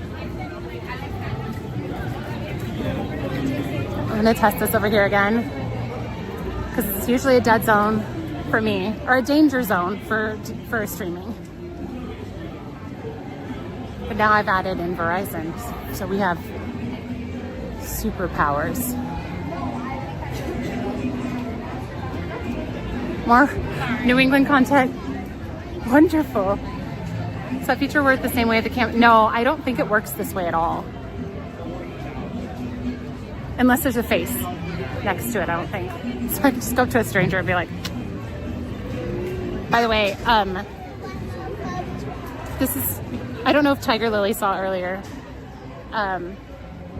I'm gonna test this over here again because it's usually a dead zone for me, or a danger zone for streaming. But now I've added in Verizon, so we have superpowers. More New England content. Wonderful. Does that feature work the same way the camera? No, I don't think it works this way at all. Unless there's a face next to it, I don't think. So I can just go up to a stranger and be like, by the way, this is, I don't know if Tiger Lily saw earlier.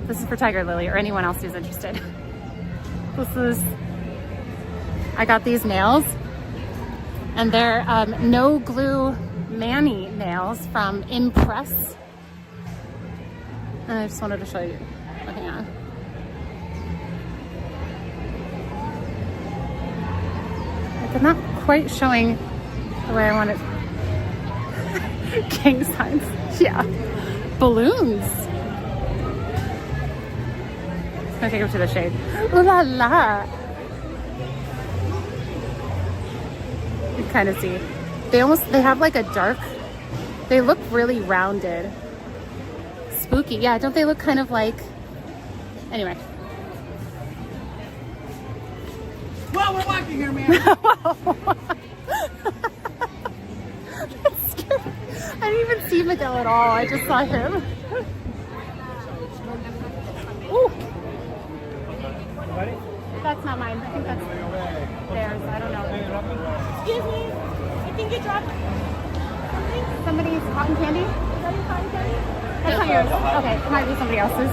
This is for Tiger Lily or anyone else who's interested. I got these nails, and they're no glue Manny nails from Impress. And I just wanted to show you. Oh, hang on. I'm not quite showing the way I want it. King signs. Yeah. Balloons. I'm gonna take them to the shade. Ooh la la. You can kind of see. They have like a dark, they look really rounded. Spooky. Yeah, don't they look kind of like, anyway. Well, we're walking here, man. That's scary. I didn't even see Miguel at all. I just saw him. Ooh. That's not mine. I think that's theirs. I don't know. Excuse me. I think you dropped something. Somebody's cotton candy? Is that your cotton candy? That's not yours. Okay, it might be somebody else's.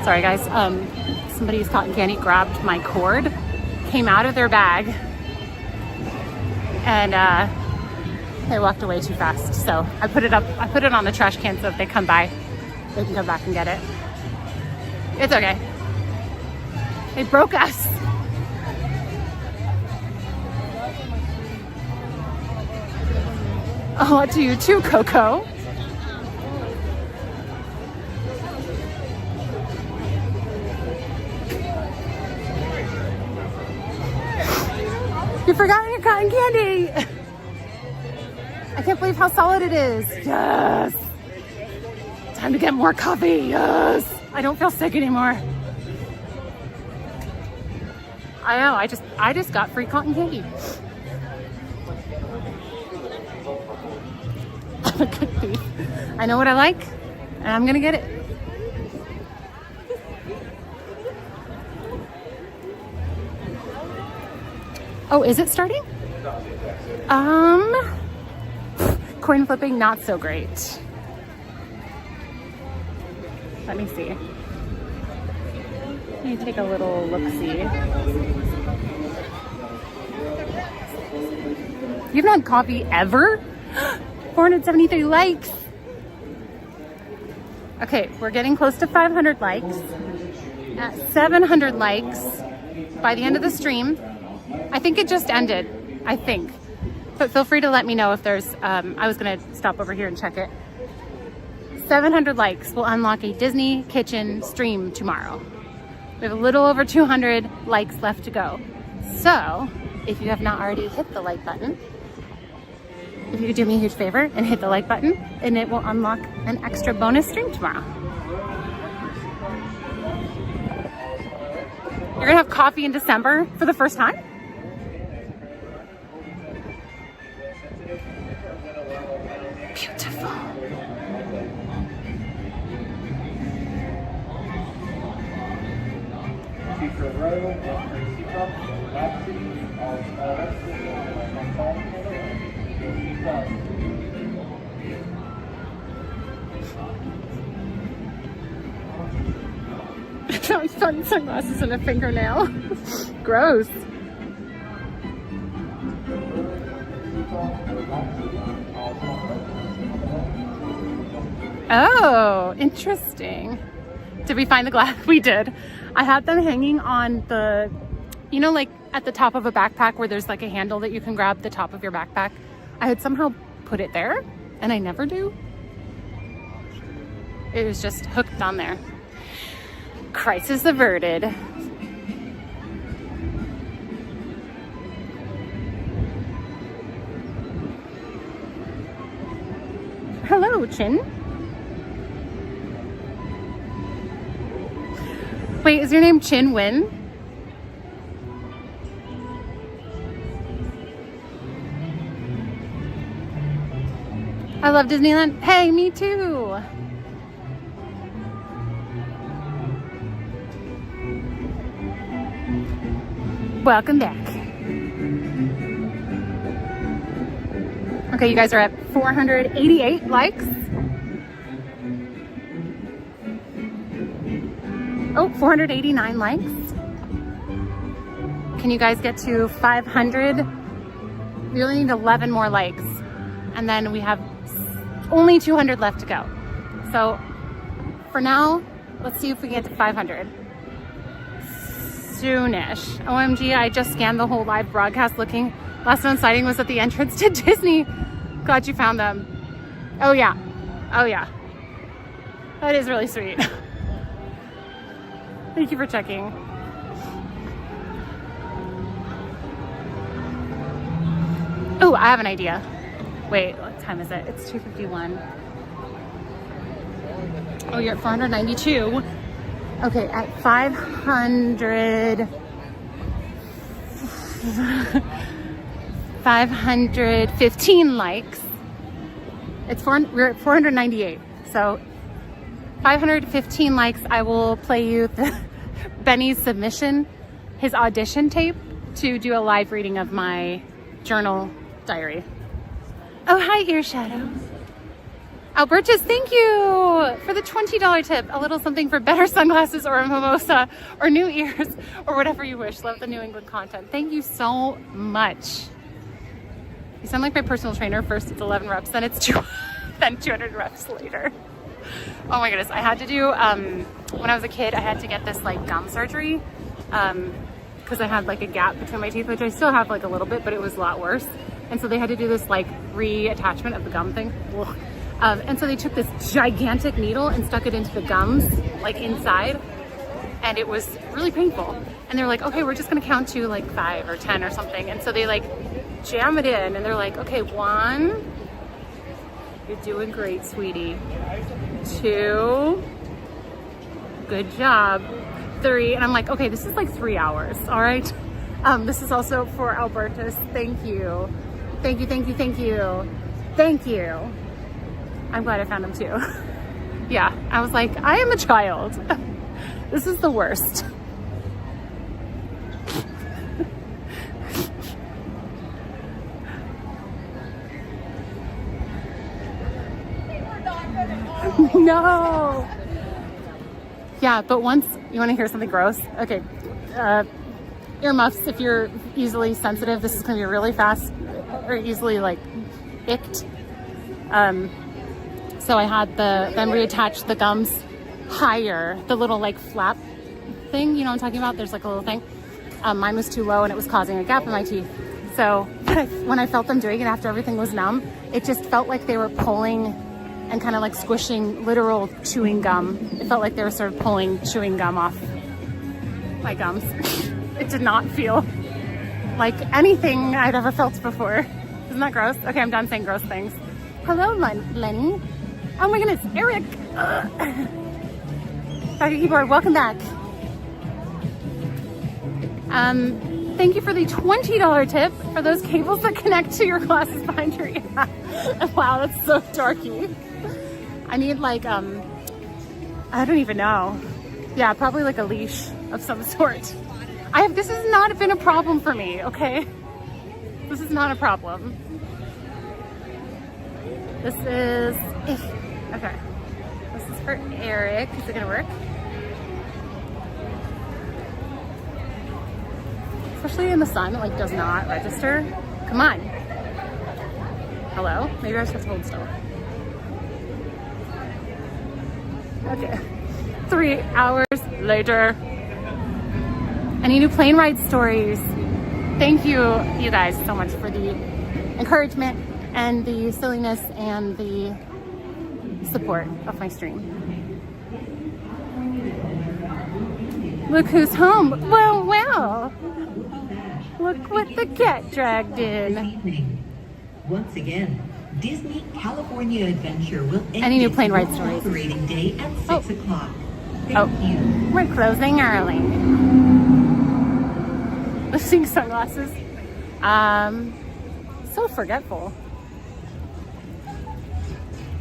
Sorry guys, somebody's cotton candy grabbed my cord, came out of their bag, and they walked away too fast. So I put it on the trash can so if they come by, they can come back and get it. It's okay. They broke us. Oh, to you too, Coco. You forgot your cotton candy. I can't believe how solid it is. Yes. Time to get more coffee. Yes. I don't feel sick anymore. I know. I just got free cotton candy. I'm a good thief. I know what I like, and I'm gonna get it. Oh, is it starting? Coin flipping, not so great. Let me see. Let me take a little look-see. You've not had coffee ever? 473 likes. Okay, we're getting close to 500 likes. At 700 likes by the end of the stream, I think it just ended, I think. But feel free to let me know if there's, I was gonna stop over here and check it. 700 likes will unlock a Disney kitchen stream tomorrow. We have a little over 200 likes left to go. So, if you have not already hit the like button, if you could do me a huge favor and hit the like button, and it will unlock an extra bonus stream tomorrow. You're gonna have coffee in December for the first time? Beautiful. I found sunglasses and a fingernail. Gross. Oh, interesting. Did we find the glass? We did. I had them hanging on the, you know, like at the top of a backpack where there's like a handle that you can grab the top of your backpack. I had somehow put it there and I never do. It was just hooked on there. Crisis averted. Hello, Chin. Wait, is your name Chin Win? I love Disneyland. Hey, me too. Welcome back. Okay, you guys are at 488 likes. Oh, 489 likes. Can you guys get to 500? We only need 11 more likes. And then we have only 200 left to go. So for now, let's see if we get to 500. Soonish. OMG, I just scanned the whole live broadcast looking. Last known sighting was at the entrance to Disney. Glad you found them. Oh yeah. Oh yeah. That is really sweet. Thank you for checking. Oh, I have an idea. Wait, what time is it? It's 2:51. Oh, you're at 492. Okay, at 515 likes. We're at 498. So 515 likes, I will play you Benny's submission, his audition tape, to do a live reading of my journal diary. Oh, hi, Ear Shadow. Albertus, thank you for the $20 tip. A little something for better sunglasses or a mimosa or new ears or whatever you wish. Love the New England content. Thank you so much. You sound like my personal trainer. First it's 11 reps, then it's 200 reps later. Oh my goodness. I had to do, when I was a kid, I had to get this like gum surgery because I had like a gap between my teeth, which I still have like a little bit, but it was a lot worse. And so they had to do this like reattachment of the gum thing. And so they took this gigantic needle and stuck it into the gums, like inside, and it was really painful. And they're like, okay, we're just gonna count to like 5 or 10 or something. And so they like jam it in and they're like, okay, 1, you're doing great, sweetie. 2, good job. 3, and I'm like, okay, this is like 3 hours, all right? This is also for Albertus. Thank you. Thank you, thank you, thank you. Thank you. I'm glad I found him too. Yeah, I was like, I am a child. This is the worst. No. Yeah, but once, you want to hear something gross? Okay, earmuffs, if you're easily sensitive, this is going to be really fast or easily like icked. So I had then reattached the gums higher, the little like flap thing, you know what I'm talking about? There's like a little thing. Mine was too low and it was causing a gap in my teeth. So when I felt them doing it after everything was numb, it just felt like they were pulling and kind of like squishing literal chewing gum. It felt like they were sort of pulling chewing gum off my gums. It did not feel like anything I'd ever felt before. Isn't that gross? Okay, I'm done saying gross things. Hello, Lenny. Oh my goodness, Eric. Back at keyboard, welcome back. Thank you for the $20 tip for those cables that connect to your glasses behind your ear. Wow, that's so dorky. I need like, I don't even know. Yeah, probably like a leash of some sort. This has not been a problem for me, okay? This is not a problem. This is, okay. This is for Eric. Is it gonna work? Especially in the sun, it like does not register. Come on. Hello? Maybe I just have to hold still. Okay. 3 hours later. Any new plane ride stories? Thank you, you guys, so much for the encouragement and the silliness and the support of my stream. Look who's home. Well, well. Look what the cat dragged in. Once again, Disney California Adventure will end any new plane ride stories? Operating day at 6 o'clock. Thank you. We're closing early. Listening sunglasses. So forgetful.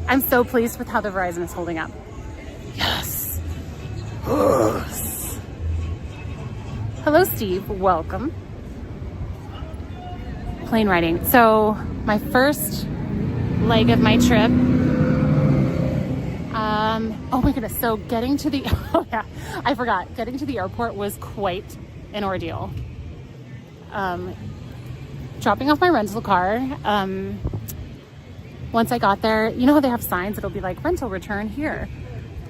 I'm so pleased with how the Verizon is holding up. Yes. Yes. Hello, Steve. Welcome. Plane riding. So my first leg of my trip. Oh my goodness. So getting to the, oh yeah, I forgot. Getting to the airport was quite an ordeal. Dropping off my rental car. Once I got there, you know how they have signs? It'll be like rental return here.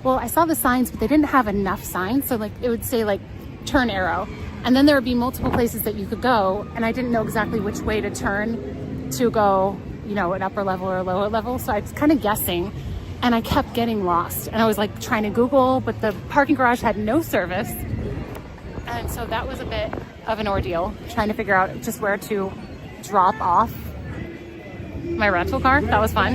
Well, I saw the signs, but they didn't have enough signs. So like it would say like turn arrow. And then there would be multiple places that you could go. And I didn't know exactly which way to turn to go, you know, an upper level or a lower level. So I was kind of guessing and I kept getting lost. And I was like trying to Google, but the parking garage had no service. And so that was a bit of an ordeal, trying to figure out just where to drop off my rental car. That was fun.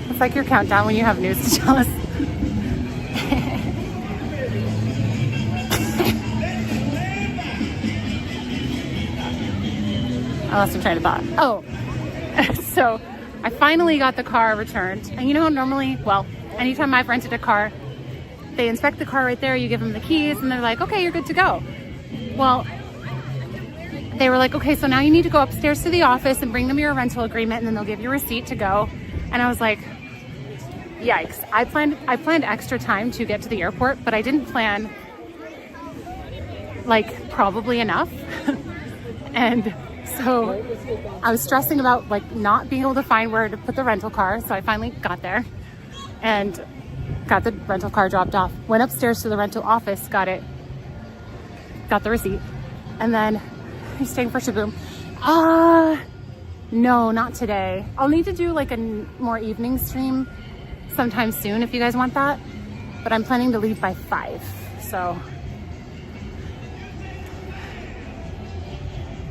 It's like your countdown when you have news to tell us. I lost some train of thought. Oh, so I finally got the car returned. And you know, normally, well, anytime I've rented a car, they inspect the car right there, you give them the keys, and they're like, okay, you're good to go. Well, they were like, okay, so now you need to go upstairs to the office and bring them your rental agreement, and then they'll give you a receipt to go. And I was like, yikes. I planned extra time to get to the airport, but I didn't plan like probably enough. And so I was stressing about like not being able to find where to put the rental car. So I finally got there and got the rental car dropped off, went upstairs to the rental office, got the receipt. And then I'm staying for Shaboom. No, not today. I'll need to do like a more evening stream sometime soon if you guys want that. But I'm planning to leave by 5. So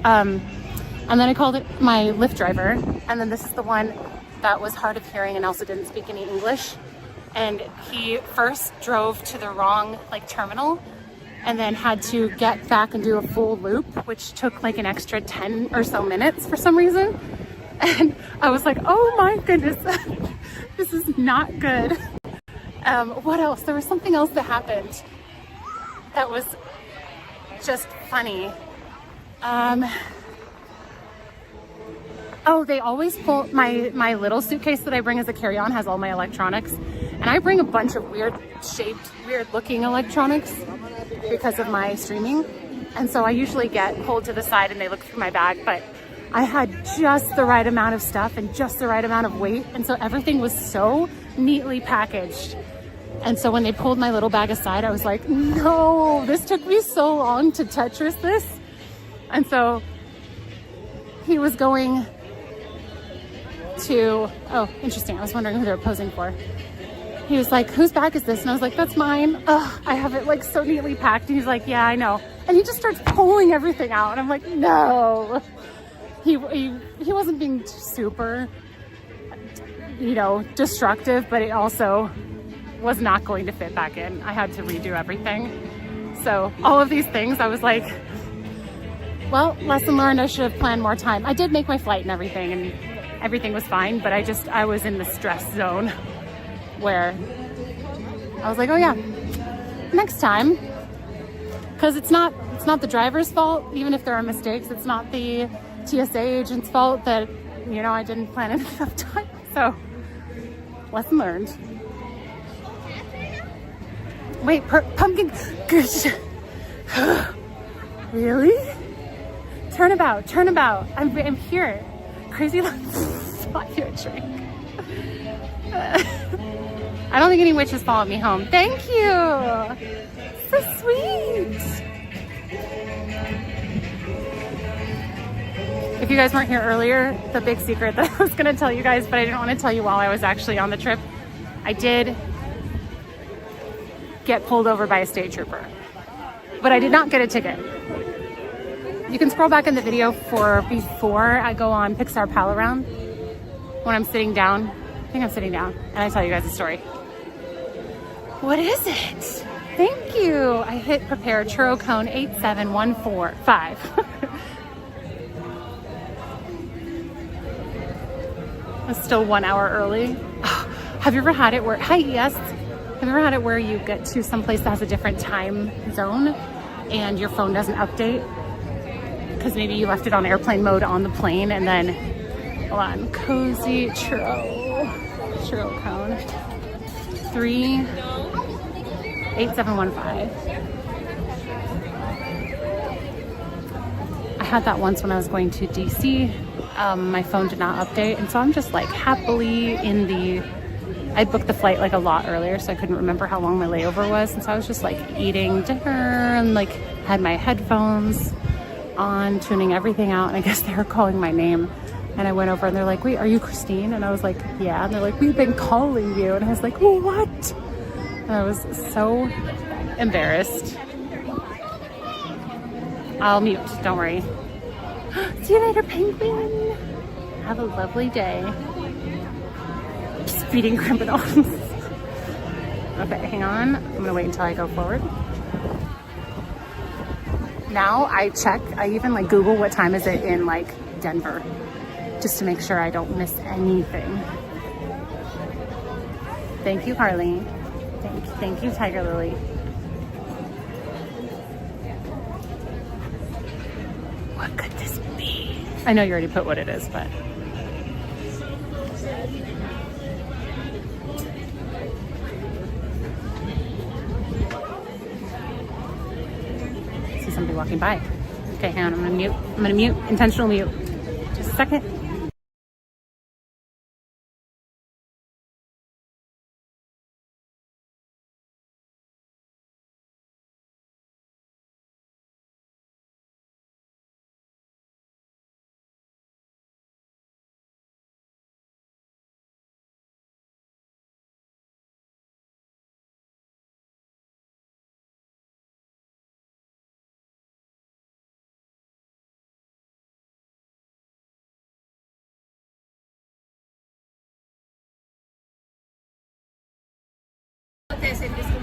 and then I called it my Lyft driver, and then this is the one that was hard of hearing and also didn't speak any English. And he first drove to the wrong like terminal and then had to get back and do a full loop, which took like an extra 10 or so minutes for some reason. And I was like, oh my goodness, this is not good. What else? There was something else that happened that was just funny. Oh, they always pull my little suitcase that I bring as a carry-on has all my electronics, And I bring a bunch of weird shaped, weird looking electronics because of my streaming. And so I usually get pulled to the side and they look through my bag, but I had just the right amount of stuff and just the right amount of weight. And so everything was so neatly packaged. And so when they pulled my little bag aside, I was like, no, this took me so long to Tetris this. And so he was going to, oh, interesting. I was wondering who they were posing for. He was like, whose bag is this? And I was like, that's mine. Ugh, I have it like so neatly packed. And he's like, yeah, I know. And he just starts pulling everything out. And I'm like, no. He wasn't being super, you know, destructive, but it also was not going to fit back in. I had to redo everything. So all of these things, I was like, well, lesson learned, I should have planned more time. I did make my flight and everything was fine, but I was in the stress zone where I was like, oh yeah, next time. Because it's not the driver's fault, even if there are mistakes. It's not the TSA agent's fault that, you know, I didn't plan it enough time. So, lesson learned. Wait, pumpkin. Really? Turn about. I'm here. Crazy. Bought you a drink. I don't think any witches followed me home. Thank you. So sweet. If you guys weren't here earlier, the big secret that I was going to tell you guys, but I didn't want to tell you while I was actually on the trip, I did get pulled over by a state trooper, but I did not get a ticket. You can scroll back in the video for before I go on Pixar Pal-A-Round when I'm sitting down. I think I'm sitting down and I tell you guys a story. What is it? Thank you. I hit prepare churro cone 87145. It's still 1 hour early. Have you ever had it where, hi, yes. Have you ever had it where you get to some place that has a different time zone and your phone doesn't update? Because maybe you left it on airplane mode on the plane and then, hold on, cozy churro cone. 38715. I had that once when I was going to DC. My phone did not update, and so I'm just like happily in the, I booked the flight like a lot earlier, so I couldn't remember how long my layover was, and so I was just like eating dinner and like had my headphones on, tuning everything out, and I guess they were calling my name, and I went over and they're like, wait, are you Christine? And I was like, yeah. And they're like, we've been calling you. And I was like, what? And I was so embarrassed. I'll mute, don't worry. See you later, penguin. Have a lovely day. Speeding criminals. Okay, hang on. I'm gonna wait until I go forward. Now I check, I even like Google what time is it in like Denver, just to make sure I don't miss anything. Thank you, Harley. Thank you, Tiger Lily. What could this be? I know you already put what it is, but. See somebody walking by. Okay, hang on, I'm gonna mute, intentional mute. Just a second.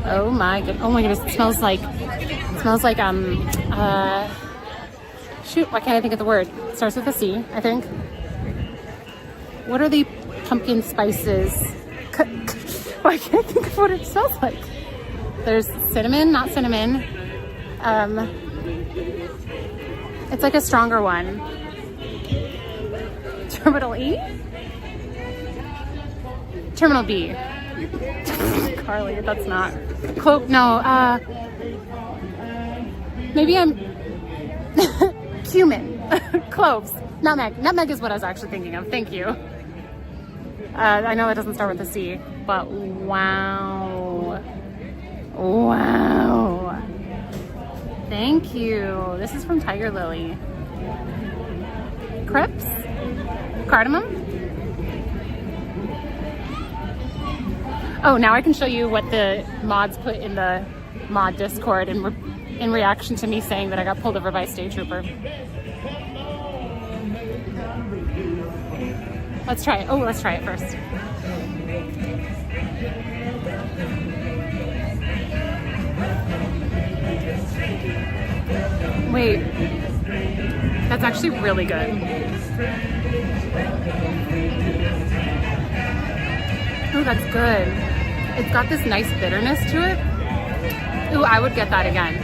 Oh my goodness, it smells like shoot, why can't I think of the word? It starts with a C, I think. What are the pumpkin spices? Why can't I think of what it smells like? There's cinnamon, not cinnamon. It's like a stronger one. Terminal E? Terminal B. Carly, that's not. No, maybe I'm cumin. Cloves. Nutmeg. Nutmeg is what I was actually thinking of. Thank you. I know it doesn't start with a C, but wow. Wow. Thank you. This is from Tiger Lily. Crips? Cardamom? Oh, now I can show you what the mods put in the mod Discord in reaction to me saying that I got pulled over by a state trooper. Let's try it. Oh, let's try it first. Wait, that's actually really good. Oh, that's good. It's got this nice bitterness to it. Ooh, I would get that again.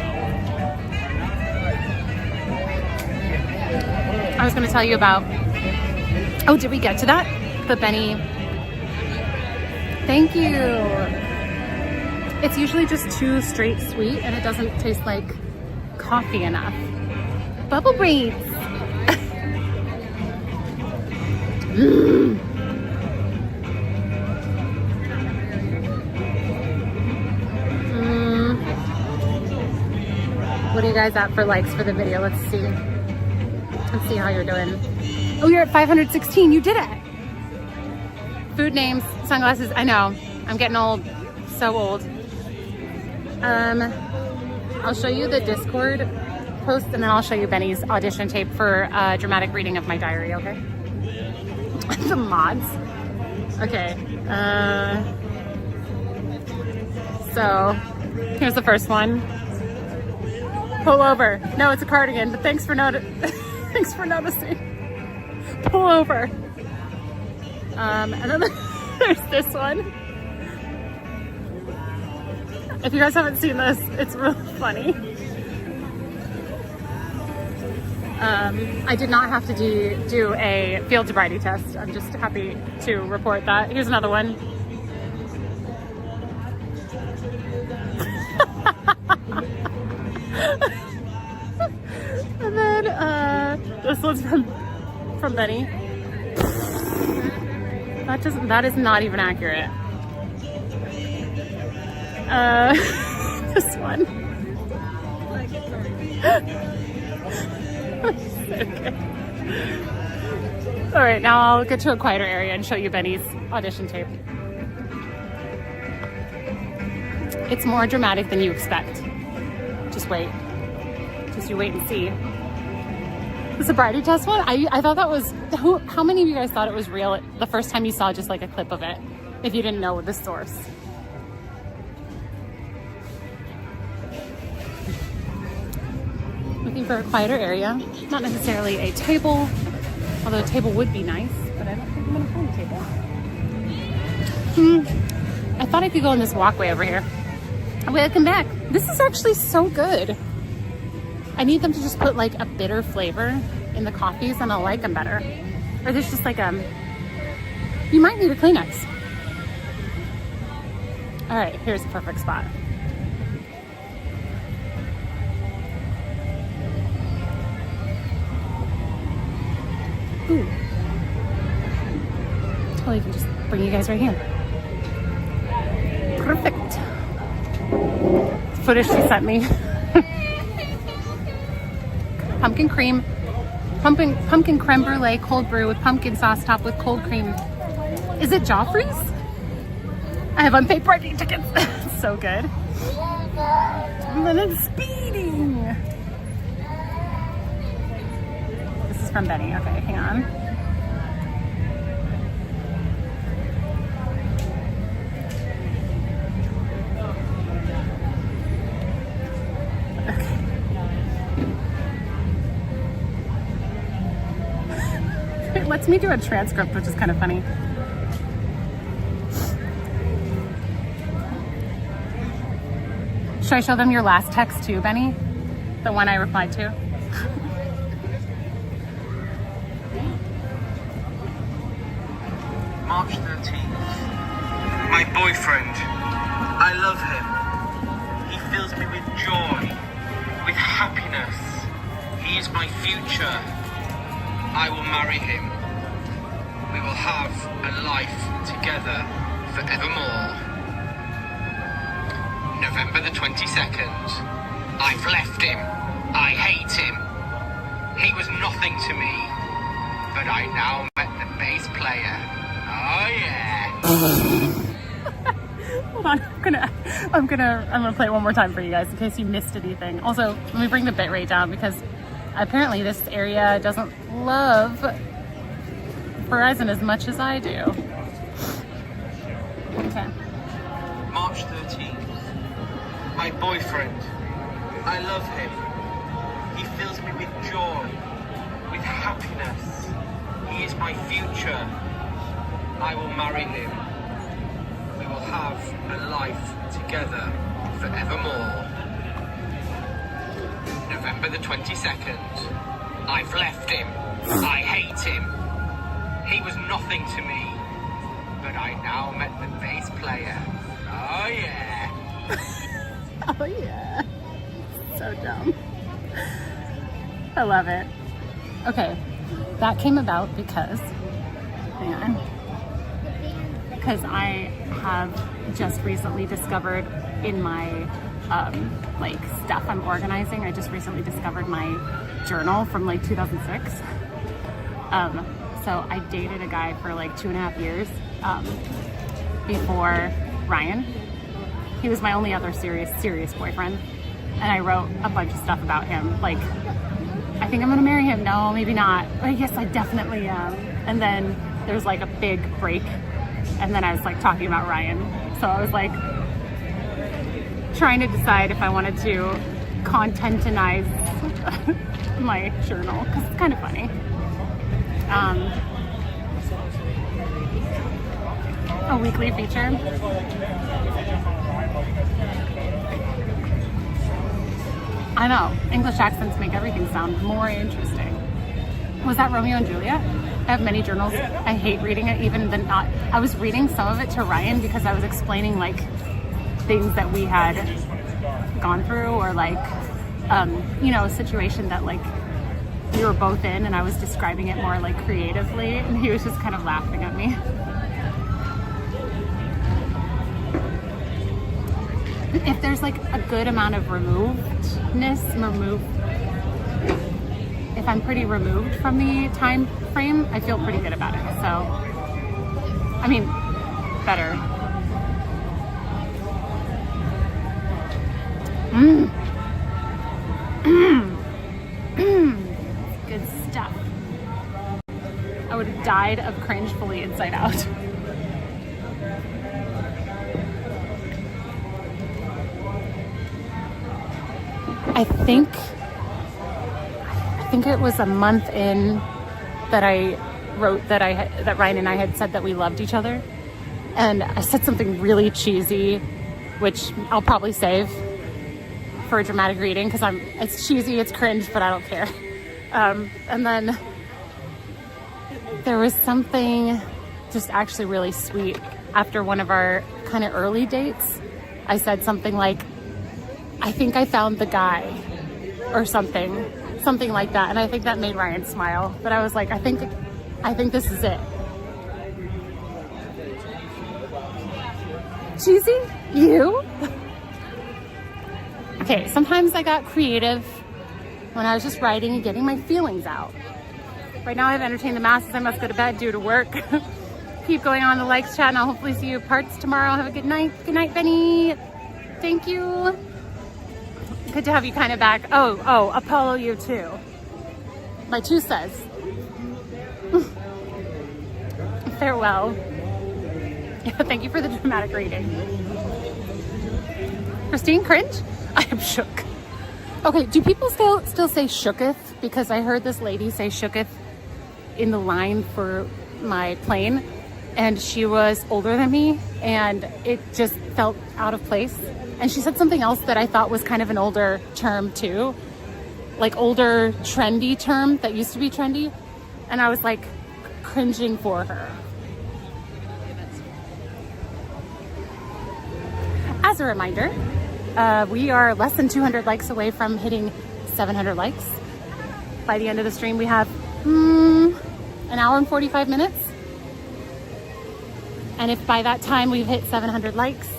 I was going to tell you about... Oh, did we get to that? The Benny. Thank you. It's usually just too straight sweet and it doesn't taste like coffee enough. Bubble braids. What are you guys at for likes for the video? Let's see. Let's see how you're doing. Oh, you're at 516. You did it. Food names, sunglasses. I know. I'm getting old. So old. I'll show you the Discord post and then I'll show you Benny's audition tape for a dramatic reading of my diary, okay? The mods. Okay. So, here's the first one. Pull over. No, it's a cardigan, but thanks for thanks for noticing. Pull over. And then there's this one. If you guys haven't seen this, it's really funny. I did not have to do a field sobriety test. I'm just happy to report that. Here's another one. And then this one's from Benny. That is not even accurate. This one. Okay. All right, now I'll get to a quieter area and show you Benny's audition tape. It's more dramatic than you expect. Just wait. Just you wait and see. The sobriety test one, I thought that was, how many of you guys thought it was real the first time you saw just like a clip of it, if you didn't know the source? Looking for a quieter area, not necessarily a table, although a table would be nice, but I don't think I'm gonna find a table. I thought I could go on this walkway over here. Welcome back. This is actually so good. I need them to just put like a bitter flavor in the coffees and I'll like them better. Or there's just like you might need a Kleenex. All right, here's the perfect spot. Ooh. Totally can just bring you guys right here. Perfect. Footage she sent me. Pumpkin cream, pumpkin creme brulee cold brew with pumpkin sauce topped with cold cream. Is it Joffrey's? I have unpaid parking tickets. So good. And then it's speeding. This is from Benny. Okay, hang on. It lets me do a transcript, which is kind of funny. Should I show them your last text too, Benny? The one I replied to? March 13th. My My boyfriend. I love him. He fills me with joy, with happiness. He is my future. I will marry him. We will have a life together forevermore. November the 22nd. I've left him. I hate him. He was nothing to me, but I now met the bass player. Oh yeah. Hold on, I'm gonna play it one more time for you guys in case you missed anything. Also, let me bring the bitrate down because apparently this area doesn't love Verizon as much as I do. Okay. March 13th. My boyfriend. I love him. He fills me with joy, with happiness. He is my future. I will marry him. We will have a life together forevermore. November the 22nd. I've left him. I hate him. He was nothing to me, but I now met the bass player. Oh yeah. Oh yeah. So dumb. I love it. Okay, that came about because, hang on, because I have just recently discovered in my like stuff I'm organizing, I just recently discovered my journal from like 2006. So I dated a guy for like 2.5 years before Ryan. He was my only other serious boyfriend. And I wrote a bunch of stuff about him. Like, I think I'm gonna marry him. No, maybe not. But yes, I definitely am. And then there's like a big break. And then I was like talking about Ryan. So I was like trying to decide if I wanted to contentinize my journal because it's kind of funny. A weekly feature. I know, English accents make everything sound more interesting. Was that Romeo and Juliet? I have many journals. I hate reading it, even the not. I was reading some of it to Ryan because I was explaining like things that we had gone through or like, you know, a situation that like we were both in, and I was describing it more like creatively, and he was just kind of laughing at me. If there's like a good amount of if I'm pretty removed from the time frame, I feel pretty good about it. So, I mean, better. Good stuff. I would have died of cringe fully inside out. I think it was a month in that I wrote that that Ryan and I had said that we loved each other, and I said something really cheesy, which I'll probably save for a dramatic reading because it's cheesy, it's cringe, but I don't care. And then there was something just actually really sweet after one of our kind of early dates. I said something like, I think I found the guy, or something like that. And I think that made Ryan smile. But I was like, I think this is it. Cheesy? You? Okay, sometimes I got creative when I was just writing and getting my feelings out. Right now I've entertained the masses. I must go to bed due to work. Keep going on the likes chat, and I'll hopefully see you parts tomorrow. Have a good night. Good night, Benny. Thank you. Good to have you kind of back. Oh, Apollo, you too. My 2 says. Farewell. Thank you for the dramatic reading. Christine, cringe? I am shook. Okay, do people still say shooketh? Because I heard this lady say shooketh in the line for my plane, and she was older than me, and it just felt out of place. And she said something else that I thought was kind of an older term too, like older trendy term that used to be trendy. And I was like cringing for her. as a reminder, we are less than 200 likes away from hitting 700 likes. By the end of the stream, we have an hour and 45 minutes. And if by that time we've hit 700 likes,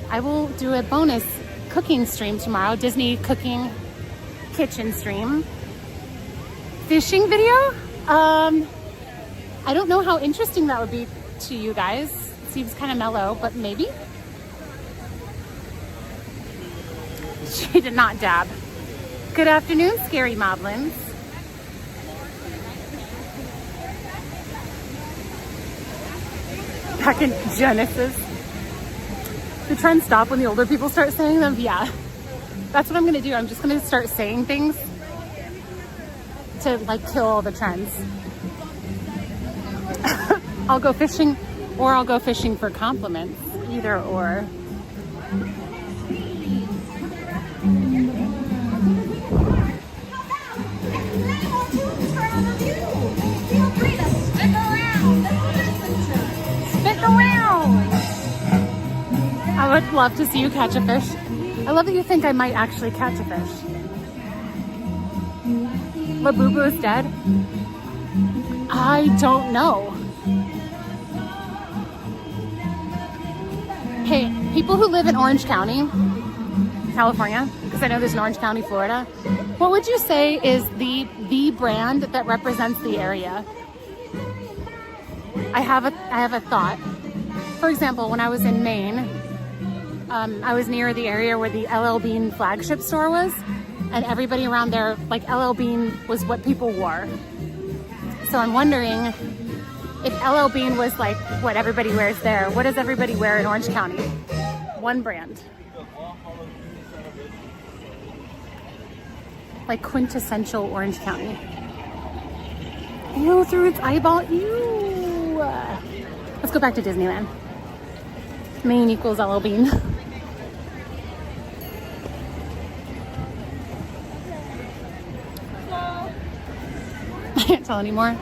I will do a bonus cooking stream tomorrow, Disney cooking kitchen stream. Fishing video? I don't know how interesting that would be to you guys. It seems kind of mellow, but maybe. She did not dab. Good afternoon, Scary Moblins. Back in Genesis. The trends stop when the older people start saying them. Yeah, that's what I'm gonna do. I'm just gonna start saying things to like kill all the trends. I'll go fishing, or I'll go fishing for compliments. Either or. Stick around. I would love to see you catch a fish. I love that you think I might actually catch a fish. Labubu is dead? I don't know. Hey, people who live in Orange County, California, because I know there's an Orange County, Florida, what would you say is the brand that represents the area? I have a thought. For example, when I was in Maine, I was near the area where the LL Bean flagship store was, and everybody around there, like LL Bean was what people wore. So I'm wondering if LL Bean was like what everybody wears there, what does everybody wear in Orange County? One brand. Like quintessential Orange County. Ew, through its eyeball, ew. Let's go back to Disneyland. Maine equals LL Bean. I can't tell anymore.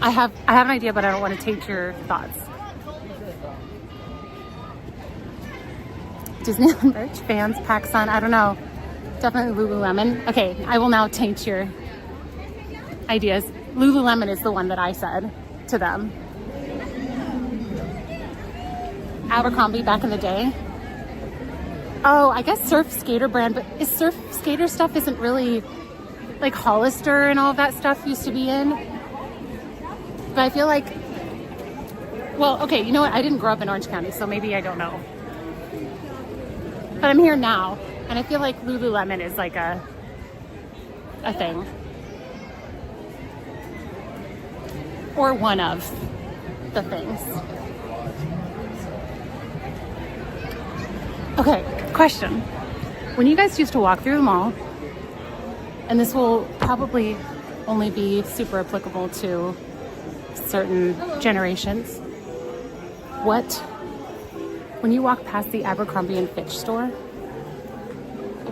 I have an idea, but I don't want to take your thoughts. Disneyland merch, fans, PacSun, I don't know. Definitely Lululemon. Okay, I will now taint your ideas. Lululemon is the one that I said to them. Abercrombie back in the day. Oh, I guess Surf Skater brand, but is Surf Skater stuff isn't really like Hollister and all of that stuff used to be in. But I feel like, well, okay, you know what? I didn't grow up in Orange County, so maybe I don't know. But I'm here now, and I feel like Lululemon is like a thing. Or one of the things. Okay, question. When you guys used to walk through the mall, and this will probably only be super applicable to certain generations, when you walk past the Abercrombie and Fitch store,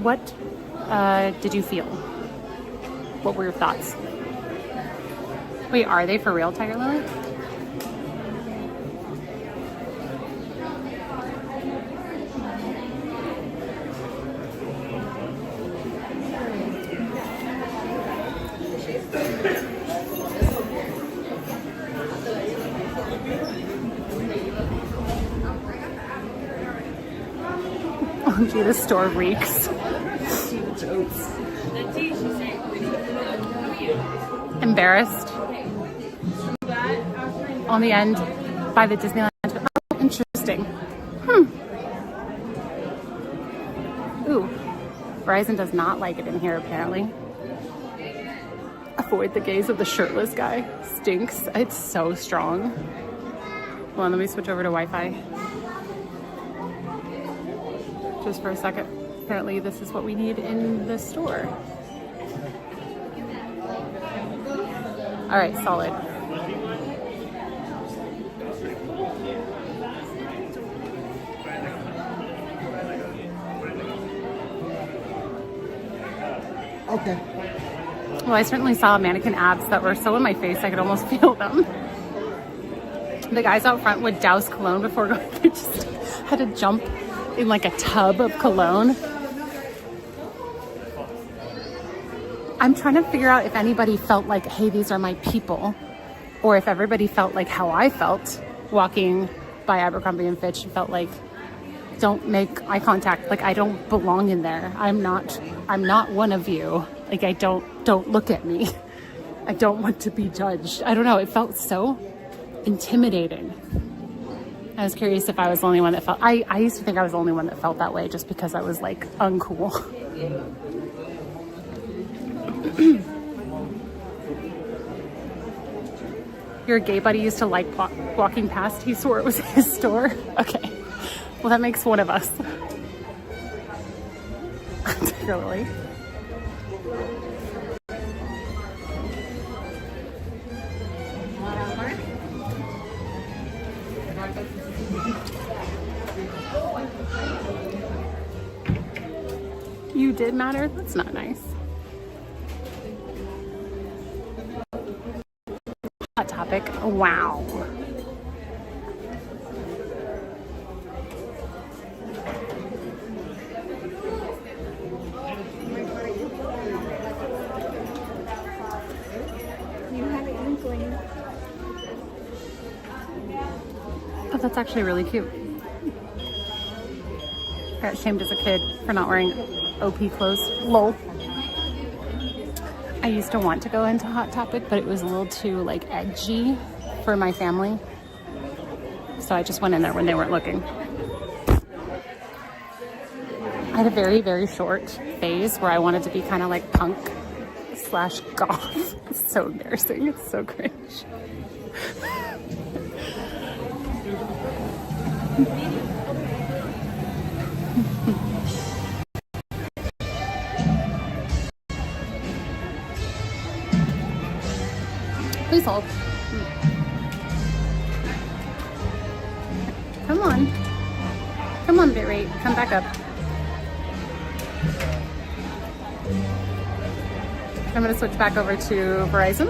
what did you feel? What were your thoughts? Wait, are they for real, Tiger Lily? Oh gee, the store reeks. Embarrassed. On the end by the Disneyland. Oh, interesting. Ooh, Verizon does not like it in here apparently. Avoid the gaze of the shirtless guy. Stinks. It's so strong. Hold on, let me switch over to Wi-Fi. Just for a second. Apparently this is what we need in the store. All right, solid. Okay. Well, I certainly saw mannequin abs that were so in my face I could almost feel them. The guys out front would douse cologne before going. They just had to jump in like a tub of cologne. I'm trying to figure out if anybody felt like, hey, these are my people, or if everybody felt like how I felt walking by Abercrombie and Fitch and felt like, don't make eye contact. Like, I don't belong in there. I'm not one of you. Like, don't look at me. I don't want to be judged. I don't know. It felt so intimidating. I was curious if I was the only one that felt, I used to think I was the only one that felt that way just because I was like uncool. Your gay buddy used to like walking past. He swore it was his store. Okay. Well, that makes one of us. Particularly. You did matter? That's not nice. Hot Topic. Wow. You had an inkling. Oh, that's actually really cute. I got shamed as a kid for not wearing OP clothes. Lol. I used to want to go into Hot Topic, but it was a little too like edgy for my family. So I just went in there when they weren't looking. I had a very, very short phase where I wanted to be kind of like punk / goth. It's so embarrassing. It's so cringe. Please hold. Come on. Come on, bitrate. Come back up. I'm going to switch back over to Verizon.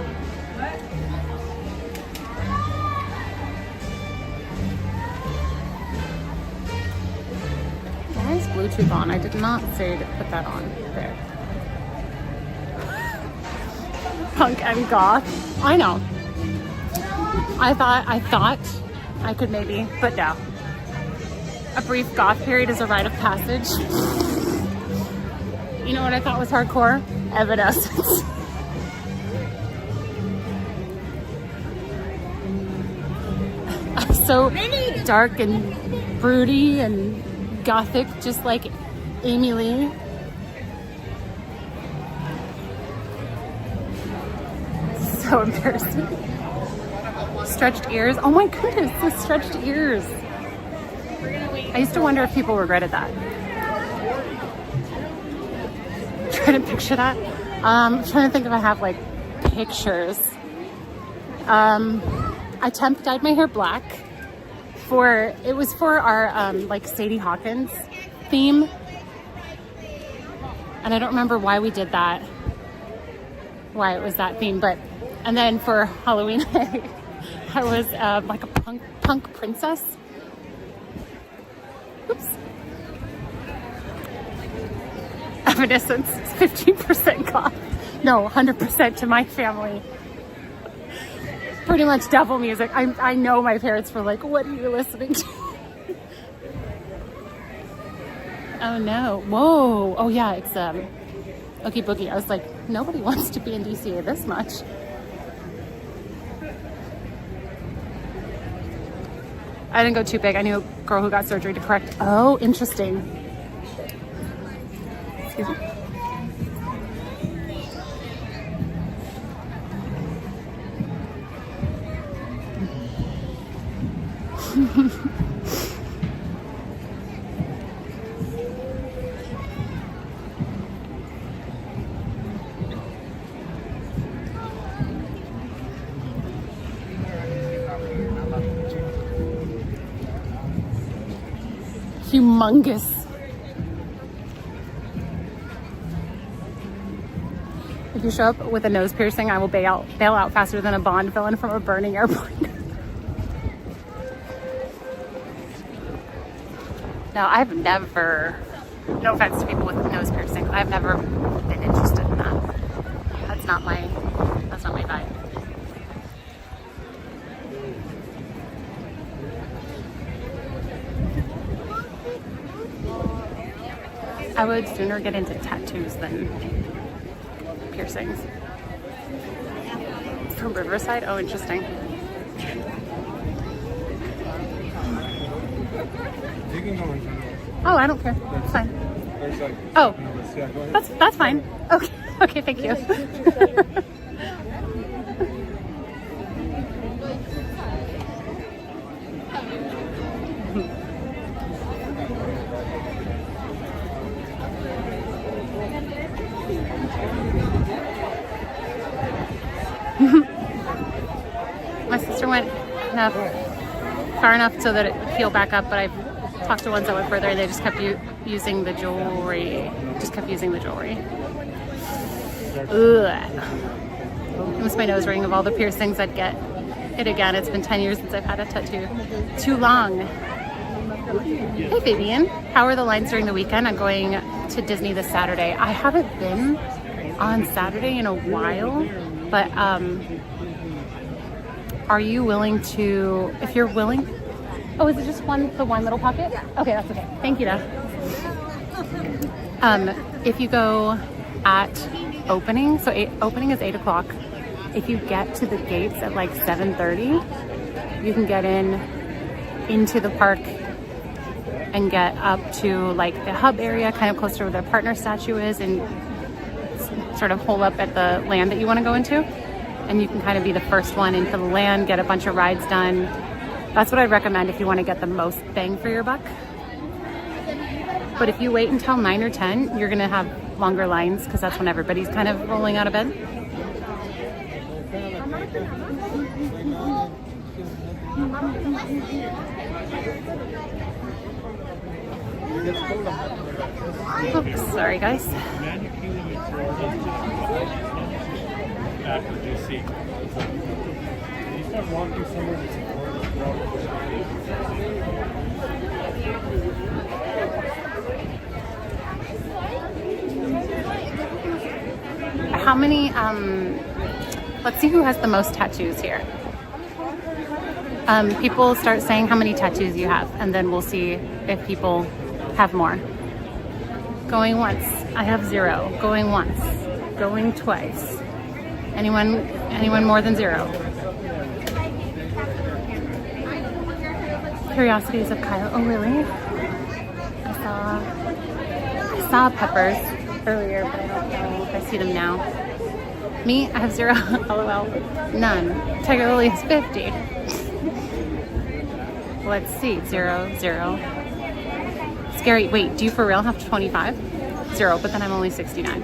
Why is Bluetooth on? I did not say to put that on. There. Punk and goth. I know. I thought I could maybe, but no. A brief goth period is a rite of passage. You know what I thought was hardcore? Evanescence. So dark and broody and gothic, just like Amy Lee. So embarrassing. Stretched ears. Oh my goodness, the stretched ears. I used to wonder if people regretted that. Trying to picture that. I'm trying to think if I have like pictures. I temp dyed my hair black it was for our like Sadie Hawkins theme. And I don't remember why we did that. Why it was that theme, and then for Halloween I was like a punk princess. Oops. Evanescence is 15% goth. No, 100% to my family. Pretty much devil music. I know my parents were like, what are you listening to? Oh no. Whoa. Oh yeah, it's Oogie Boogie. I was like, nobody wants to be in DCA this much. I didn't go too big. I knew a girl who got surgery to correct. Oh, interesting. Excuse me. Humongous. If you show up with a nose piercing, I will bail out faster than a Bond villain from a burning airplane. No, I've never, no offense to people with nose piercing, I've never been interested in that. That's not my vibe. I would sooner get into tattoos than piercings. From Riverside? Oh, interesting. You can go in. Oh, I don't care. It's fine. Oh, that's fine. Okay, thank you. My sister went far enough so that it would heal back up, but I talked to ones that went further and they just kept using the jewelry. Ugh. I miss my nose ring. Of all the piercings, I'd get it again. It's been 10 years since I've had a tattoo. Too long. Hey Fabian, how are the lines during the weekend? I'm going to Disney this Saturday. I haven't been on Saturday in a while, but are you willing to, if you're willing? Oh, is it just the one little pocket? Yeah. Okay, that's okay. Thank you, though. If you go at opening, so opening is 8 o'clock. If you get to the gates at like 7:30, you can get into the park and get up to like the hub area, kind of close to where the partner statue is, and sort of hole up at the land that you want to go into. And you can kind of be the first one into the land, get a bunch of rides done. That's what I'd recommend if you want to get the most bang for your buck. But if you wait until 9 or 10, you're going to have longer lines because that's when everybody's kind of rolling out of bed. Oops, sorry guys. After DC. You start walking somewhere that's How many, let's see who has the most tattoos here. People start saying how many tattoos you have, and then we'll see if people have more. Going once, I have 0. Going once, going twice. Anyone more than 0? Curiosities of Kyle. Oh, really? I saw peppers earlier, but I don't know if I see them now. Me, I have 0. LOL. None. Tiger Lily has 50. Let's see. 0, 0. Scary. Wait, do you for real have 25? 0, but then I'm only 69.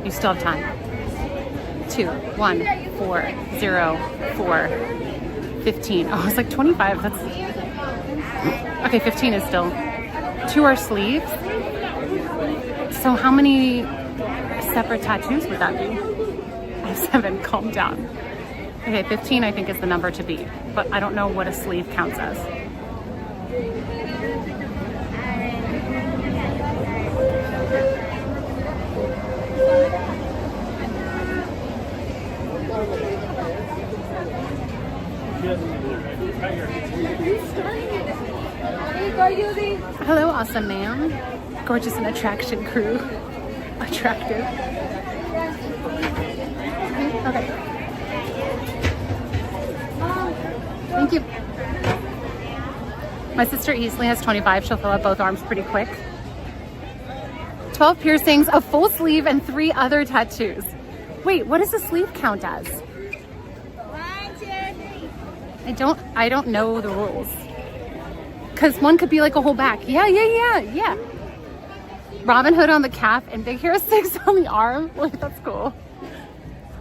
You still have time. 2, 1, 4, 0, 4, 15. Oh, it's like 25. That's okay. 15 is still 2 are sleeves. So how many separate tattoos would that be? I have 7. Calm down. Okay, 15 I think is the number to beat, but I don't know what a sleeve counts as. Hello, awesome ma'am. Gorgeous and attraction crew. Attractive. Okay. Thank you. My sister easily has 25. She'll fill up both arms pretty quick. 12 piercings, a full sleeve, and 3 other tattoos. Wait, what does a sleeve count as? 1, 2, 3. I don't know the rules. Because one could be like a whole back. Yeah. Robin Hood on the calf and Big Hero 6 on the arm. Wait, that's cool.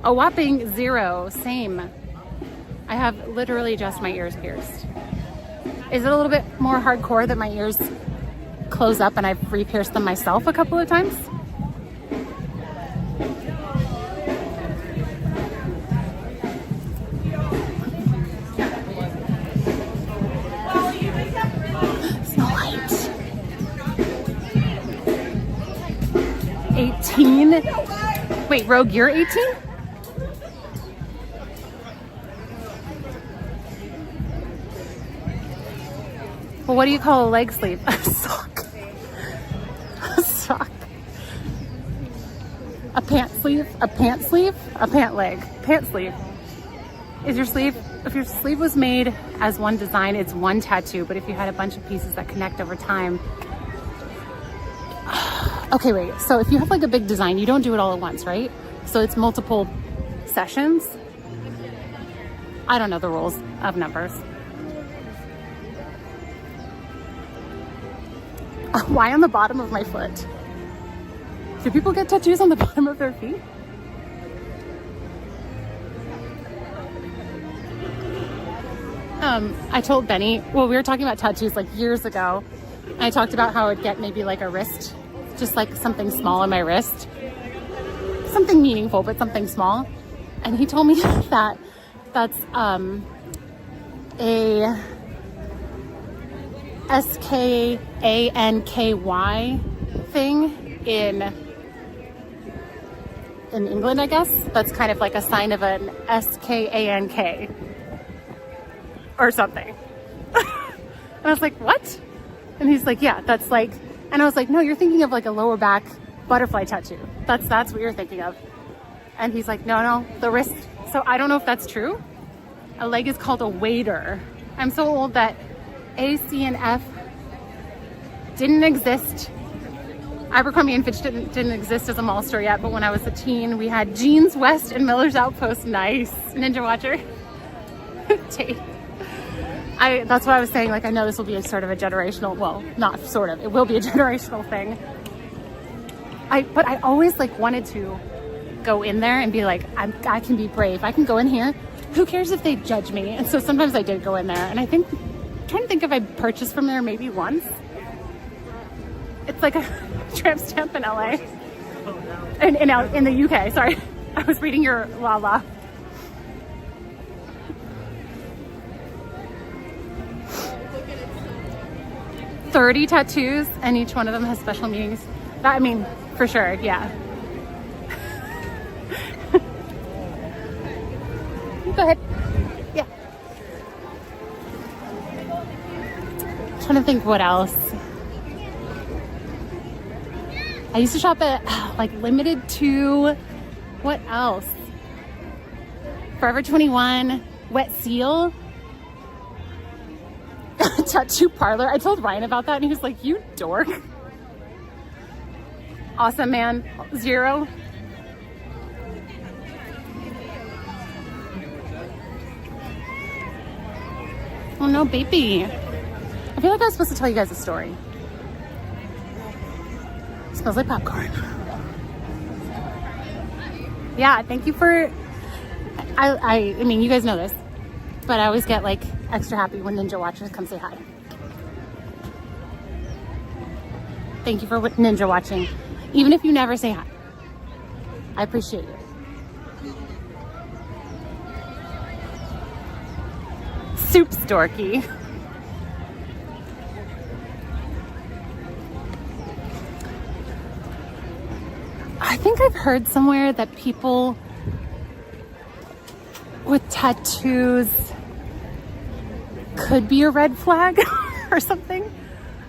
A whopping 0. Same. I have literally just my ears pierced. Is it a little bit more hardcore that my ears close up and I've re-pierced them myself a couple of times? 18? Wait, Rogue, you're 18? Well, what do you call a leg sleeve? A sock. A sock. A pant sleeve? A pant sleeve? A pant leg. Pant sleeve. Is your sleeve, if your sleeve was made as one design, it's one tattoo, but if you had a bunch of pieces that connect over time. Okay, wait, so if you have like a big design, you don't do it all at once, right? So it's multiple sessions. I don't know the rules of numbers. Why on the bottom of my foot? Do people get tattoos on the bottom of their feet? I told Benny, well, we were talking about tattoos like years ago. And I talked about how I'd get maybe like a wrist, just like something small on my wrist. Something meaningful, but something small. And he told me that that's a SKANKY thing in England, I guess. That's kind of like a sign of an SKANK or something. And I was like, what? And he's like, yeah, that's like, and I was like, no, you're thinking of like a lower back butterfly tattoo. That's what you're thinking of. And he's like, no, the wrist. So I don't know if that's true. A leg is called a wader. I'm so old that A, C, and F didn't exist. Abercrombie & Fitch didn't exist as a mall store yet, but when I was a teen, we had Jeans West and Miller's Outpost. Nice. Ninja Watcher. Tate. That's what I was saying, like, I know this will be a sort of a generational, well, not sort of, it will be a generational thing. But I always like wanted to go in there and be like, I can be brave. I can go in here. Who cares if they judge me? And so sometimes I did go in there, and I'm trying to think if I purchased from there maybe once. It's like a tramp stamp in LA. In the UK, sorry. I was reading your Lala. $30 tattoos, and each one of them has special meanings. That, I mean, for sure, yeah. Go ahead. Yeah. Trying to think what else. I used to shop at like Limited to, what else? Forever 21, Wet Seal. Tattoo parlor. I told Ryan about that and he was like, you dork. Awesome Man 0. Oh no, baby. I feel like I was supposed to tell you guys a story. It smells like popcorn. Yeah, thank you for, I mean, you guys know this, but I always get like extra happy when Ninja Watchers come say hi. Thank you for Ninja watching. Even if you never say hi. I appreciate you. Soup's dorky. I think I've heard somewhere that people with tattoos could be a red flag or something.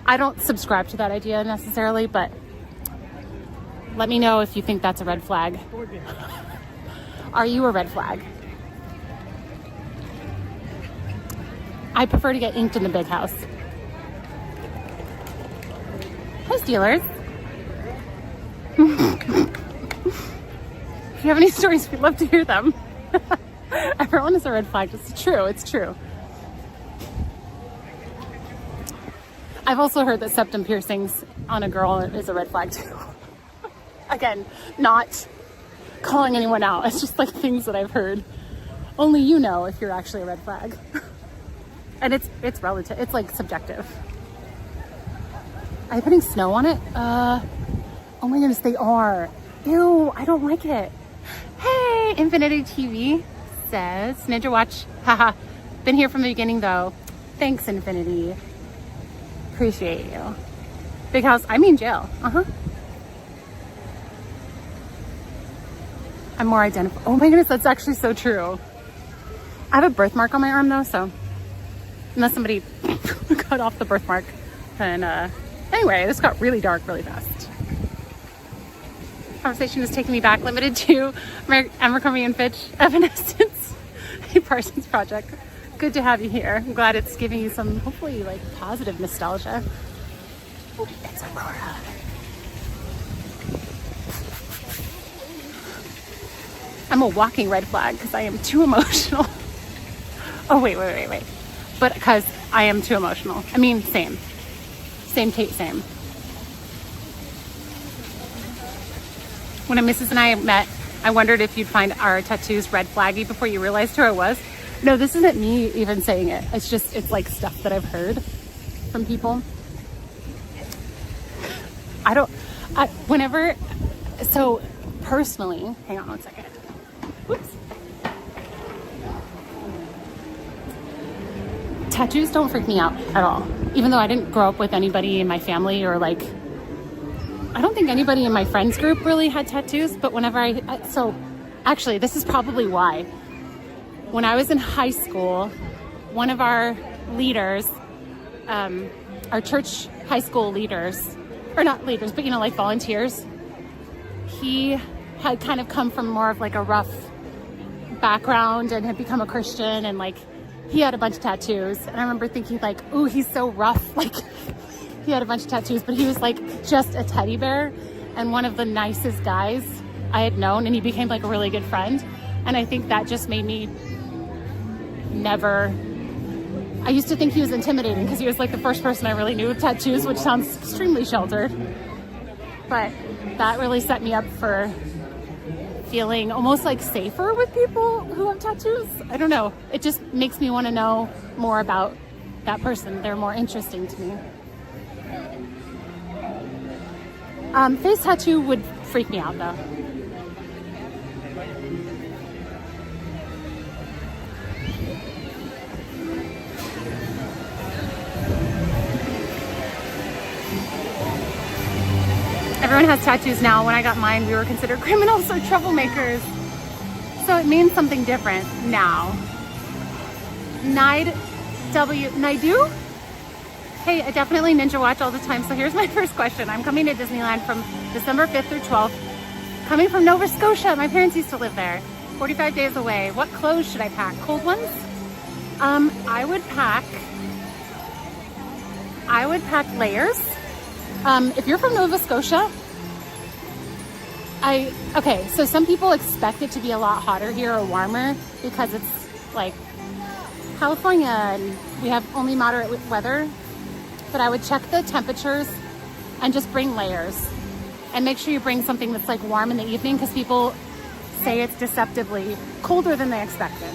I don't subscribe to that idea necessarily, but let me know if you think that's a red flag. Are you a red flag? I prefer to get inked in the big house. Hi, Steelers. If you have any stories, we'd love to hear them. Everyone is a red flag. It's true. It's true. I've also heard that septum piercings on a girl is a red flag too. Again, not calling anyone out. It's just like things that I've heard. Only you know if you're actually a red flag. And it's relative. It's like subjective. Are you putting snow on it? Oh my goodness, they are. Ew, I don't like it. Hey, Infinity TV says, Ninja Watch, haha, been here from the beginning though. Thanks, Infinity. Appreciate you. Big house, I mean jail. I'm more identified. Oh my goodness, that's actually so true. I have a birthmark on my arm though, so unless somebody cut off the birthmark, then anyway, this got really dark really fast. Conversation is taking me back, limited to Abercrombie and Fitch, Evanescence, a Parsons project. Good to have you here. I'm glad it's giving you some, hopefully, like, positive nostalgia. Oh, it's Aurora. I'm a walking red flag because I am too emotional. Oh, wait. But because I am too emotional. I mean, same. Same, Kate, same. When Mrs. and I met, I wondered if you'd find our tattoos red flaggy before you realized who I was. No, this isn't me even saying it. It's like stuff that I've heard from people. So personally, hang on one second. Whoops. Tattoos don't freak me out at all. Even though I didn't grow up with anybody in my family or like, I don't think anybody in my friends group really had tattoos, but whenever so actually this is probably why. When I was in high school, one of our leaders, our church high school leaders, or not leaders, but like volunteers, he had kind of come from more of like a rough background and had become a Christian, and like he had a bunch of tattoos. And I remember thinking like, ooh, he's so rough. Like he had a bunch of tattoos, but he was like just a teddy bear and one of the nicest guys I had known, and he became like a really good friend. And I think that just made me I used to think he was intimidating because he was like the first person I really knew with tattoos, which sounds extremely sheltered. But that really set me up for feeling almost like safer with people who have tattoos. I don't know. It just makes me want to know more about that person. They're more interesting to me. Face tattoo would freak me out though. Everyone has tattoos now. When I got mine, we were considered criminals or troublemakers. So it means something different now. Naidu? Hey, I definitely ninja watch all the time. So here's my first question. I'm coming to Disneyland from December 5th through 12th. Coming from Nova Scotia. My parents used to live there. 45 days away. What clothes should I pack? Cold ones? I would pack layers. If you're from Nova Scotia, okay, so some people expect it to be a lot hotter here or warmer because it's like California and we have only moderate weather, but I would check the temperatures and just bring layers and make sure you bring something that's like warm in the evening because people say it's deceptively colder than they expected.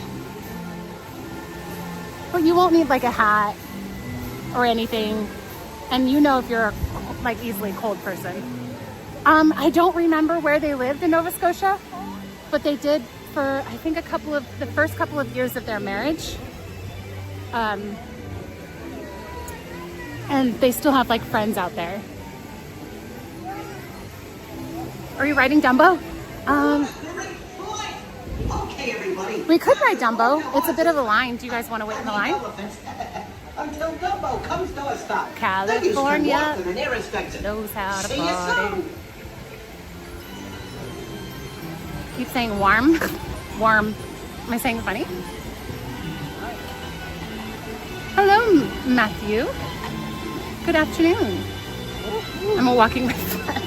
But you won't need like a hat or anything, and you know if you're like easily cold person. I don't remember where they lived in Nova Scotia, but they did for I think the first couple of years of their marriage. And they still have like friends out there. Are you riding Dumbo? Okay, everybody. We could ride Dumbo. It's a bit of a line. Do you guys want to wait in the line? Until Dumbo comes to a stop. California knows how to party. Keep saying warm. Warm. Am I saying it funny? Hello, Matthew. Good afternoon. I'm a walking red flag.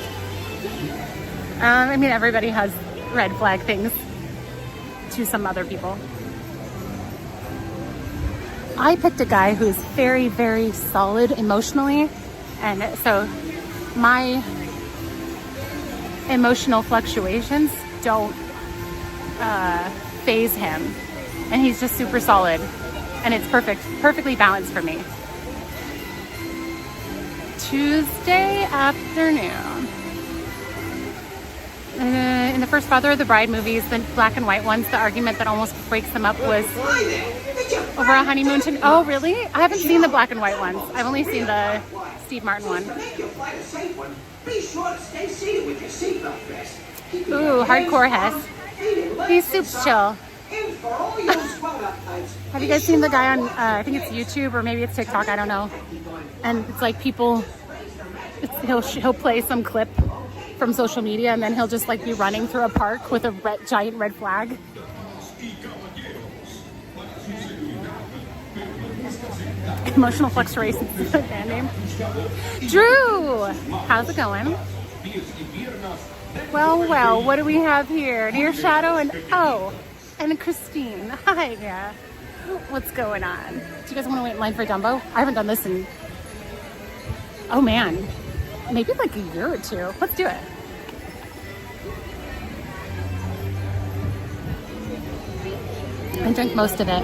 I mean, everybody has red flag things to some other people. I picked a guy who's very, very solid emotionally, and so my emotional fluctuations don't phase him, and he's just super solid, and it's perfectly balanced for me. Tuesday afternoon. In the first Father of the Bride movies, the black and white ones, the argument that almost breaks them up was over a honeymoon. Oh, really? I haven't seen the black and white ones. I've only seen the Steve Martin one. Be sure to stay seated with your seatbelt vest. Ooh, hardcore Hess. He's super chill. Have you guys seen the guy on, I think it's YouTube or maybe it's TikTok, I don't know. And it's like people, he'll play some clip from social media and then he'll just like be running through a park with a giant red flag. Emotional fluctuations is the band name. Drew! How's it going? Well, what do we have here? Near Shadow and and Christine. Hi, yeah. What's going on? Do you guys want to wait in line for Dumbo? I haven't done this in, oh man, maybe like a year or two. Let's do it. I drank most of it.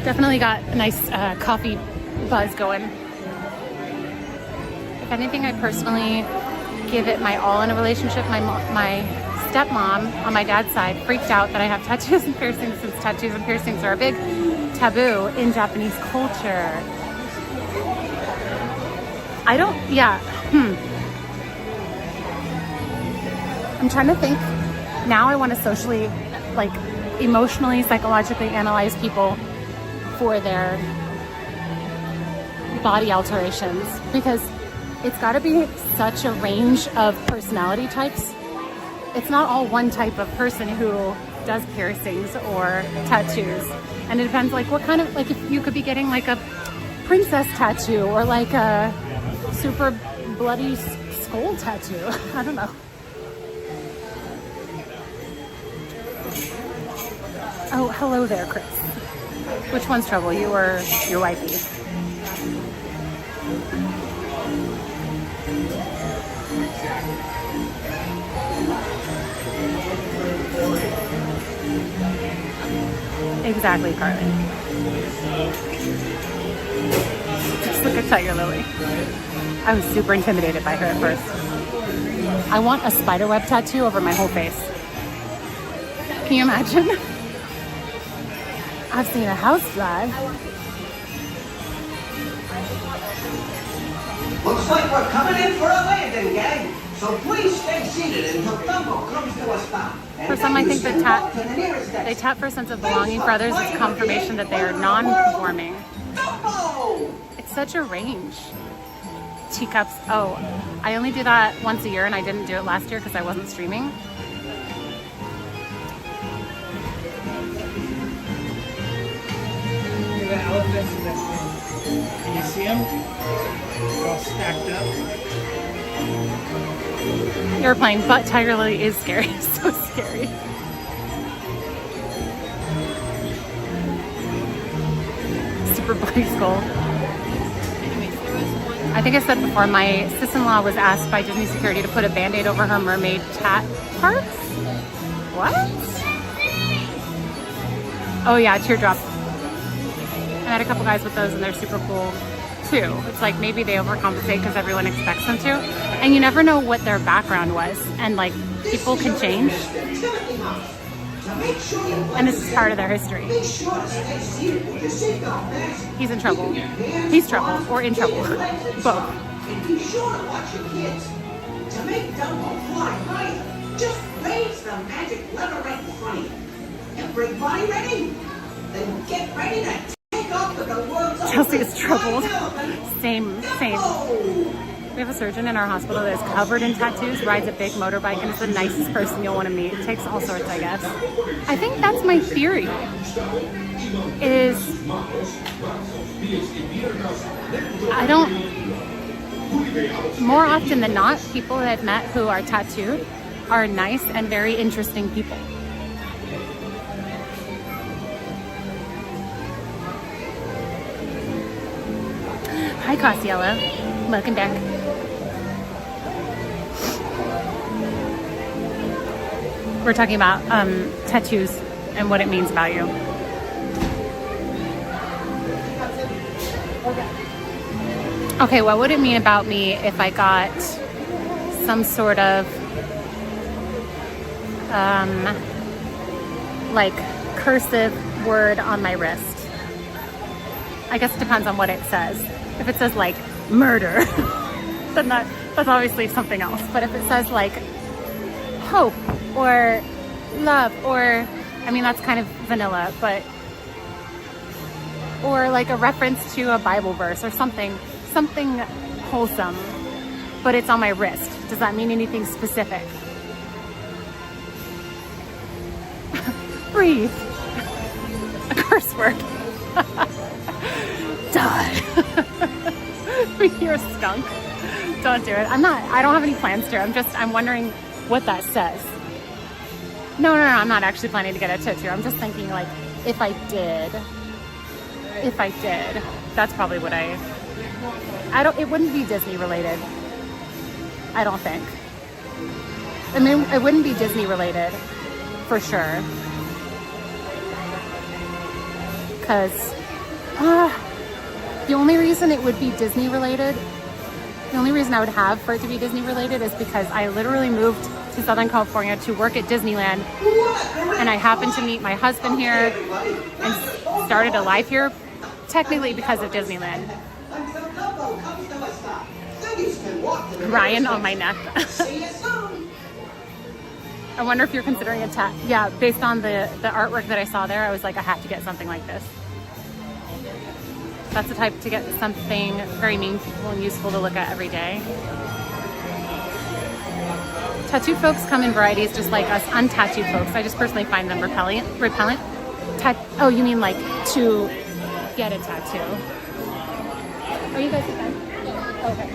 Definitely got a nice coffee buzz going. If anything, I personally give it my all in a relationship. My stepmom on my dad's side freaked out that I have tattoos and piercings, since tattoos and piercings are a big taboo in Japanese culture. I'm trying to think. Now I want to socially, like, emotionally, psychologically analyze people for their body alterations, because it's got to be such a range of personality types. It's not all one type of person who does piercings or tattoos, and it depends like what kind of, like if you could be getting like a princess tattoo or like a super bloody skull tattoo. I don't know. Oh, hello there, Chris. Which one's trouble, you or your wifey? Exactly, Carly. Just look at Tiger Lily. I was super intimidated by her at first. I want a spiderweb tattoo over my whole face. Can you imagine? I've seen a housefly. Looks like we're coming in for a landing, gang. So please stay seated until Dumbo comes to a stop. For some, I think they tap for a sense of belonging. For others, it's confirmation that they are non-conforming. It's such a range. Teacups. Oh, I only do that once a year, and I didn't do it last year because I wasn't streaming. The elephants in this thing. Can you see them? They're all stacked up. You're playing, but Tiger Lily is scary. So scary. Super bloody skull. I think I said before, my sister-in-law was asked by Disney security to put a band-aid over her mermaid tat parts. What? Oh yeah, teardrops. I had a couple guys with those and they're super cool too. It's like maybe they overcompensate because everyone expects them to. And you never know what their background was. And like people can change. And this is part of their history. He's in trouble. He's trouble or in trouble. Both. And be sure to watch your kids. To make Dumbo fly higher, just raise the magic lever right in front of you. Everybody ready? Then get ready to take off with the world's Chelsea is troubled. Same. We have a surgeon in our hospital that is covered in tattoos, rides a big motorbike, and is the nicest person you'll want to meet. It takes all sorts, I guess. I think that's my theory. More often than not, people that I've met who are tattooed are nice and very interesting people. Hi, Cosiella. Welcome back. We're talking about tattoos and what it means about you. Okay, what would it mean about me if I got some sort of like cursive word on my wrist? I guess it depends on what it says. If it says like murder, then that that's obviously something else. But if it says like hope or love, or, I mean, that's kind of vanilla, but, or like a reference to a Bible verse or something wholesome, but it's on my wrist. Does that mean anything specific? Breathe. A curse word. Die. You're a skunk. Don't do it. I don't have any plans to. I'm wondering what that says. No, I'm not actually planning to get a tattoo. I'm just thinking, like, if I did, that's probably what it wouldn't be Disney related. I don't think. I mean, it wouldn't be Disney related, for sure. Because, the only reason it would be Disney related, the only reason I would have for it to be Disney related is because I literally moved to Southern California to work at Disneyland, and I happened to meet my husband here and started a life here, technically because of Disneyland. Ryan on my neck. I wonder if you're considering a tat. Yeah, based on the artwork that I saw there, I was like, I have to get something like this. That's the type to get something very meaningful and useful to look at every day. Tattooed folks come in varieties just like us untattooed folks. I just personally find them repellent. Oh, you mean like to get a tattoo? Are you guys okay? Okay.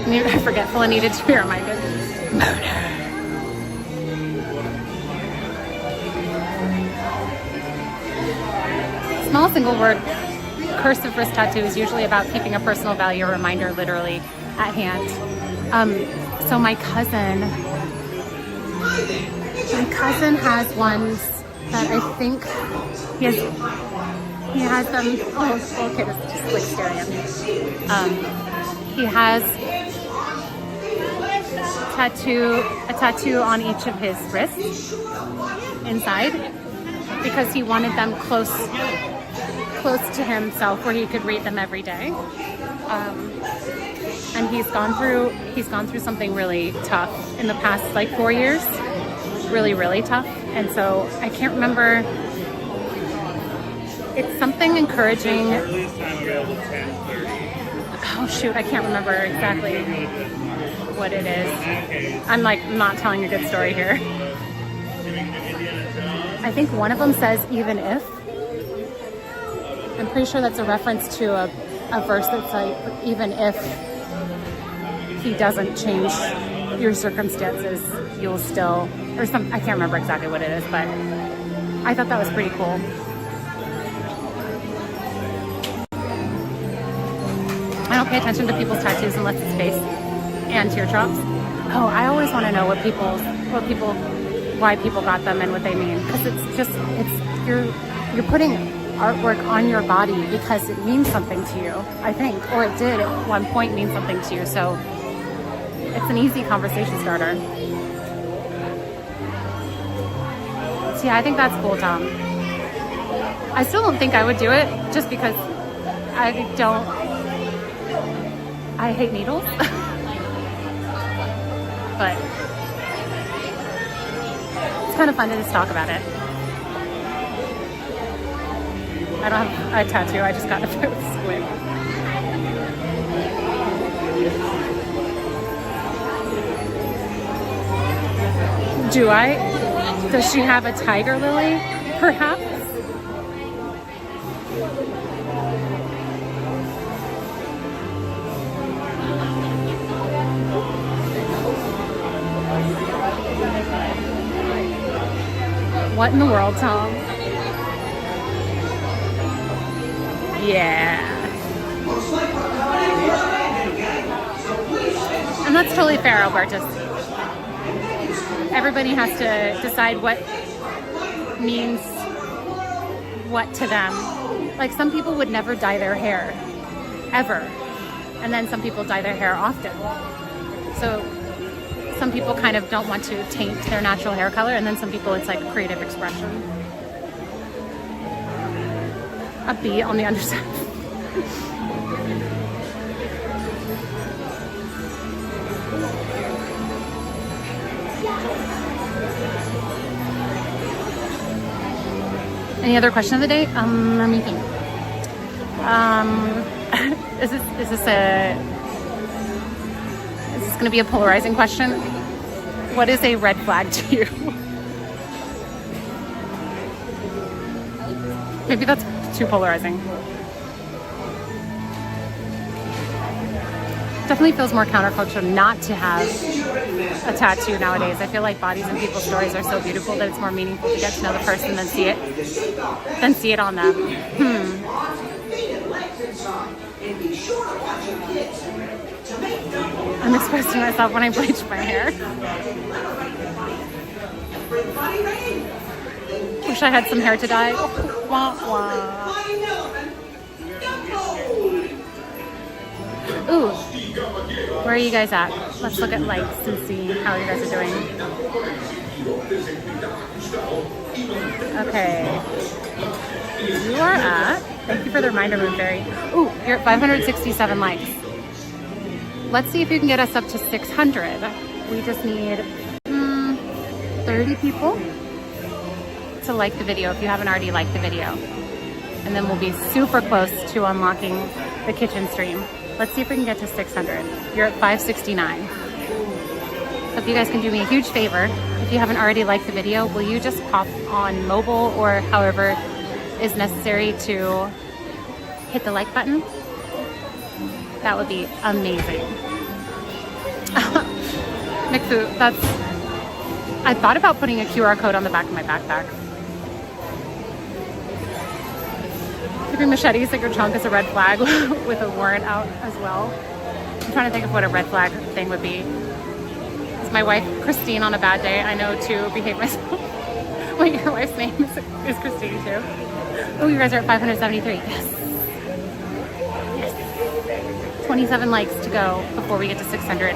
I forgetful and needed to be reminded. Murder. Small single word cursive wrist tattoo is usually about keeping a personal value or reminder literally at hand. So my cousin has ones that I think he has them. Oh, okay, this is just like staring at me. He has a tattoo on each of his wrists inside because he wanted them close to himself where he could read them every day. And he's gone through something really tough in the past like 4 years. Really, really tough. And so I can't remember. It's something encouraging. Oh shoot, I can't remember exactly what it is. I'm like not telling a good story here. I think one of them says even if. I'm pretty sure that's a reference to a verse that's like, even if he doesn't change your circumstances, you'll still, or some, I can't remember exactly what it is, but I thought that was pretty cool. I don't pay attention to people's tattoos unless it's face and teardrops. Oh, I always want to know why people got them and what they mean, because you're putting artwork on your body because it means something to you, I think, or it did at one point mean something to you. So it's an easy conversation starter. So yeah, I think that's cool, Tom. I still don't think I would do it just because I hate needles. But it's kind of fun to just talk about it. I don't have a tattoo, I just got a squid. Do I? Does she have a tiger lily? Perhaps? What in the world, Tom? Yeah. And that's totally fair, Albertus. Everybody has to decide what means what to them. Like some people would never dye their hair, ever. And then some people dye their hair often. So some people kind of don't want to taint their natural hair color, and then some people it's like creative expression. a bee on the underside. Any other question of the day? Let me think. Is this going to be a polarizing question? What is a red flag to you? Maybe that's too polarizing. Definitely feels more counterculture not to have a tattoo nowadays. I feel like bodies and people's stories are so beautiful that it's more meaningful to get to know the person than see it on them. I'm expressing myself when I bleach my hair. Wish I had some hair to dye. Wah, wah. Ooh, where are you guys at? Let's look at likes and see how you guys are doing. Okay. You are at, thank you for the reminder, Moon Fairy. Ooh, you're at 567 likes. Let's see if you can get us up to 600. We just need 30 people to like the video if you haven't already liked the video. And then we'll be super close to unlocking the kitchen stream. Let's see if we can get to 600. You're at 569. So if you guys can do me a huge favor, if you haven't already liked the video, will you just pop on mobile or however is necessary to hit the like button? That would be amazing. McFoo, I thought about putting a QR code on the back of my backpack. Keeping machetes like your trunk is a red flag with a warrant out as well. I'm trying to think of what a red flag thing would be. Is my wife Christine on a bad day? I know to behave myself. Wait, your wife's name is Christine too? Oh, you guys are at 573. Yes. Yes. 27 likes to go before we get to 600.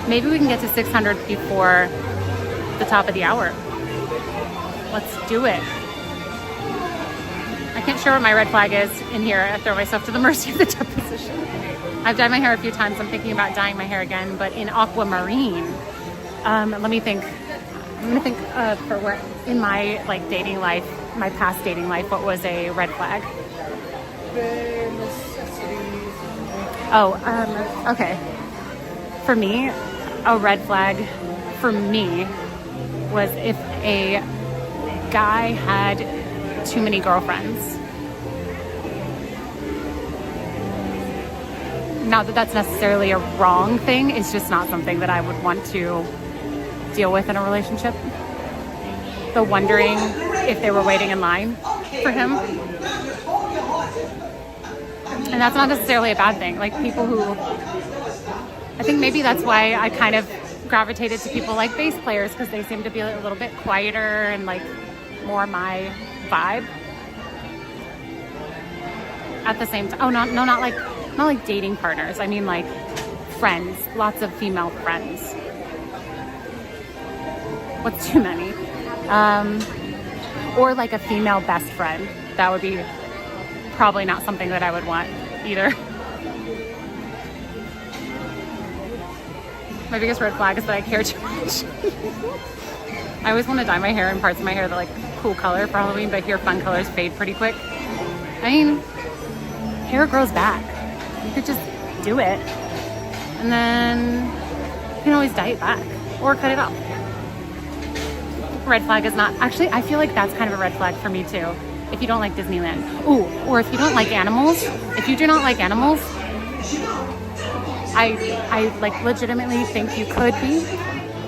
Maybe we can get to 600 before the top of the hour. Let's do it. I can't share what my red flag is in here. I throw myself to the mercy of the deposition. I've dyed my hair a few times. I'm thinking about dyeing my hair again, but in aquamarine. Let me think. I'm gonna think for what in my dating life, my past dating life, what was a red flag? Oh, okay. For me, a red flag for me was if a guy had too many girlfriends. Not that that's necessarily a wrong thing, it's just not something that I would want to deal with in a relationship. The wondering if they were waiting in line for him. And that's not necessarily a bad thing. Like people who, I think maybe that's why I kind of gravitated to people like bass players, because they seem to be a little bit quieter and like more my vibe. At the same time, not like dating partners. I mean like friends, lots of female friends. What's too many? Or like a female best friend. That would be probably not something that I would want either. My biggest red flag is that I care too much. I always want to dye my hair in parts of my hair that like cool color for Halloween, but here fun colors fade pretty quick. I mean, hair grows back. You could just do it. And then you can always dye it back or cut it off. Red flag is not, actually I feel like that's kind of a red flag for me too. If you don't like Disneyland. Ooh, or if you don't like animals. If you do not like animals, I like legitimately think you could be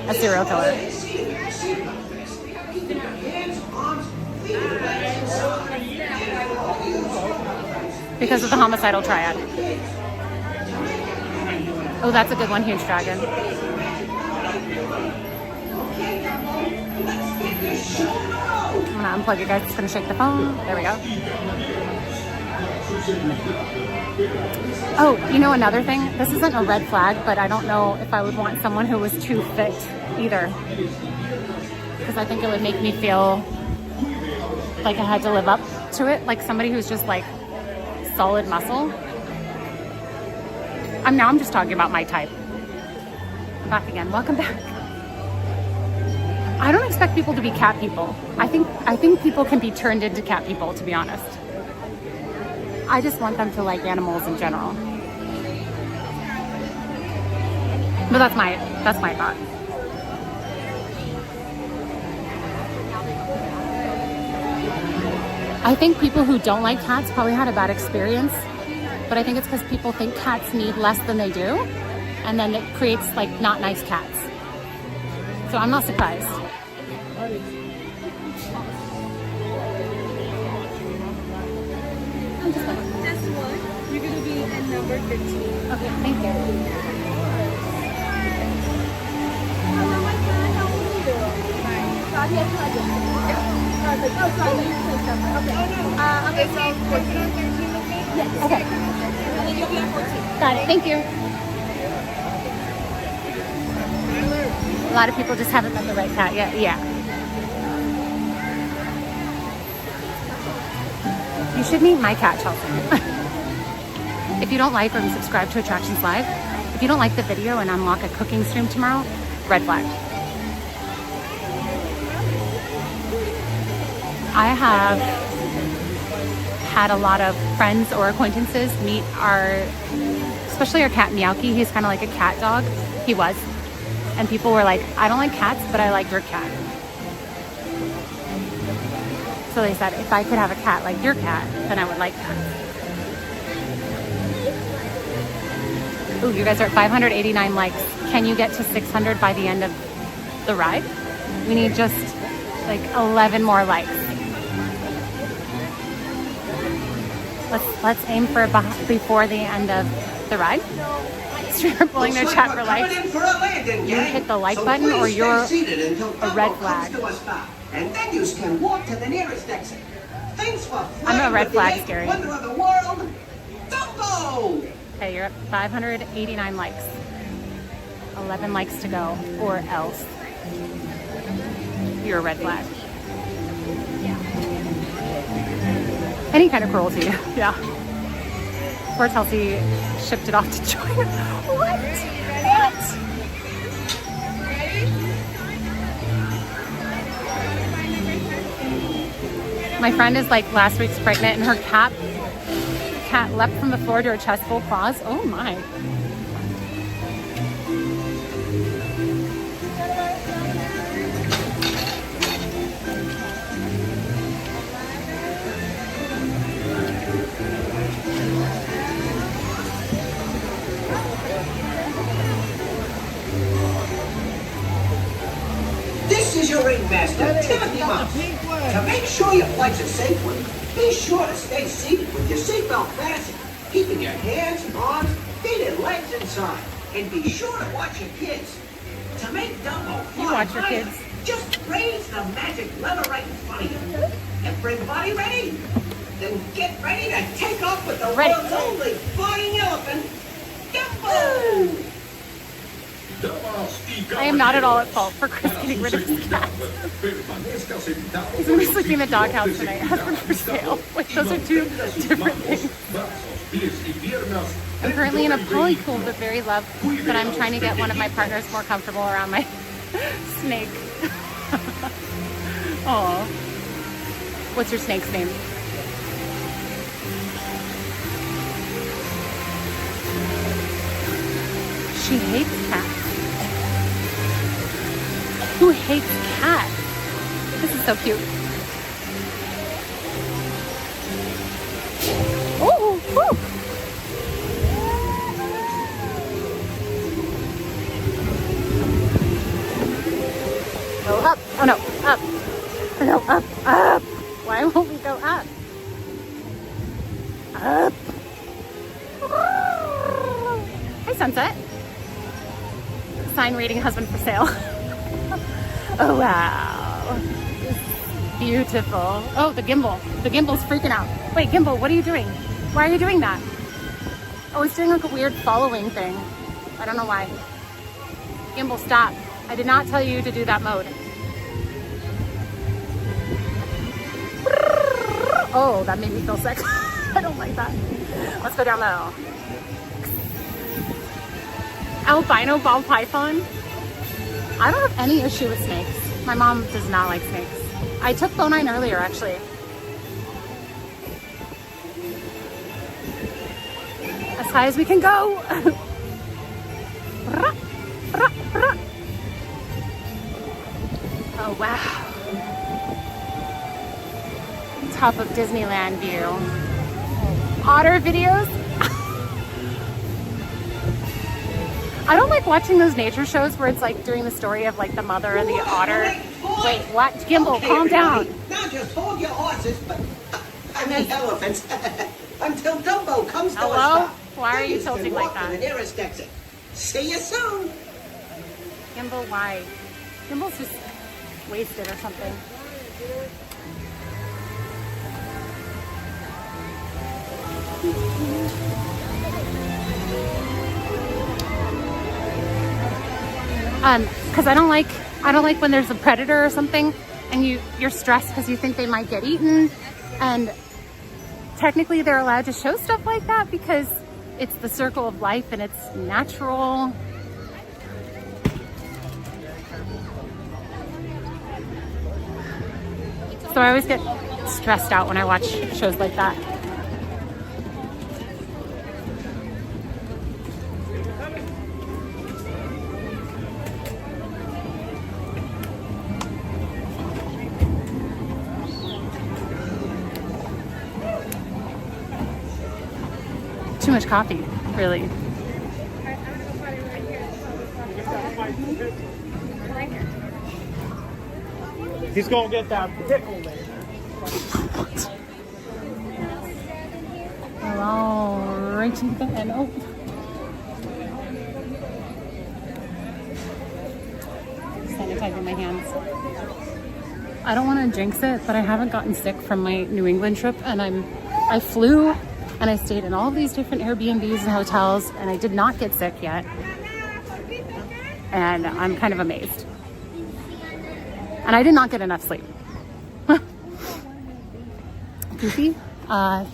a serial killer. Because of the homicidal triad. Oh, that's a good one, huge dragon. I'm gonna unplug it, guys. It's gonna shake the phone. There we go. Oh, you know another thing? This isn't a red flag, but I don't know if I would want someone who was too fit either. because I think it would make me feel like I had to live up to it, like somebody who's just like solid muscle. I'm just talking about my type. Back again. Welcome back. I don't expect people to be cat people. I think people can be turned into cat people, to be honest. I just want them to like animals in general. But that's my thought. I think people who don't like cats probably had a bad experience, but I think it's because people think cats need less than they do, and then it creates like not nice cats. So I'm not surprised. Just one. You're gonna be at number 15. Okay, thank you. Okay. Got it. Thank you. A lot of people just haven't met the right cat yet. Yeah. You should meet my cat, Chelsea. If you don't like or subscribe to Attractions Live, if you don't like the video and unlock a cooking stream tomorrow, red flag. I have had a lot of friends or acquaintances meet especially our cat Meowky. He's kind of like a cat dog. He was. And people were like, I don't like cats, but I like your cat. So they said, if I could have a cat like your cat, then I would like cats. Ooh, you guys are at 589 likes. Can you get to 600 by the end of the ride? We need just like 11 more likes. Let's aim for before the end of the ride. Streamer pulling their chat for likes. You hit the like button or you're a red flag. And then you can walk to the nearest exit. Thanks for I'm a red flag, Scary. Wonder of the world, Dumbo! Okay, you're at 589 likes. 11 likes to go, or else you're a red flag. Any kind of cruelty, yeah. Poor Chelsea shipped it off to join. What? My friend is like last week's pregnant and her cat leapt from the floor to her chest full claws. Oh my. This is your ringmaster, Timothy Mouse. To make sure your flight's a safe one, be sure to stay seated with your seatbelt fastened, keeping your hands, arms, feet, and legs inside. And be sure to watch your kids. To make Dumbo fly higher, just raise the magic lever right in front of you. And bring the body ready. Then get ready to take off with the world's only flying elephant, Dumbo! I am not at all at fault for Chris getting rid of his cat. He's going to be sleeping in the doghouse tonight. Husband for sale. Wait, those are two different things. I'm currently in a poly pool, but very low. But I'm trying to get one of my partners more comfortable around my snake. Oh, what's your snake's name? She hates cats. Who hates cats? This is so cute. Oh, oh. Go up. Oh no, up. No, up, up. Why won't we go up? Up. Hi, Sunset. Sign reading husband for sale. Oh, wow. Beautiful. Oh, the gimbal. The gimbal's freaking out. Wait, gimbal, what are you doing? Why are you doing that? Oh, it's doing like a weird following thing. I don't know why. Gimbal, stop. I did not tell you to do that mode. Oh, that made me feel sick. I don't like that. Let's go down low. Albino ball python. I don't have any issue with snakes. My mom does not like snakes. I took Bonine earlier, actually. As high as we can go. Oh, wow. Top of Disneyland view. Otter videos. I don't like watching those nature shows where it's like doing the story of like the mother and the otter. Wait, what? Gimbal, Okay, calm down. Now just hold your horses, but I mean elephants, until Dumbo comes to a Hello? stop. Why are you Then tilting can like walk to that? the nearest exit. See you soon. Gimbal, why? Gimbal's just wasted or something. Because I don't like when there's a predator or something and you're stressed because you think they might get eaten, and technically they're allowed to show stuff like that because it's the circle of life and it's natural. So I always get stressed out when I watch shows like that. Too much coffee, really. He's gonna get that pickle there. Hello, right in the end. Oh. Sanitizing my hands. I don't want to jinx it, but I haven't gotten sick from my New England trip, and I flew and I stayed in all of these different Airbnbs and hotels, and I did not get sick yet. And I'm kind of amazed. And I did not get enough sleep. Goofy,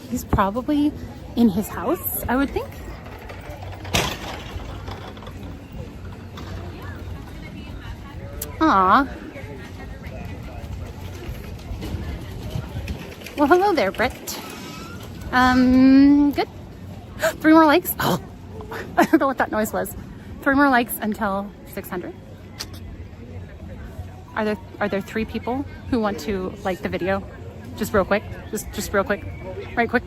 he's probably in his house, I would think. Aw. Well, hello there, Britt. Good. 3 more likes. Oh, I don't know what that noise was. 3 more likes until 600. Are there 3 people who want to like the video? Just real quick. Just real quick. Right quick.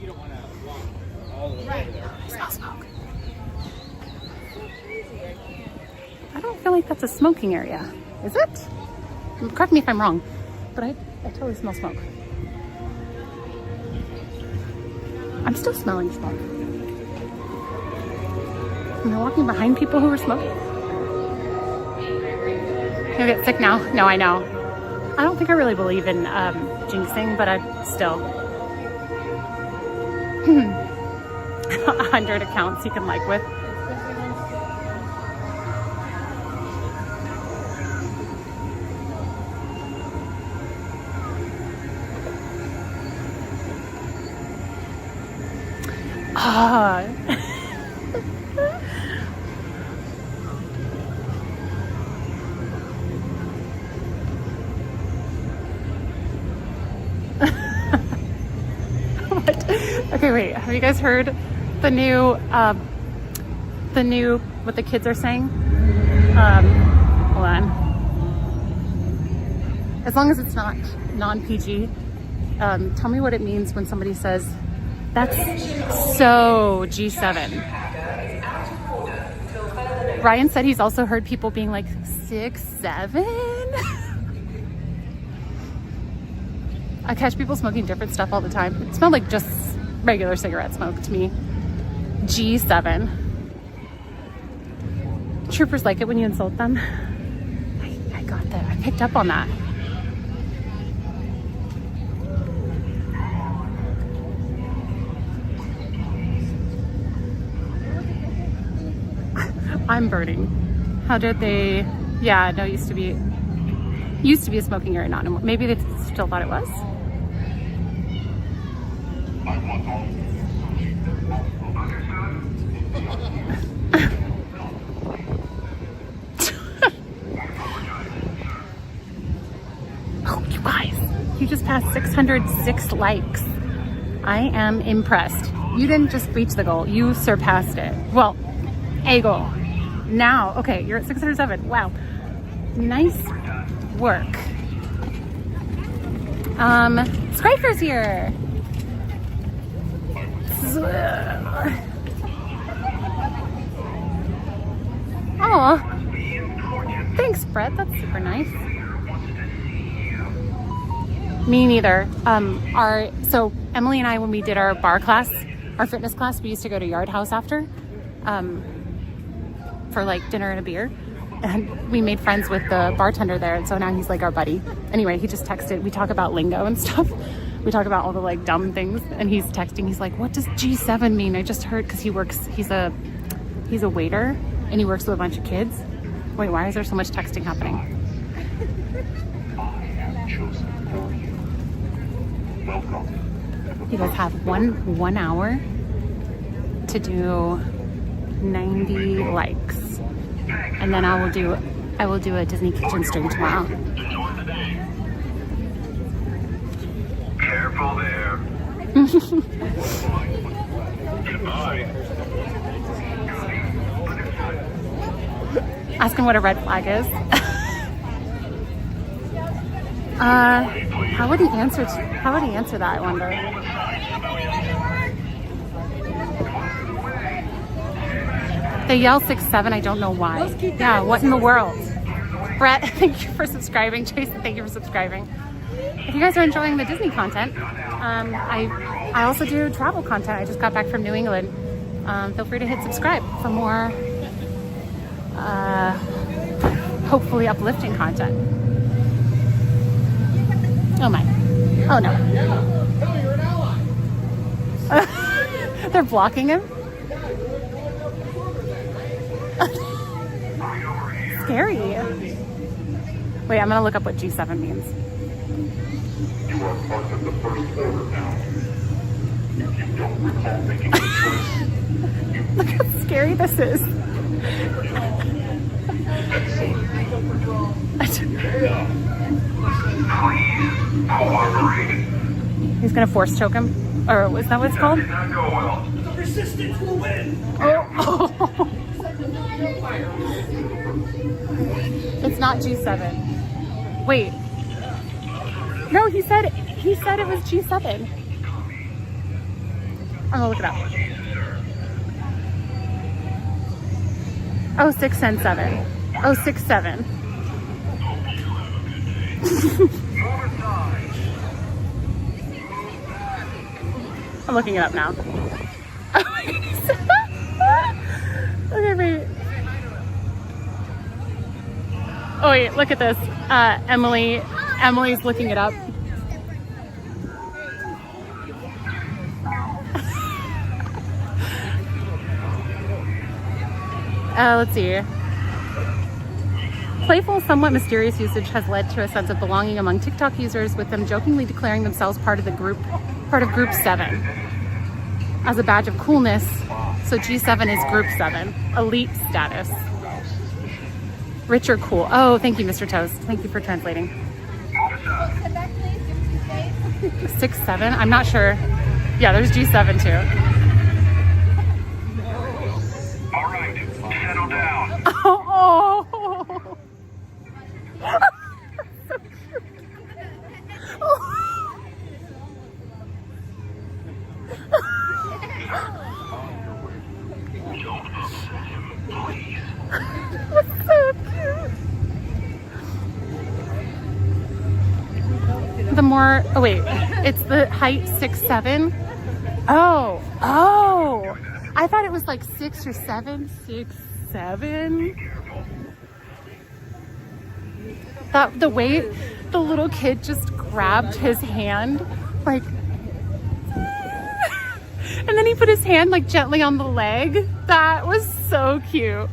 I smell smoke. I don't feel like that's a smoking area. Is it? Correct me if I'm wrong, but I totally smell smoke. I'm still smelling smoke. Am I walking behind people who are smoking? You'll get sick now? No, I know. I don't think I really believe in jinxing, but I still. 100 accounts you can like with. Ah. Okay, wait. Have you guys heard the new what the kids are saying? Hold on. As long as it's not non-PG, tell me what it means when somebody says, "That's so G7." Ryan said he's also heard people being like 6, 7. I catch people smoking different stuff all the time. It smelled like just regular cigarette smoke to me. G7. Troopers like it when you insult them. I got that. I picked up on that. I'm burning. How did they? Yeah, no, used to be a smoking area, not anymore. Maybe they still thought it was. Oh, you guys, you just passed 606 likes. I am impressed. You didn't just reach the goal, you surpassed it. Well, a goal. Now, okay, you're at 607. Wow. Nice work. Skriker's here. Oh, thanks, Brett. That's super nice. Me neither. So Emily and I, when we did our bar class, our fitness class, we used to go to Yard House after, for like dinner and a beer. And we made friends with the bartender there, and so now he's like our buddy. Anyway, he just texted. We talk about lingo and stuff. We talk about all the like dumb things, and he's texting. He's like, "What does G7 mean?" I just heard, because he works. He's a waiter, and he works with a bunch of kids. Wait, why is there so much texting happening? You guys have one hour to do 90 likes, and then I will do a Disney kitchen stream tomorrow. Careful there. Ask him what a red flag is. How would he answer that, I wonder? They yell 6'7", I don't know why. Yeah, what in the world? Brett, thank you for subscribing. Jason, thank you for subscribing. If you guys are enjoying the Disney content, I also do travel content. I just got back from New England. Feel free to hit subscribe for more hopefully uplifting content. Oh my. Oh no. You're an ally. They're blocking him? Scary. Wait, I'm gonna look up what G7 means. You are part of the first order now. If you don't recall making a choice, Look how scary this is. He's gonna force choke him? Or is that what it's called? The resistance will win. Oh. It's not G7. Wait. No, he said it was G7. I'm gonna look it up. Oh, 6 and 7. Oh, 6, 7. I'm looking it up now. Okay, wait. Oh wait, look at this. Emily's looking it up. Let's see. Playful, somewhat mysterious usage has led to a sense of belonging among TikTok users, with them jokingly declaring themselves part of Group 7 as a badge of coolness. So G7 is Group 7, elite status. Rich or cool. Oh, thank you, Mr. Toast. Thank you for translating. 6, 7. I'm not sure. Yeah, there's G7 too. All right, settle down. Oh. That's so cute. The more, oh wait, it's the height 6'7". Oh, I thought it was like 6 or 7. 6, 7. That the way the little kid just grabbed his hand, like, and then he put his hand like gently on the leg. That was so cute.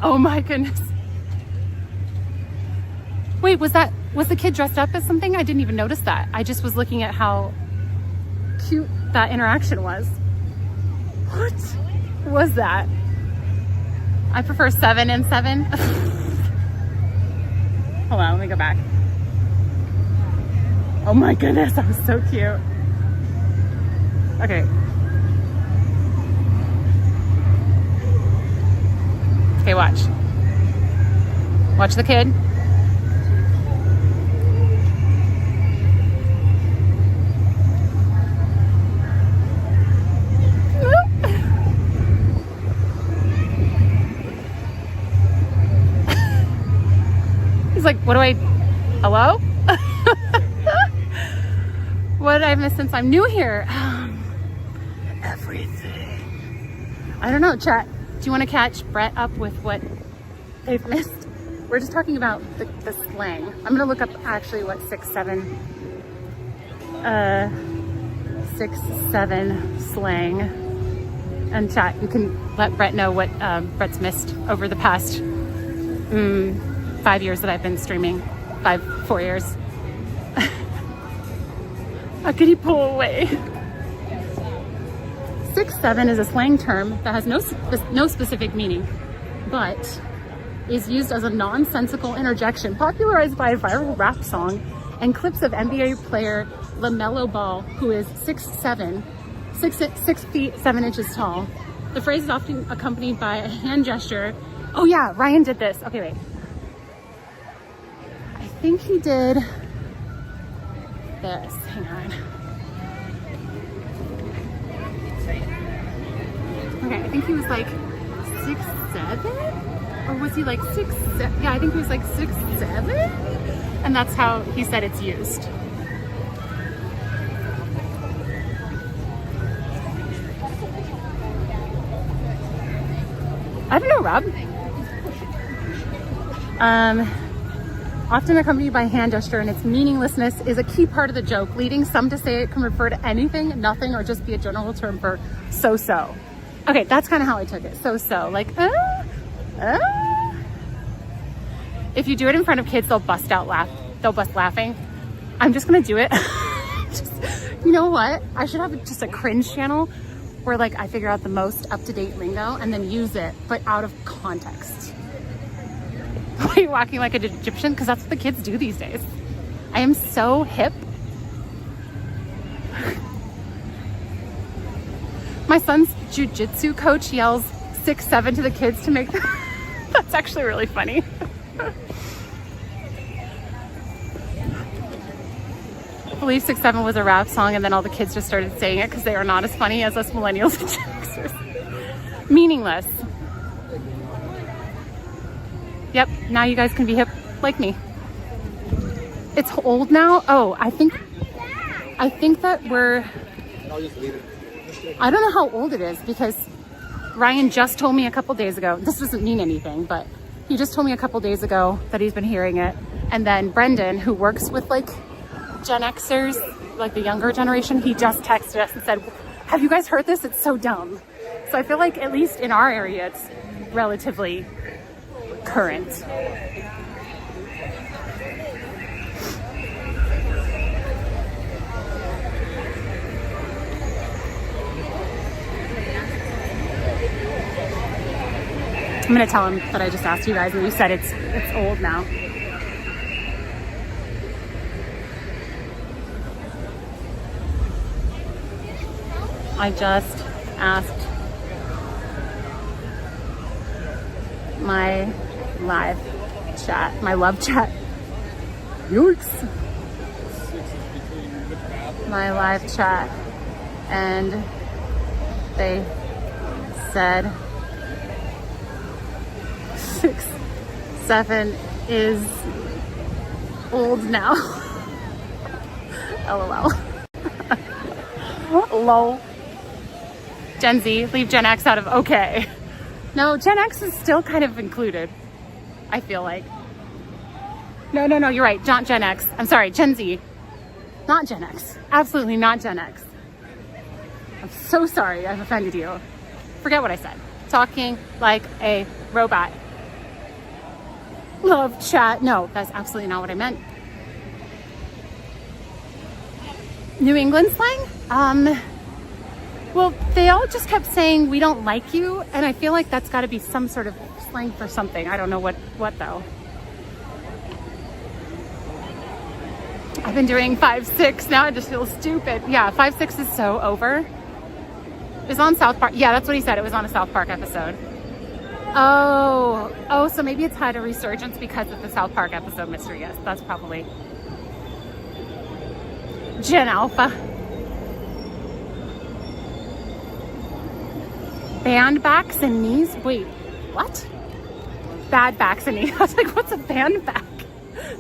Oh my goodness. Wait, was the kid dressed up as something? I didn't even notice that. I just was looking at how cute that interaction was. What was that? I prefer 7 and 7. Hold on, let me go back. Oh my goodness, that was so cute. Okay. Okay, watch. Watch the kid. He's like, what do I, hello? What did I miss since I'm new here? Everything. I don't know, chat. Do you want to catch Brett up with what they've missed? We're just talking about the slang. I'm gonna look up actually what 6-7 slang. And chat, you can let Brett know what Brett's missed over the past 5 years that I've been streaming. 4 years. How could he pull away? 6-7 is a slang term that has no specific meaning, but is used as a nonsensical interjection popularized by a viral rap song and clips of NBA player LaMelo Ball, who is 6'7", 6 feet 7 inches tall. The phrase is often accompanied by a hand gesture. Oh yeah, Ryan did this. Okay, wait. I think he did this. Hang on. Okay, I think he was like 6'7", or was he like 6'7"? Yeah, I think he was like 6'7", and that's how he said it's used. I don't know, Rob. Often accompanied by hand gesture, and its meaninglessness is a key part of the joke, leading some to say it can refer to anything, nothing, or just be a general term for so-so. Okay, that's kind of how I took it. So-so, like, If you do it in front of kids, they'll bust laughing. I'm just gonna do it. You know what? I should have just a cringe channel where like I figure out the most up-to-date lingo and then use it, but out of context. Like walking like an Egyptian, because that's what the kids do these days. I am so hip. My son's jujitsu coach yells 6'7" to the kids to make them. That's actually really funny. I believe 6'7" was a rap song, and then all the kids just started saying it because they are not as funny as us millennials and Gen Xers. Meaningless. Yep, now you guys can be hip like me. It's old now. Oh, I think that we're, I don't know how old it is, because Ryan just told me a couple days ago, this doesn't mean anything, but he just told me a couple days ago that he's been hearing it. And then Brendan, who works with like Gen Xers, like the younger generation, he just texted us and said, have you guys heard this? It's so dumb. So I feel like at least in our area, it's relatively current. I'm gonna tell him that I just asked you guys and you said it's old now. I just asked my live chat, my love chat. Yikes. My live chat, and they said 6'7" is old now. LOL. Lol. Gen Z, leave Gen X out of okay. No, Gen X is still kind of included, I feel like. No, you're right, not Gen X. I'm sorry, Gen Z. Not Gen X. Absolutely not Gen X. I'm so sorry I've offended you. Forget what I said. Talking like a robot. Love chat. No, that's absolutely not what I meant. New England slang? Well, they all just kept saying, we don't like you. And I feel like that's got to be some sort of slang for something. I don't know what though. I've been doing 5-6. Now I just feel stupid. Yeah, 5-6 is so over. It's on South Park. Yeah, that's what he said. It was on a South Park episode. Oh, so maybe it's had a resurgence because of the South Park episode mystery. Yes, that's probably Gen Alpha. Band backs and knees. Wait, what? Bad backs and knees. I was like, what's a band back?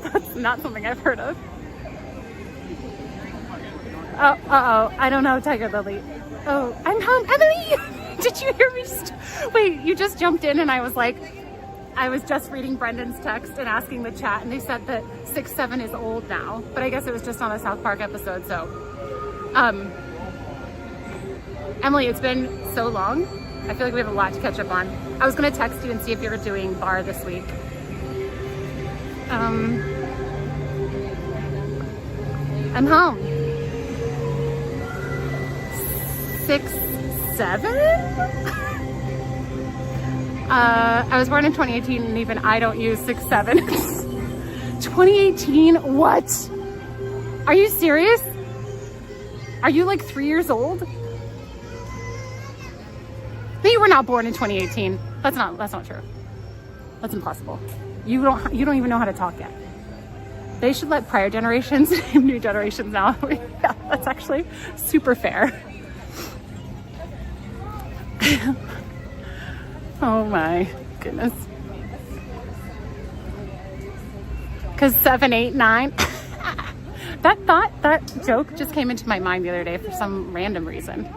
That's not something I've heard of. Oh, I don't know, Tiger Lily. Oh, I'm home. Emily, did you hear me? Wait, you just jumped in and I was like, I was just reading Brendan's text and asking the chat and they said that 6-7 is old now, but I guess it was just on a South Park episode, so. Emily, it's been so long. I feel like we have a lot to catch up on. I was gonna text you and see if you were doing bar this week. I'm home. 6-7? I was born in 2018 and even I don't use 6-7. 2018? What? Are you serious? Are you like 3 years old? No, you were not born in 2018. That's not true. That's impossible. You don't even know how to talk yet. They should let prior generations name new generations now. Yeah, that's actually super fair. Oh my goodness. Because 7, 8, 9. That joke just came into my mind the other day for some random reason.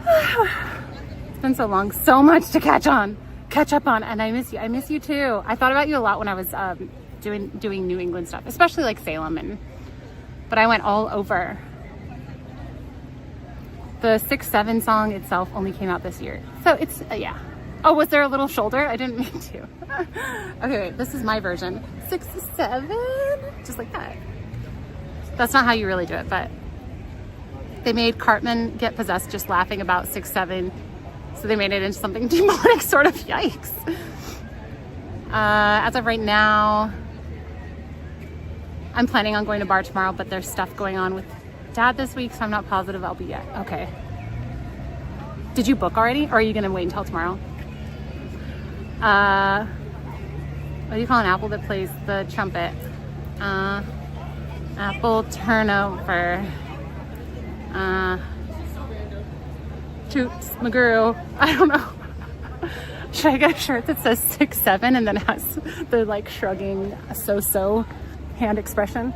It's been so long, so much to catch up on, and I miss you. I miss you too. I thought about you a lot when I was doing New England stuff, especially like Salem, but I went all over. The 6-7 song itself only came out this year, so it's yeah. Oh, was there a little shoulder? I didn't mean to. Okay, wait, this is my version. 6-7, just like that. That's not how you really do it, but they made Cartman get possessed just laughing about 6-7, so they made it into something demonic, sort of. Yikes. As of right now, I'm planning on going to bar tomorrow, but there's stuff going on with Dad this week, so I'm not positive I'll be yet. Okay. Did you book already, or are you gonna wait until tomorrow? What do you call an apple that plays the trumpet? Apple turnover. Toots McGrew. I don't know. Should I get a shirt that says 6-7 and then has the like shrugging so hand expression?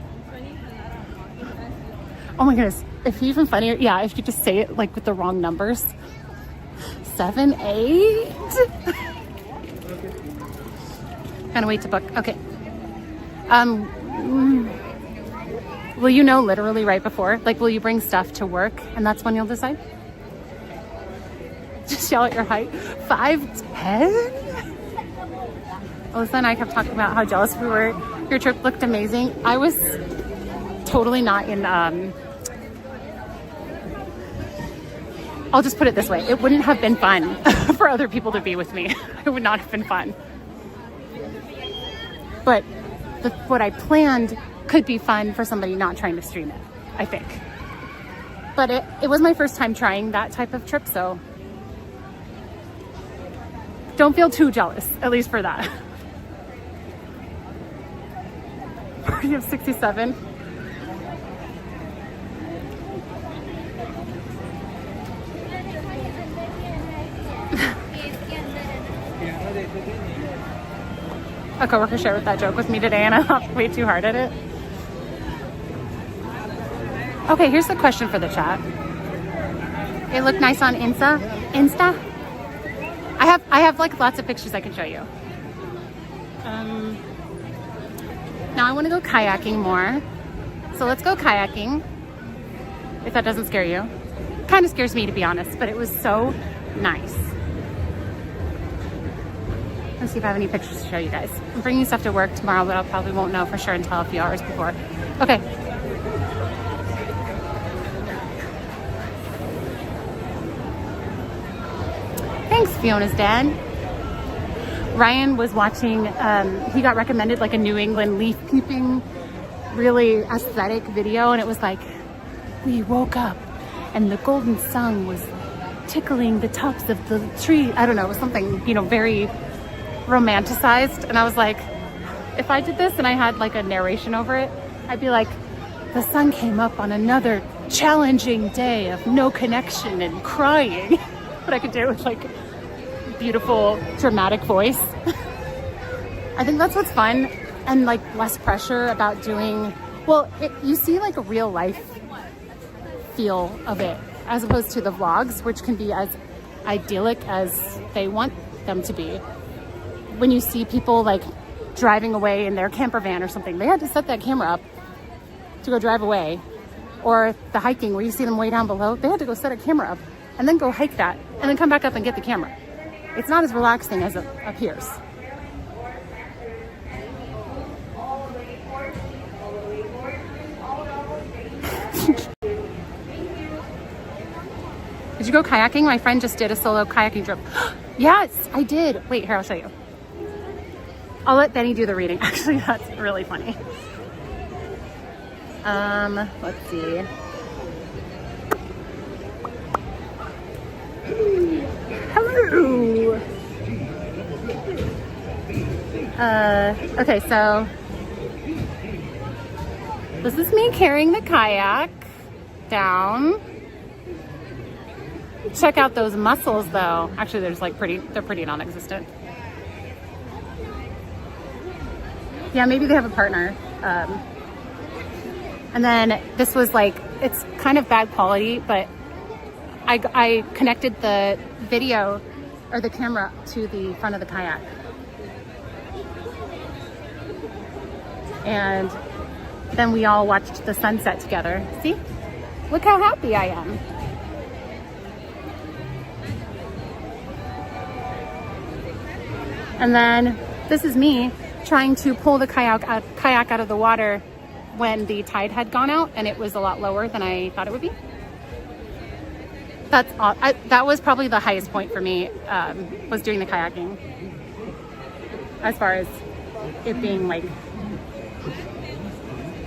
Oh my goodness. If even funnier, yeah, if you just say it like with the wrong numbers. 7, 8. Gotta wait to book. Okay. Will you know literally right before? Like, will you bring stuff to work and that's when you'll decide? Just yell at your height. 5'10"? Alyssa and I kept talking about how jealous we were. Your trip looked amazing. I was totally not in, I'll just put it this way. It wouldn't have been fun for other people to be with me. It would not have been fun. But what I planned could be fun for somebody not trying to stream it, I think. But it was my first time trying that type of trip, so don't feel too jealous, at least for that. Party of 67. A coworker shared that joke with me today and I laughed way too hard at it. Okay, here's the question for the chat. It looked nice on Insta? I have like lots of pictures I can show you. Now I want to go kayaking more. So let's go kayaking. If that doesn't scare you. Kind of scares me, to be honest, but it was so nice. Let's see if I have any pictures to show you guys. I'm bringing stuff to work tomorrow, but I probably won't know for sure until a few hours before. Okay. Fiona's dad. Ryan was watching, he got recommended like a New England leaf peeping, really aesthetic video, and it was like, we woke up and the golden sun was tickling the tops of the tree. I don't know, it was something, you know, very romanticized. And I was like, if I did this and I had like a narration over it, I'd be like, the sun came up on another challenging day of no connection and crying. But I could do it with like beautiful dramatic voice. I think that's what's fun, and like less pressure about doing, well, you see like a real life feel of it as opposed to the vlogs, which can be as idyllic as they want them to be. When you see people like driving away in their camper van or something, they had to set that camera up to go drive away. Or the hiking where you see them way down below, they had to go set a camera up and then go hike that and then come back up and get the camera. It's not as relaxing as it appears. Did you go kayaking? My friend just did a solo kayaking trip. Yes, I did. Wait, here, I'll show you. I'll let Benny do the reading. Actually, that's really funny. Let's see. Hello. Okay, so this is me carrying the kayak down. Check out those muscles though. Actually, they're pretty non-existent. Yeah, maybe they have a partner. And then this was like, it's kind of bad quality, but I connected the video or the camera to the front of the kayak. And then we all watched the sunset together. See? Look how happy I am. And then this is me trying to pull the kayak out of the water when the tide had gone out and it was a lot lower than I thought it would be. That was probably the highest point for me, was doing the kayaking, as far as it being like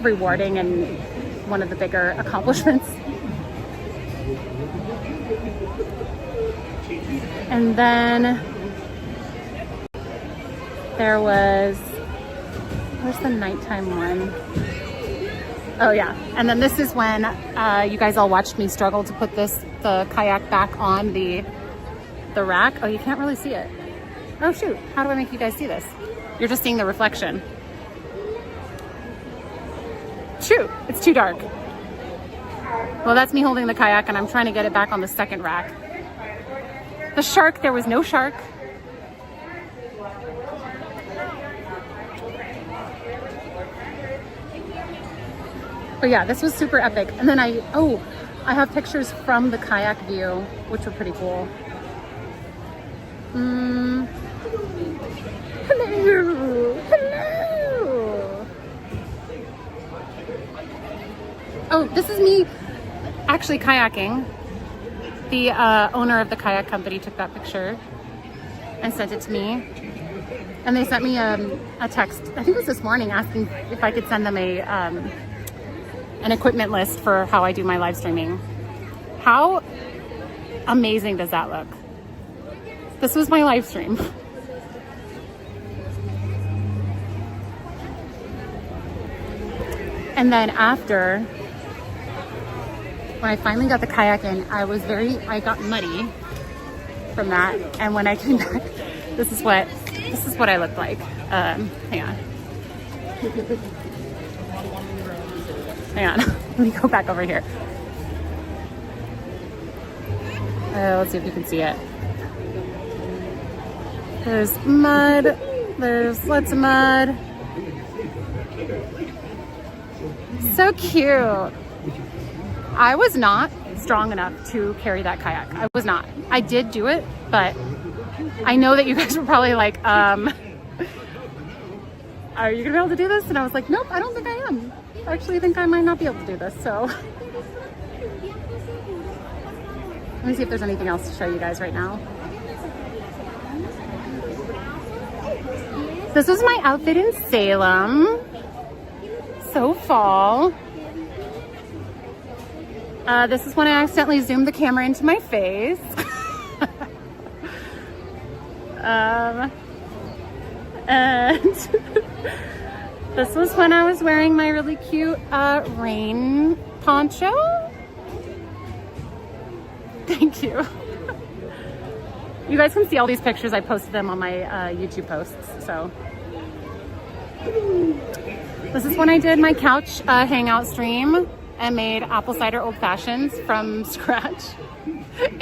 rewarding and one of the bigger accomplishments. And then there was, where's the nighttime one? Oh yeah, and then this is when you guys all watched me struggle to put the kayak back on the rack. Oh, you can't really see it. Oh shoot, how do I make you guys see this? You're just seeing the reflection. Shoot, it's too dark. Well, that's me holding the kayak and I'm trying to get it back on the second rack. The shark, there was no shark. But yeah, this was super epic. And then I have pictures from the kayak view, which were pretty cool. Hello, hello. Oh, this is me actually kayaking. The owner of the kayak company took that picture and sent it to me. And they sent me a text, I think it was this morning, asking if I could send them an equipment list for how I do my live streaming. How amazing does that look? This was my live stream. And then after, when I finally got the kayak in, I got muddy from that. And when I came back, this is what I looked like. Hang on. Hang on, let me go back over here. Let's see if you can see it. There's mud, there's lots of mud. So cute. I was not strong enough to carry that kayak. I was not. I did do it, but I know that you guys were probably like, are you gonna be able to do this? And I was like, nope, I don't think I am. I actually think I might not be able to do this, so. Let me see if there's anything else to show you guys right now. This was my outfit in Salem. So fall. This is when I accidentally zoomed the camera into my face. And this was when I was wearing my really cute rain poncho. Thank you. You guys can see all these pictures. I posted them on my YouTube posts. So this is when I did my couch hangout stream and made apple cider old fashions from scratch.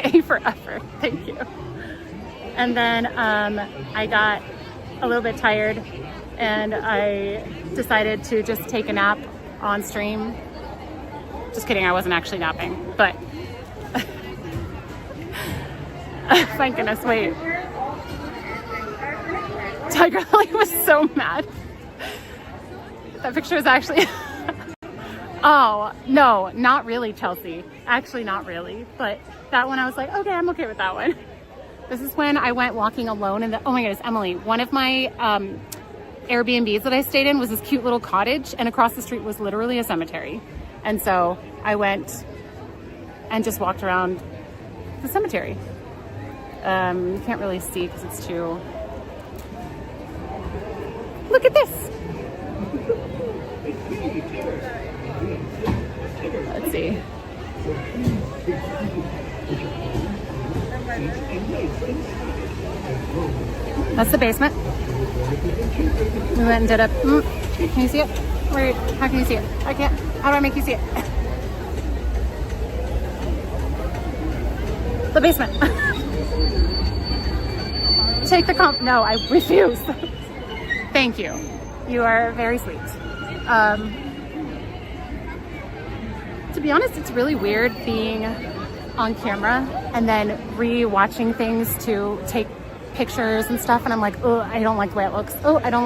A for effort. Thank you. And then I got a little bit tired and I decided to just take a nap on stream. Just kidding, I wasn't actually napping, but thank goodness, wait. Tiger Lily was so mad. That picture is actually, oh, no, not really, Chelsea. Actually, not really, but that one I was like, okay, I'm okay with that one. This is when I went walking alone in the, oh my goodness, Emily, one of my Airbnbs that I stayed in was this cute little cottage and across the street was literally a cemetery. And so I went and just walked around the cemetery. You can't really see because it's too, look at this. Let's see. That's the basement. We went and did a, can you see it? Where, how can you see it? I can't, how do I make you see it? The basement. Take the comp, no, I refuse. Thank you. You are very sweet. To be honest, it's really weird being on camera and then re-watching things to take pictures and stuff, and I'm like, oh, I don't like the way it looks. Oh, I don't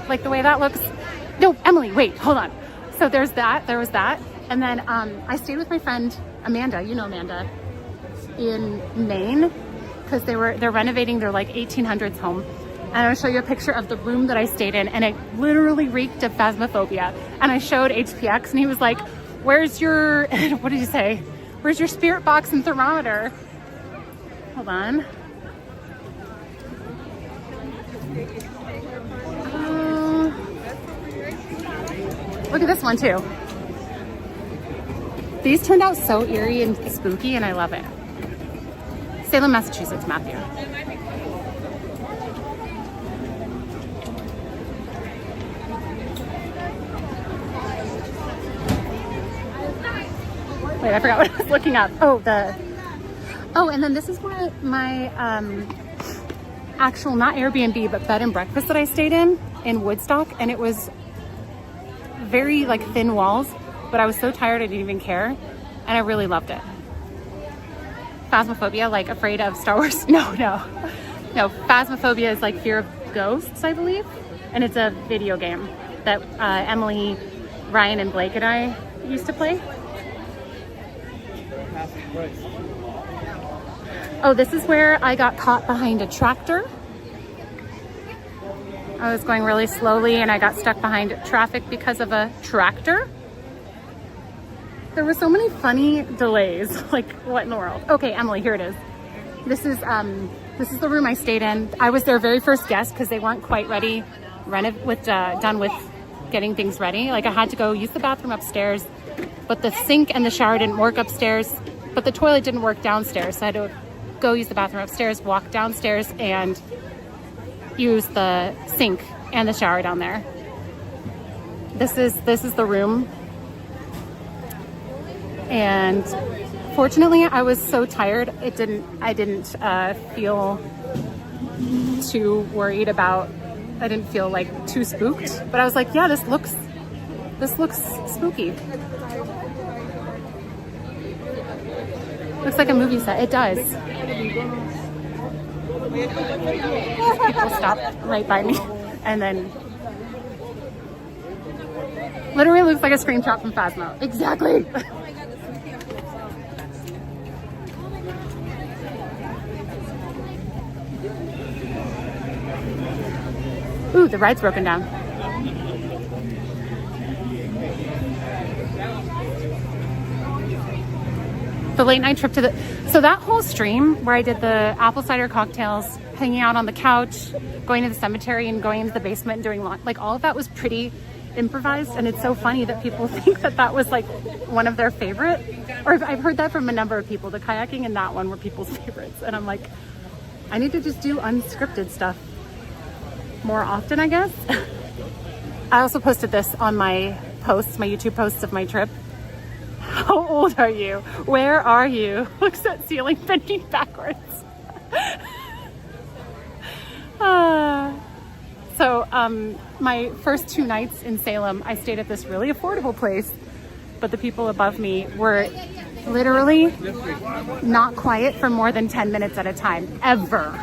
like the way that looks. No, Emily, wait, hold on. So there was that, and then I stayed with my friend Amanda, you know Amanda, in Maine, because they're renovating their like 1800s home. And I'm gonna show you a picture of the room that I stayed in, and it literally reeked of phasmophobia. And I showed HPX, and he was like, where's your, what did you say? Where's your spirit box and thermometer? Hold on. Look at this one too. These turned out so eerie and spooky, and I love it. Salem, Massachusetts, Matthew. Wait, I forgot what I was looking up. Oh, and then this is where my actual, not Airbnb, but bed and breakfast that I stayed in Woodstock, and it was very like thin walls, but I was so tired I didn't even care, and I really loved it. Phasmophobia, like afraid of Star Wars? No. Phasmophobia is like fear of ghosts, I believe, and it's a video game that Emily, Ryan, and Blake and I used to play. Oh, this is where I got caught behind a tractor. I was going really slowly and I got stuck behind traffic because of a tractor. There were so many funny delays. Like, what in the world? Okay, Emily, here it is. This is the room I stayed in. I was their very first guest because they weren't quite ready, done with getting things ready. Like, I had to go use the bathroom upstairs, but the sink and the shower didn't work upstairs, but the toilet didn't work downstairs. So I had to go use the bathroom upstairs, walk downstairs, and use the sink and the shower down there. This is the room. And fortunately, I was so tired, I didn't feel too worried about, I didn't feel like too spooked, but I was like, yeah, this looks spooky. Looks like a movie set. It does. People stopped right by me, and then literally looks like a screenshot from Phasmo. Exactly. Ooh, the ride's broken down. The late night trip to the... So that whole stream where I did the apple cider cocktails, hanging out on the couch, going to the cemetery and going into the basement and doing like all of that was pretty improvised. And it's so funny that people think that that was like one of their favorite, or I've heard that from a number of people. The kayaking and that one were people's favorites. And I'm like, I need to just do unscripted stuff more often, I guess. I also posted this on my posts, my YouTube posts of my trip. How old are you? Where are you? Looks at ceiling bending backwards. So my first 2 nights in Salem, I stayed at this really affordable place, but the people above me were literally not quiet for more than 10 minutes at a time, ever.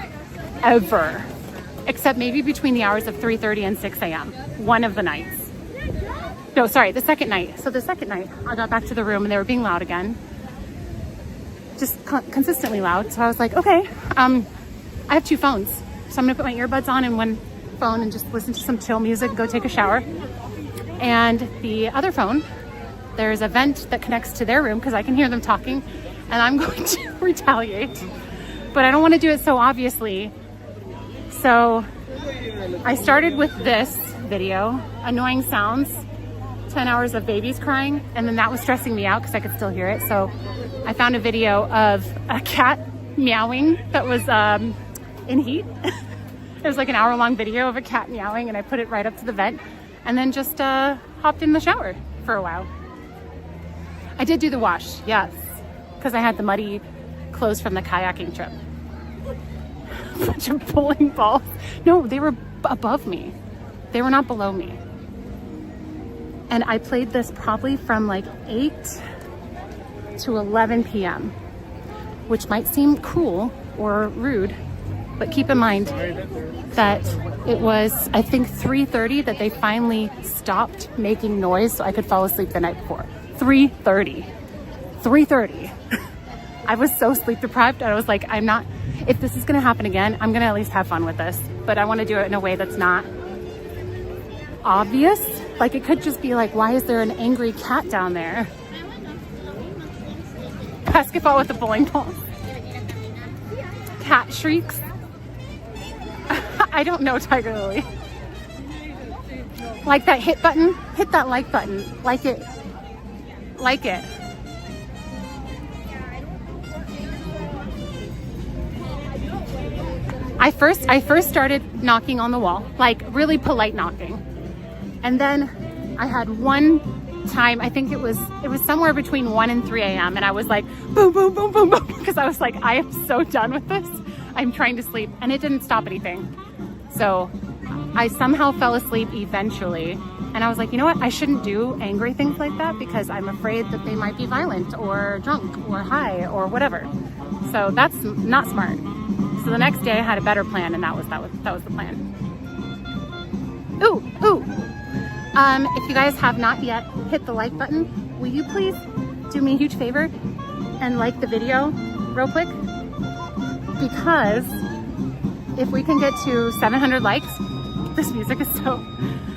Except maybe between the hours of 3:30 and 6 a.m. one of the nights. No, sorry, the second night. So the second night, I got back to the room and they were being loud again. Just consistently loud. So I was like, okay, I have 2 phones. So I'm gonna put my earbuds on in one phone and just listen to some chill music and go take a shower. And the other phone, there's a vent that connects to their room because I can hear them talking and I'm going to retaliate. But I don't wanna do it so obviously. So I started with this video, annoying sounds, 10 hours of babies crying, and then that was stressing me out because I could still hear it. So I found a video of a cat meowing that was in heat. It was like an hour-long video of a cat meowing, and I put it right up to the vent and then just hopped in the shower for a while. I did do the wash, yes, because I had the muddy clothes from the kayaking trip. A bunch of bowling balls. No, they were above me. They were not below me. And I played this probably from like 8 to 11 p.m., which might seem cruel or rude, but keep in mind that it was, I think, 3:30 that they finally stopped making noise so I could fall asleep the night before. 3:30. I was so sleep deprived. I was like, if this is gonna happen again, I'm gonna at least have fun with this, but I wanna do it in a way that's not obvious. Like it could just be like, why is there an angry cat down there? Basketball with a bowling ball. Cat shrieks. I don't know, Tiger Lily. Like that hit button, hit that like button. Like it. Like it. I first started knocking on the wall, like really polite knocking. And then I had one time, I think it was somewhere between 1 and 3 a.m. and I was like, boom, boom, boom, boom, boom, because I was like, I am so done with this. I'm trying to sleep, and it didn't stop anything. So I somehow fell asleep eventually, and I was like, you know what? I shouldn't do angry things like that because I'm afraid that they might be violent or drunk or high or whatever. So that's not smart. So the next day I had a better plan, and that was the plan. Ooh. If you guys have not yet hit the like button, will you please do me a huge favor and like the video real quick? Because if we can get to 700 likes, this music is so...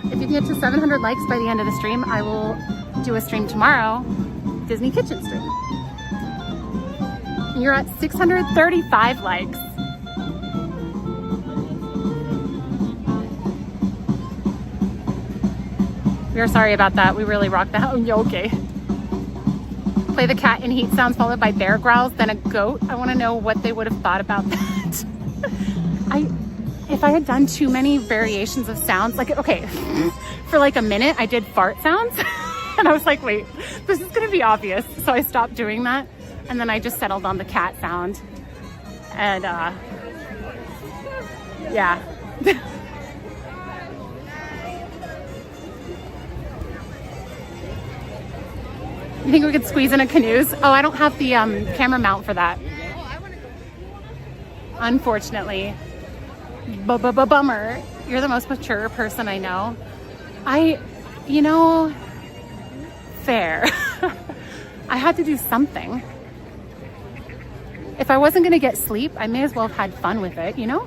If you can get to 700 likes by the end of the stream, I will do a stream tomorrow, Disney Kitchen stream. You're at 635 likes. We are sorry about that. We really rocked that. Oh, okay. Play the cat in heat sounds followed by bear growls, then a goat. I want to know what they would have thought about that. If I had done too many variations of sounds, like, okay, for like a minute, I did fart sounds. And I was like, wait, this is going to be obvious. So I stopped doing that. And then I just settled on the cat sound. And, yeah. You think we could squeeze in a canoes? Oh, I don't have the camera mount for that. Unfortunately. Bummer. You're the most mature person I know. Fair. I had to do something. If I wasn't gonna get sleep, I may as well have had fun with it, you know?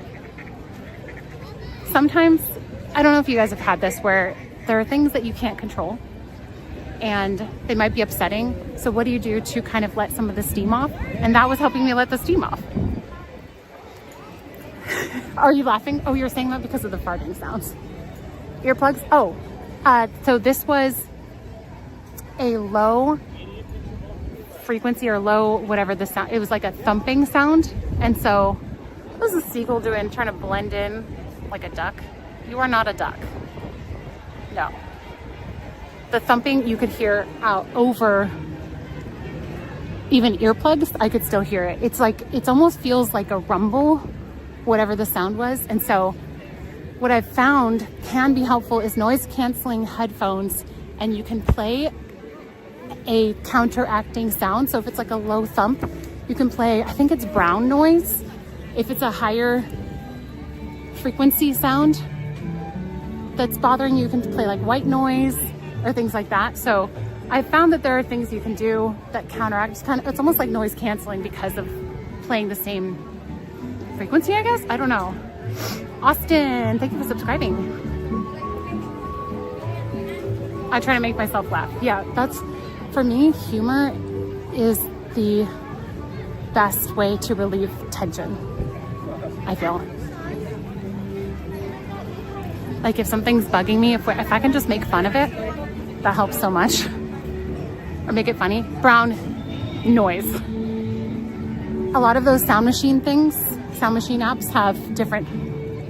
Sometimes I don't know if you guys have had this where there are things that you can't control and they might be upsetting. So what do you do to kind of let some of the steam off? And that was helping me let the steam off. Are you laughing? Oh, you're saying that because of the farting sounds. Earplugs? Oh, so this was a low frequency or low, whatever the sound, it was like a thumping sound. And so what was the seagull doing? Trying to blend in like a duck. You are not a duck. No. The thumping you could hear out over even earplugs. I could still hear it. It's like, it almost feels like a rumble, whatever the sound was. And so what I've found can be helpful is noise canceling headphones, and you can play a counteracting sound. So if it's like a low thump, you can play, I think it's brown noise. If it's a higher frequency sound that's bothering you, you can play like white noise or things like that. So I found that there are things you can do that counteract. It's almost like noise canceling because of playing the same frequency, I guess. I don't know. Austin, thank you for subscribing. I try to make myself laugh. Yeah, that's, for me, humor is the best way to relieve tension, I feel. Like if something's bugging me, if I can just make fun of it, that helps so much. Or make it funny. Brown noise. A lot of those sound machine things, sound machine apps have different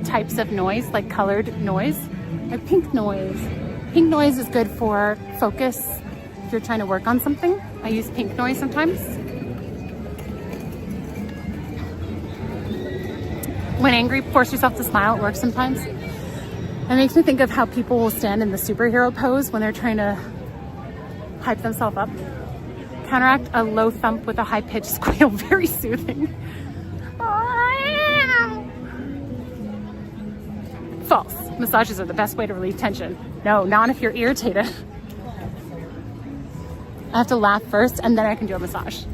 types of noise, like colored noise, like pink noise. Pink noise is good for focus if you're trying to work on something. I use pink noise sometimes. When angry, force yourself to smile. It works sometimes. It makes me think of how people will stand in the superhero pose when they're trying to hype themselves up. Counteract a low thump with a high-pitched squeal. Very soothing. False. Massages are the best way to relieve tension. No, not if you're irritated. I have to laugh first and then I can do a massage.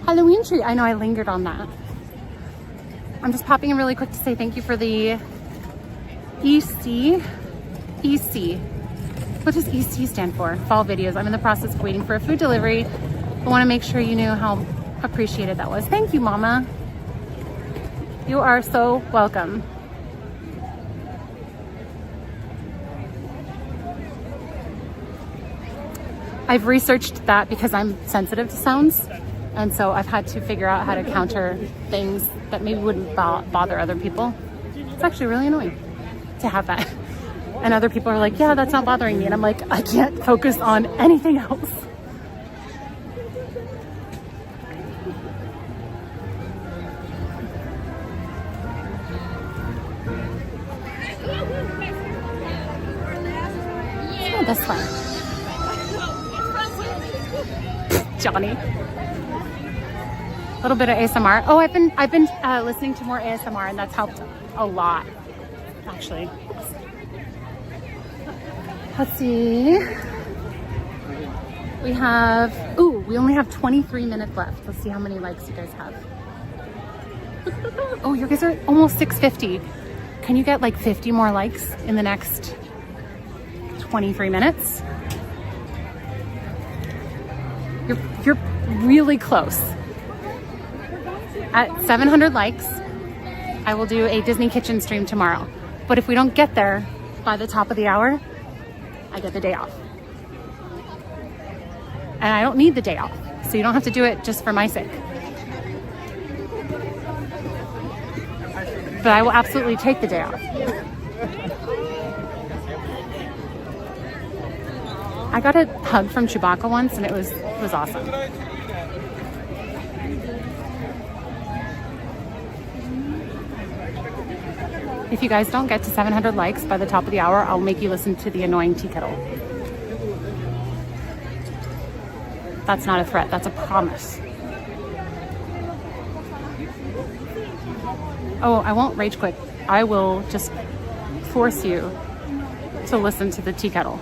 Halloween tree. I know I lingered on that. I'm just popping in really quick to say thank you for the EC. What does EC stand for? Fall videos. I'm in the process of waiting for a food delivery. I want to make sure you knew how appreciated that was. Thank you, Mama. You are so welcome. I've researched that because I'm sensitive to sounds, and so I've had to figure out how to counter things that maybe wouldn't bother other people. It's actually really annoying to have that. And other people are like, yeah, that's not bothering me. And I'm like, I can't focus on anything else. Oh, this one. Johnny. A little bit of ASMR. Oh, I've been listening to more ASMR, and that's helped a lot, actually. Let's see. We only have 23 minutes left. Let's see how many likes you guys have. Oh, you guys are almost 650. Can you get like 50 more likes in the next 23 minutes? You're really close. At 700 likes, I will do a Disney kitchen stream tomorrow. But if we don't get there by the top of the hour, I get the day off. And I don't need the day off, so you don't have to do it just for my sake. But I will absolutely take the day off. I got a hug from Chewbacca once, and it was awesome. If you guys don't get to 700 likes by the top of the hour, I'll make you listen to the annoying tea kettle. That's not a threat, that's a promise. Oh, I won't rage quit. I will just force you to listen to the tea kettle.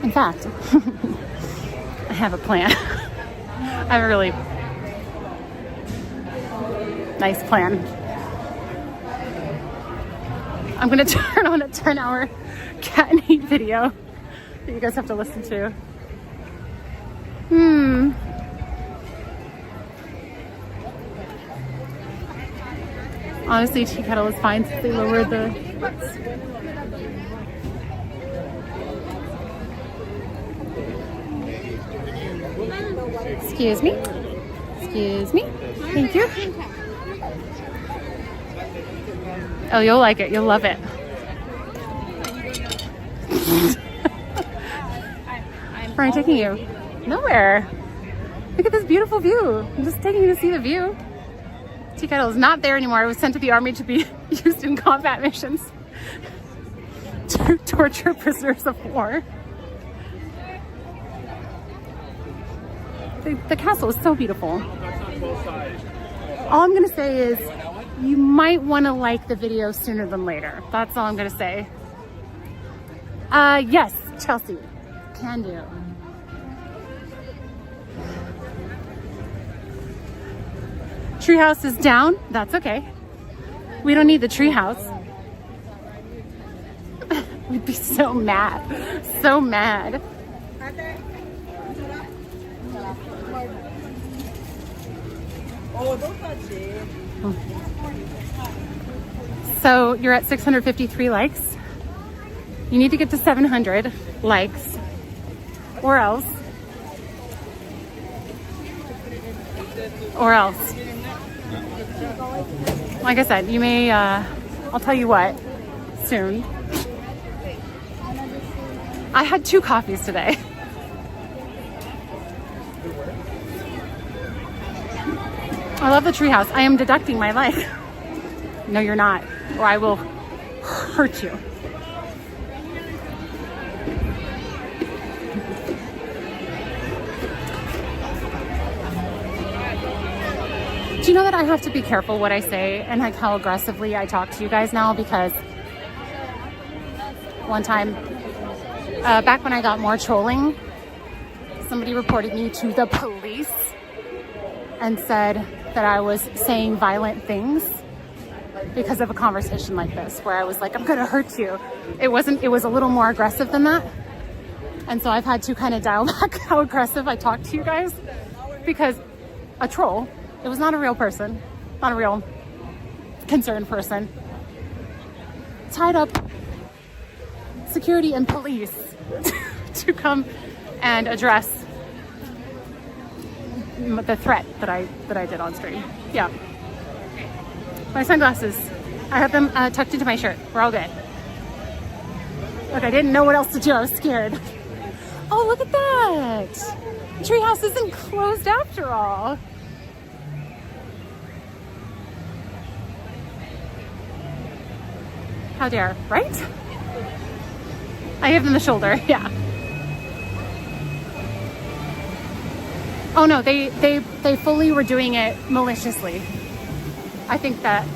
In fact, I have a plan. I have a really Nice plan. I'm gonna turn on a 10-hour cat and heat video that you guys have to listen to. Honestly, tea kettle is fine since they lowered the... Excuse me. Excuse me. Thank you. Oh, you'll like it. You'll love it. Where am I taking you? Nowhere. Look at this beautiful view. I'm just taking you to see the view. Tea kettle is not there anymore. It was sent to the army to be used in combat missions to torture prisoners of war. The castle is so beautiful. All I'm gonna say is you might want to like the video sooner than later. That's all I'm gonna say. Yes, Chelsea, can do. Treehouse is down. That's okay. We don't need the treehouse. We'd be so mad. So mad. So you're at 653 likes. You need to get to 700 likes or else. Like I said, you may, I'll tell you what, soon. I had 2 coffees today. I love the treehouse. I am deducting my leg. No, you're not, or I will hurt you. Do you know that I have to be careful what I say and like how aggressively I talk to you guys now? Because one time, back when I got more trolling, somebody reported me to the police and said that I was saying violent things because of a conversation like this, where I was like, I'm gonna hurt you. It was a little more aggressive than that. And so I've had to kind of dial back how aggressive I talk to you guys, because a troll, it was not a real person, not a real concerned person, tied up security and police to come and address the threat that I did on stream. Yeah. My sunglasses, I have them tucked into my shirt. We're all good. Look, I didn't know what else to do. I was scared. Oh, look at that. The treehouse isn't closed after all. How dare, right? I give them the shoulder, yeah. Oh no, they fully were doing it maliciously. I think that,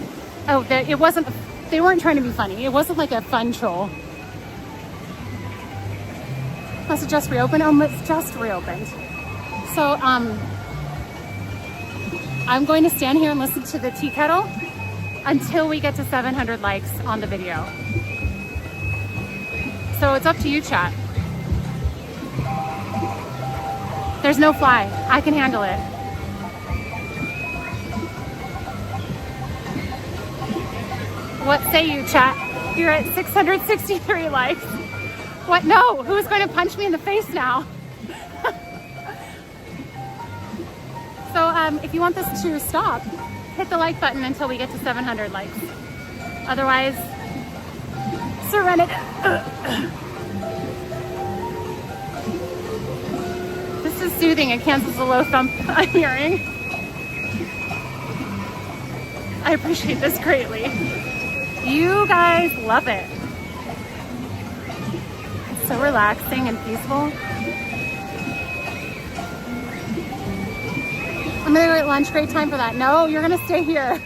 it wasn't, they weren't trying to be funny. It wasn't like a fun troll. Must have just reopened? Oh, it's just reopened. So, I'm going to stand here and listen to the tea kettle until we get to 700 likes on the video. So it's up to you, chat. There's no fly. I can handle it. What say you, chat? You're at 663 likes. What? No, who's going to punch me in the face now? So if you want this to stop, hit the like button until we get to 700 likes. Otherwise, serenity. This is soothing. It cancels the low thump I'm hearing. I appreciate this greatly. You guys love it. It's so relaxing and peaceful. I'm gonna go at lunch. Great time for that. No, you're gonna stay here.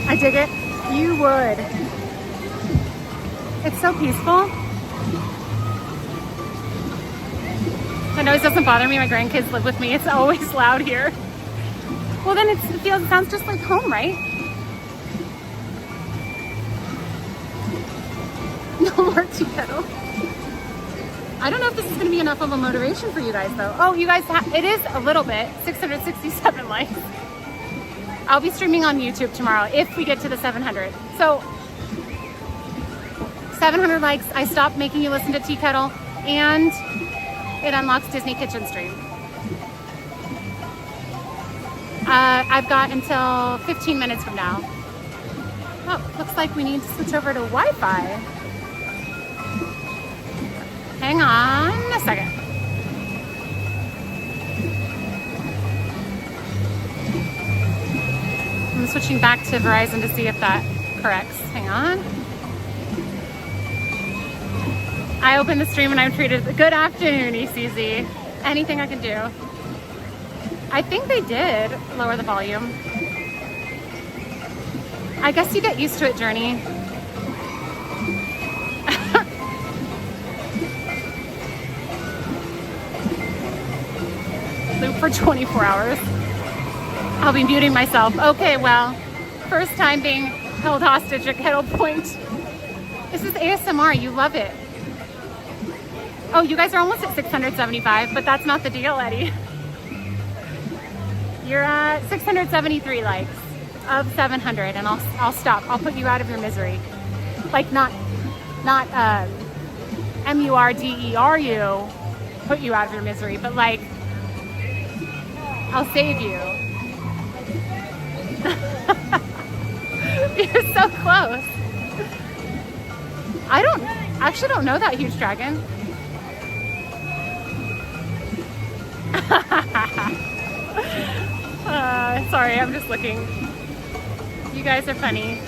I dig it. You would. It's so peaceful. The noise doesn't bother me. My grandkids live with me. It's always loud here. Well, then it sounds just like home, right? No more tea kettle. I don't know if this is going to be enough of a motivation for you guys, though. Oh, you guys, it is a little bit. 667 likes. I'll be streaming on YouTube tomorrow if we get to the 700. So, 700 likes, I stop making you listen to Tea Kettle, and it unlocks Disney Kitchen Stream. I've got until 15 minutes from now. Oh, looks like we need to switch over to Wi-Fi. Hang on a second. I'm switching back to Verizon to see if that corrects. Hang on. I opened the stream and I'm treated. Good afternoon, ECZ. Anything I can do? I think they did lower the volume. I guess you get used to it, Journey. Loop for 24 hours. I'll be muting myself. Okay, well, first time being held hostage at Kettle Point. This is ASMR, you love it. Oh, you guys are almost at 675, but that's not the deal, Eddie. You're at 673 likes of 700, and I'll stop. I'll put you out of your misery. Like not MURDERU, put you out of your misery, but like I'll save you. You're so close. I actually don't know that huge dragon. Sorry, I'm just looking. You guys are funny.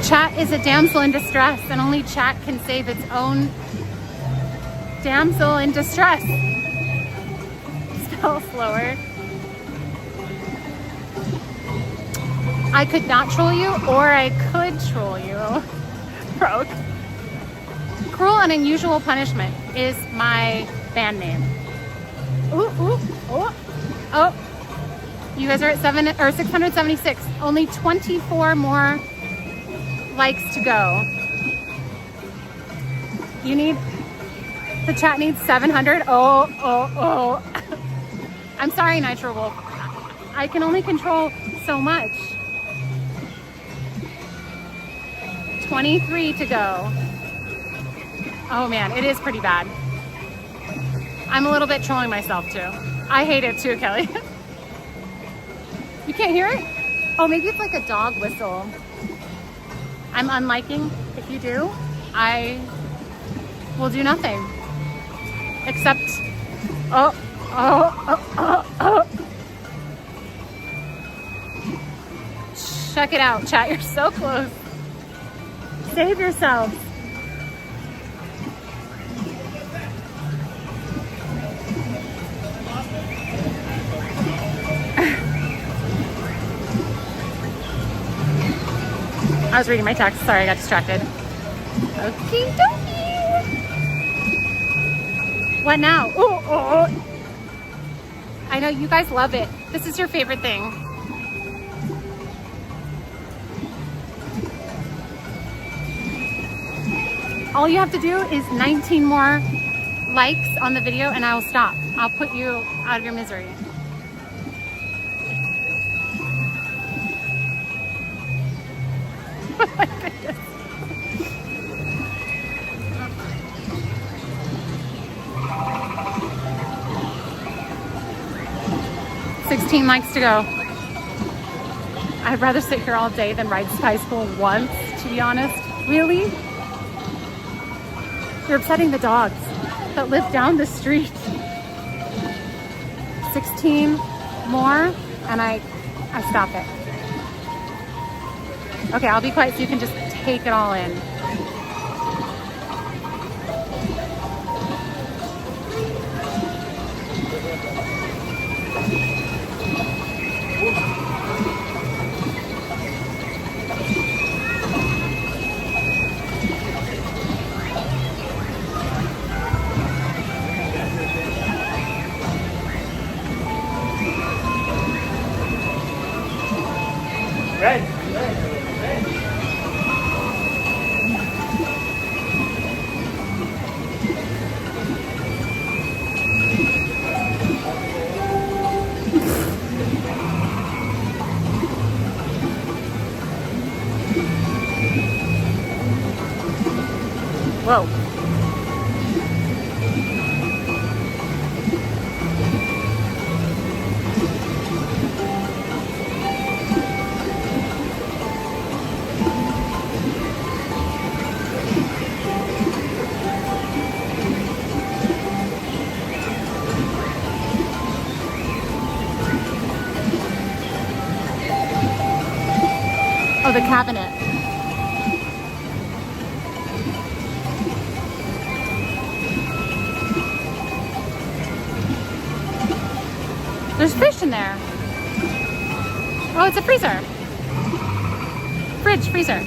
Chat is a damsel in distress, and only chat can save its own damsel in distress. Spell slower. I could not troll you, or I could troll you. Rogue. Cruel and Unusual Punishment is my band name. Ooh, ooh, oh, oh. You guys are at 676. Only 24 more likes to go. The chat needs 700. Oh. I'm sorry, Nitro Wolf. I can only control so much. 23 to go. Oh man, it is pretty bad. I'm a little bit trolling myself too. I hate it too, Kelly. You can't hear it? Oh, maybe it's like a dog whistle. I'm unliking. If you do, I will do nothing. Except, oh. Check it out, chat. You're so close. Save yourselves. I was reading my text. Sorry, I got distracted. Okie dokie. What now? Oh. I know you guys love it. This is your favorite thing. All you have to do is 19 more likes on the video and I will stop. I'll put you out of your misery. Oh my goodness. 16 likes to go. I'd rather sit here all day than ride Sky School once, to be honest. Really? You're upsetting the dogs that live down the street. 16 more, and I stop it. Okay, I'll be quiet so you can just take it all in. Whoa. Oh, the cabinet. There's fish in there. Oh, it's a freezer. Fridge, freezer.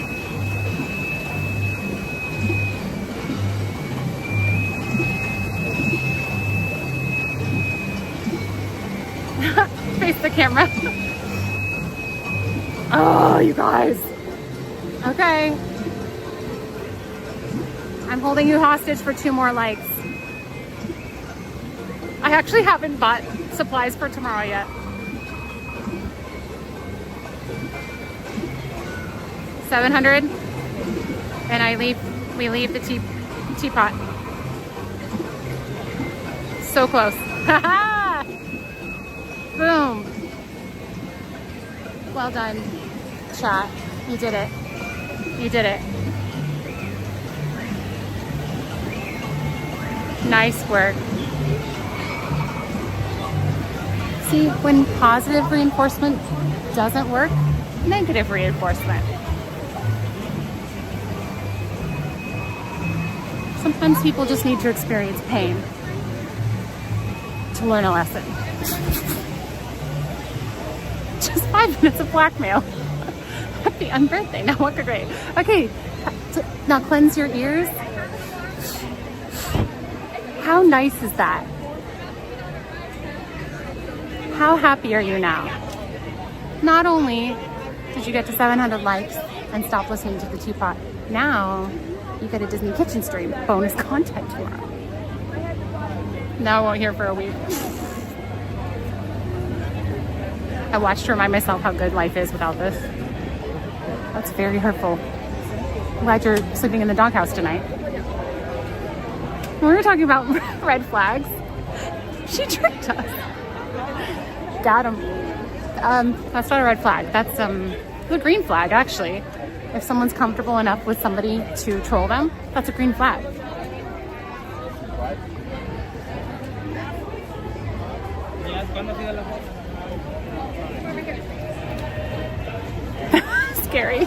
Face the camera. Oh, you guys. Okay. I'm holding you hostage for 2 more likes. I actually haven't bought supplies for tomorrow yet. $700, and we leave the teapot. So close. Haha! Boom. Well done, chat. You did it. You did it. Nice work. See, when positive reinforcement doesn't work, negative reinforcement. Sometimes people just need to experience pain to learn a lesson. Just 5 minutes of blackmail. Happy unbirthday. Now what a great. Okay, now cleanse your ears. How nice is that? How happy are you now? Not only did you get to 700 likes and stop listening to the teapot, now you get a Disney kitchen stream bonus content tomorrow. Now I won't hear for a week. I watched to remind myself how good life is without this. That's very hurtful. I'm glad you're sleeping in the doghouse tonight. When we were talking about red flags, she tricked us. Got him. That's not a red flag. That's a green flag, actually. If someone's comfortable enough with somebody to troll them, that's a green flag. Scary.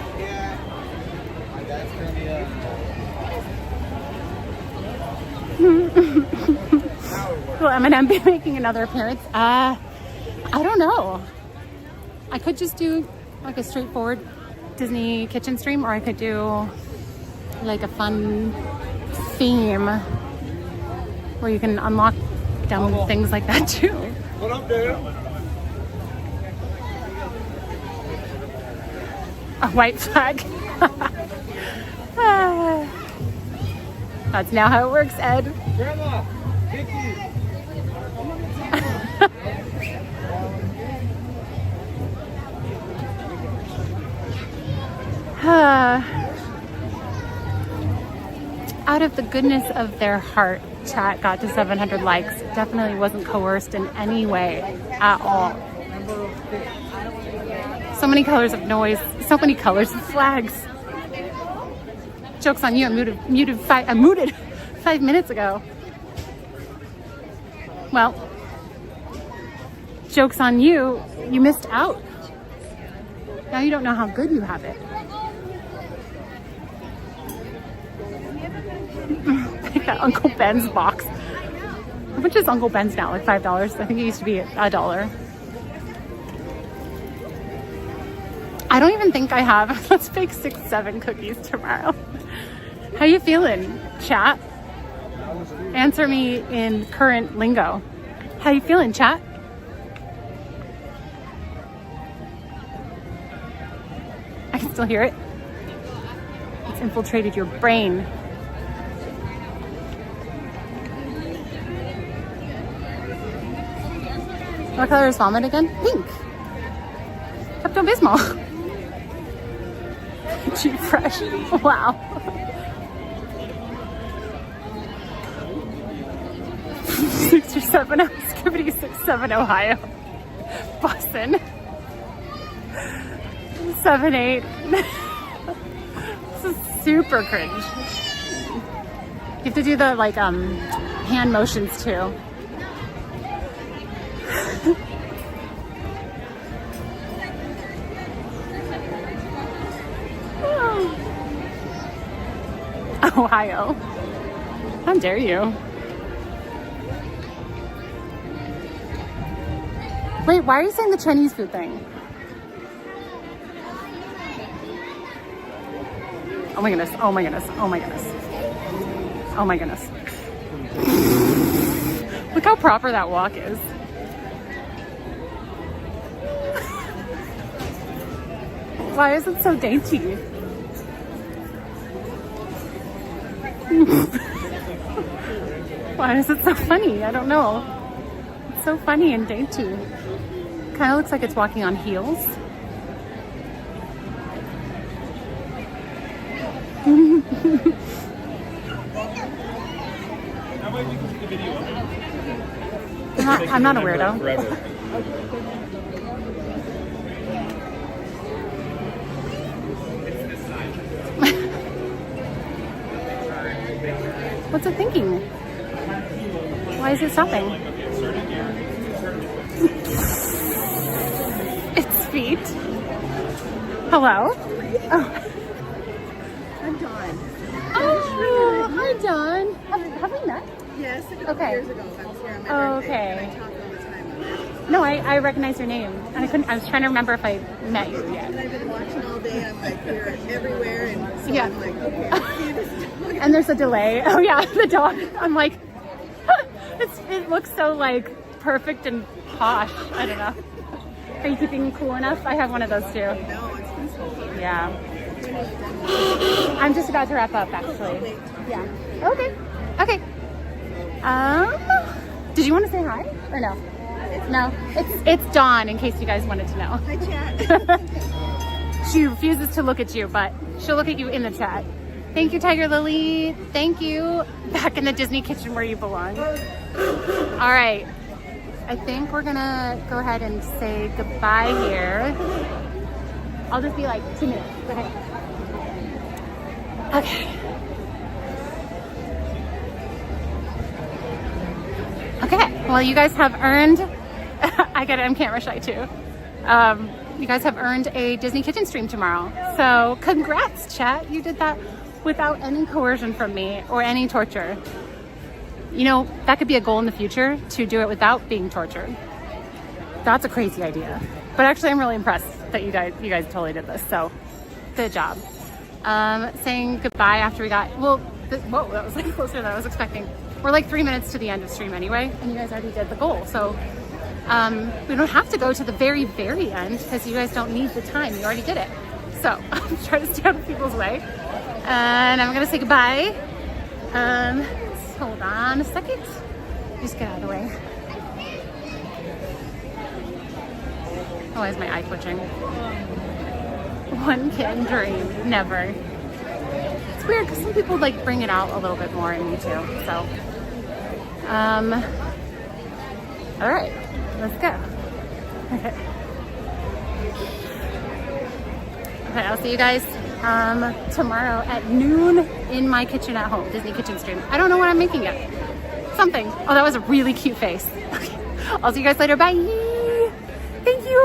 Will Eminem be making another appearance? I don't know. I could just do like a straightforward Disney kitchen stream, or I could do like a fun theme where you can unlock dumb things like that too. What up, dude? A white flag. That's now how it works, Ed. Grandma, Vicky. Out of the goodness of their heart, chat got to 700 likes. Definitely wasn't coerced in any way at all. So many colors of noise, so many colors of flags. Joke's on you, I muted 5 minutes ago. Well, joke's on you, you missed out. Now you don't know how good you have it. Like that Uncle Ben's box. How much is Uncle Ben's now? Like $5? I think it used to be $1. I don't even think I have. Let's bake 6-7 cookies tomorrow. How you feeling, chat? Answer me in current lingo. How you feeling, chat? I can still hear it. It's infiltrated your brain. What color is vomit again? Pink. Pepto-Bismol. Cheap fresh. Wow. 6 or 7 Skibbity 6-7 Ohio. Boston. 7-8. This is super cringe. You have to do the like hand motions too. Ohio. How dare you? Wait, why are you saying the Chinese food thing? Oh my goodness, oh my goodness, oh my goodness. Oh my goodness. Look how proper that walk is. Why is it so dainty? Why is it so funny? I don't know. It's so funny and dainty. Kind of looks like it's walking on heels. I'm not a weirdo. What's it thinking? Why is it stopping? Its feet. Hello? Oh. I'm Dawn. Oh, hi Dawn. Have we met? Yes, a couple years ago. I was here on my birthday. Okay. And I talk all the time. No, I recognize your name. And I was trying to remember if I met you yet. And I've been watching all day. I'm like, you're everywhere. And so Yeah. I'm like, okay. And there's a delay. Oh yeah, the dog. I'm like, it looks so like perfect and posh. I don't know. Are you keeping cool enough? I have one of those too. No, it's peaceful. Yeah. I'm just about to wrap up actually. Yeah. Okay. Okay. Did you want to say hi or no? No. It's Dawn in case you guys wanted to know. Hi, chat. She refuses to look at you, but she'll look at you in the chat. Thank you, Tiger Lily. Thank you. Back in the Disney kitchen where you belong. All right. I think we're gonna go ahead and say goodbye here. I'll just be like 2 minutes. Okay. Okay. Okay. Well, you guys have earned. I get it. I'm camera shy too. You guys have earned a Disney kitchen stream tomorrow. So congrats, chat. You did that without any coercion from me or any torture. You know, that could be a goal in the future, to do it without being tortured. That's a crazy idea. But actually, I'm really impressed that you guys totally did this. So good job. Saying goodbye after we got, well, whoa, that was like closer than I was expecting. We're like 3 minutes to the end of stream anyway, and you guys already did the goal. So we don't have to go to the very, very end because you guys don't need the time. You already did it. So I'm trying to stay out of people's way. And I'm gonna say goodbye. Hold on a second. Just get out of the way. Oh, why is my eye twitching? One can dream, never. It's weird because some people like bring it out a little bit more in me too. So, all right, let's go. Okay. Okay, I'll see you guys tomorrow at noon in my kitchen at home, Disney kitchen stream. I don't know what I'm making yet. Something. Oh, that was a really cute face. Okay. I'll see you guys later. Bye. Thank you.